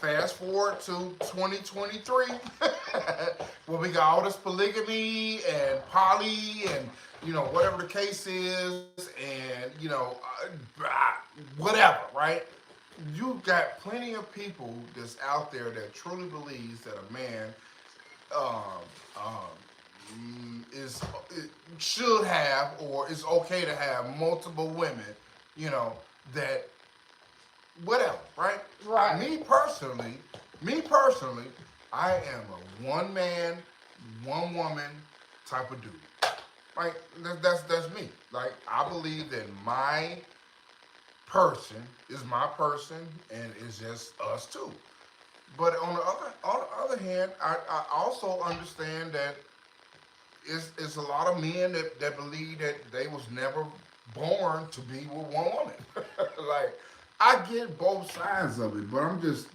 fast forward to 2023, where we got all this polygamy and poly and, whatever the case is, and, whatever, right? You got plenty of people that's out there that truly believes that a man should have, or it's okay to have multiple women, that whatever, right? Right. Me personally, I am a one man, one woman type of dude. Like that's me. Like I believe that my person is my person and it's just us two. But on the other hand, I also understand that it's a lot of men that believe that they was never born to be with one woman. Like, I get both sides of it, but I'm just,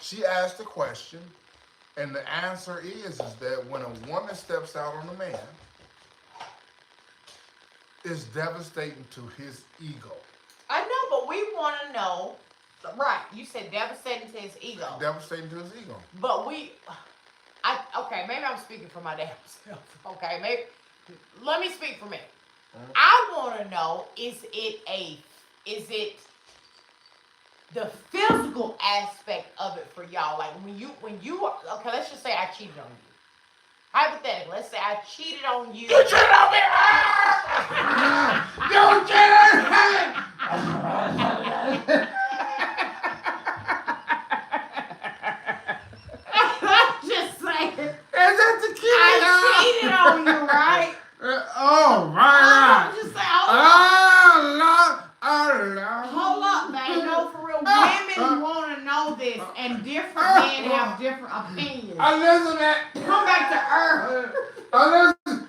she asked the question, and the answer is that when a woman steps out on a man, it's devastating to his ego. I know, but we want to know. Right, you said devastating to his ego. Devastating to his ego. But maybe I'm speaking for my damn self. Okay, let me speak for me. I want to know, is it the physical aspect of it for y'all? Like when you okay, let's just say I cheated on you. Hypothetically, let's say I cheated on you. You cheated on me! You cheated! I'm just saying. Is that the kid? I cheated on you, right? Oh my I'm God! just saying. Hold up, man. No, for real. Women want to know this, and different men have different opinions. Elizabeth, Come back to earth. Elizabeth,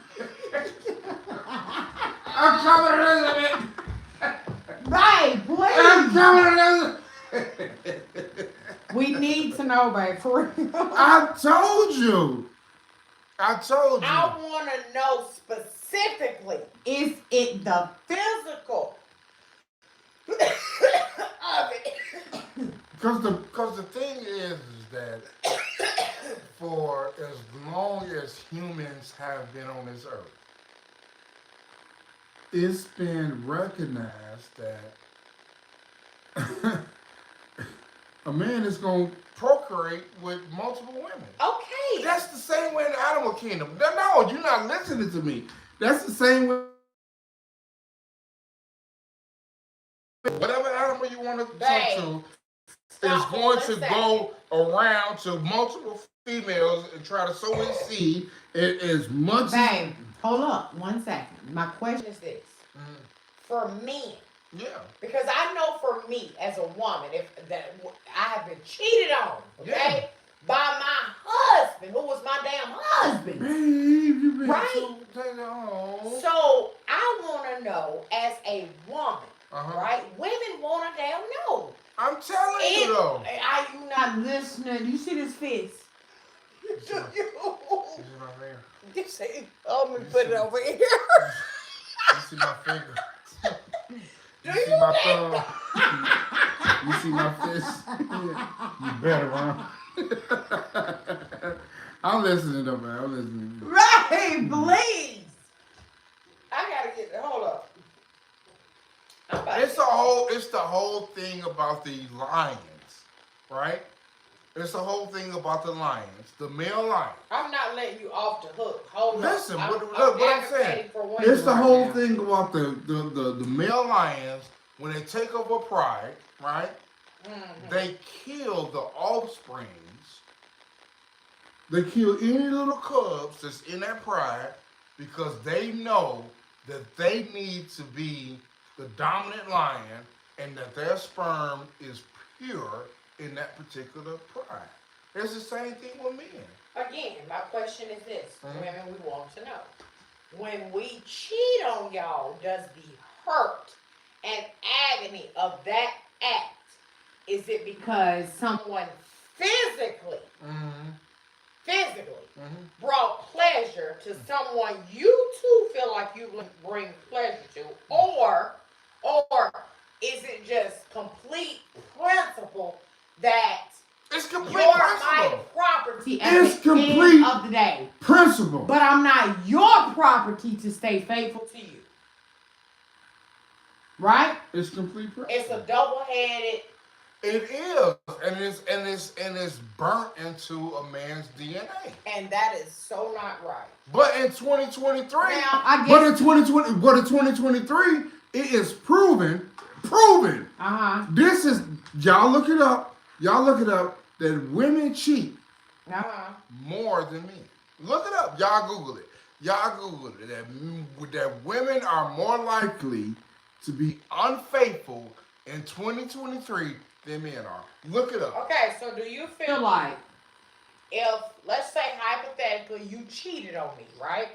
I'm coming, Elizabeth. Babe, I'm please. coming, Elizabeth. We need to know, babe, for real. I told you. I want to know specifically, is it the physical of it? Because the thing is that for as long as humans have been on this earth, it's been recognized that a man is going to procreate with multiple women. Okay. That's the same way in the animal kingdom. No, you're not listening to me. That's the same way. Whatever animal you want to talk Babe, to stop is for going 1 to second. go around to multiple females and try to sow its seed. As much Babe, hold up 1 second. My question Is this Mhm. for men? Yeah. Because I know for me as a woman, if that I have been cheated on, okay, by my husband, who was my damn husband. Babe, you've been Right. So I want to know, as a woman, right? Women want to damn know. I'm telling you though. Are you not not listening. You see this fist? Do you? This is my finger. You see? Oh, let me put it over here. You see my finger. Do see you my think- thumb. You see my fist? You better run. I'm listening though, man. I'm listening. Right, please. I gotta get it. Hold up. I'm about It's to- the whole thing about the lions, right? It's the whole thing about the lions, the male lion. I'm not letting you off the hook. Hold Listen, up. what I'm saying. advocating for women It's the right whole now. thing about the Male lions, when they take over pride, right? Mhm. They kill the offsprings, they kill any little little cubs that's in that pride, because they know that they need to be the dominant lion and that their sperm is pure in that particular pride. It's the same thing with men. Again, my question is this: Mhm. women, we want to know, when we cheat on y'all, does the hurt and agony of that act, is it because someone physically brought pleasure to someone you too feel like you would bring pleasure to, or is it just complete principle that It's complete you're my principle. property? At It's the complete. end of the day. principle. But I'm not your property to stay faithful to you. Right? It's complete principle. It's a double-headed. It is, and it's burnt into a man's DNA. And that is so not right. But in 2023, Now, I But guess. in 2023, it is proven. Uh-huh. This is y'all look it up. That women cheat. Uh-huh. more than men. Look it up. Y'all Google it. That women are more likely to be unfaithful in 2023 than men are. Look it up. Okay, so do you feel Feel like. if, let's say hypothetically, you cheated on me, right?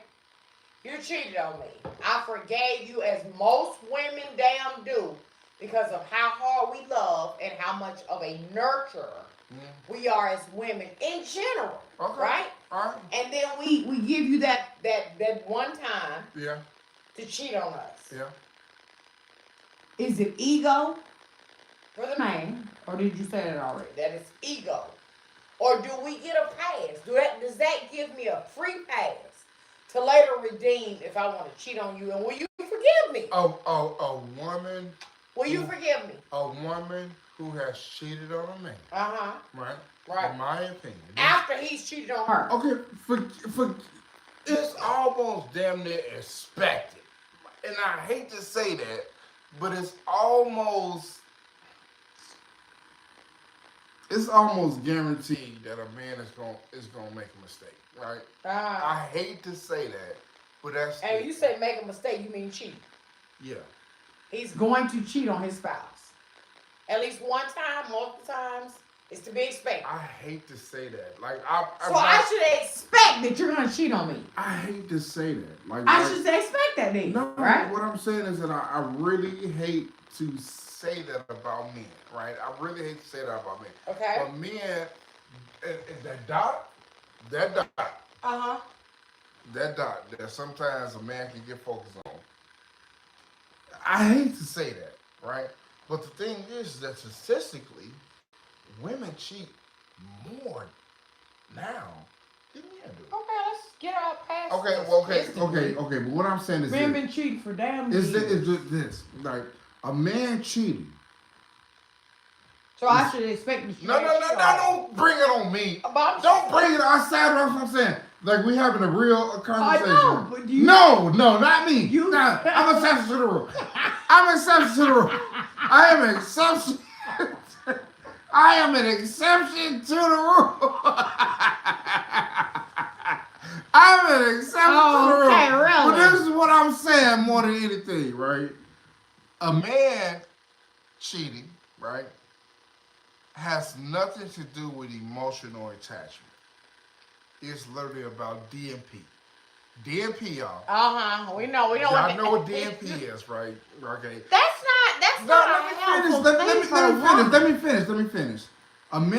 You cheated on me. I forgave you, as most women damn do, because of how hard we love and how much of a nurturer we are as women in general, Okay. right? All right. And then We give you that. that one time Yeah. to cheat on us. Yeah. Is it ego For the man? Or did you say that already? that is ego. Or do we get a pass? Does that give me a free pass to later redeem if I want to cheat on you? And will you forgive forgive me? A woman, Will you forgive me? a woman who has cheated on a man, Uh-huh. right? Right. In my opinion, After he's cheated on her. Okay, for it's almost damn near expected. And I hate to say that, but it's almost guaranteed that a man is gonna make a mistake, right? I hate to say that, but that's And you say make a mistake, you mean cheat. yeah. He's going to cheat on his spouse. At least one time, multiple times, it's to be expected. I hate to say that. Like So I should expect that you're gonna cheat on me. I hate to say that. Like I should expect that then, no, right? what I'm saying is that I really hate to say that about men, right? I really hate to say that about men. Okay. But men, and that dot, Uh-huh. that sometimes a man can get focused on. I hate to say that, right? But the thing is that statistically, women cheat more now than men do. Okay, let's get out past Okay, this. well, okay, Okay, but what I'm saying is Men this. been cheating for damn Is years. this like a man cheating? So I should expect that you No, don't bring it on me. Don't bring it outside. That's what I'm saying. Like we having a real conversation. know, but you- No, not me. You- Nah, I'm an exception to the rule. I'm an exception to the rule. I am an exception. I am an exception to the rule. I'm an exception to the rule. Okay, really? But this is what I'm saying more than anything, right? A man cheating, right, has nothing to do with emotional attachment. It's literally about DMP. DMP, y'all. Uh-huh. We know Y'all know what DMP is, right? Okay. That's not Let a helpful me finish. thing for a woman. Let me finish. A man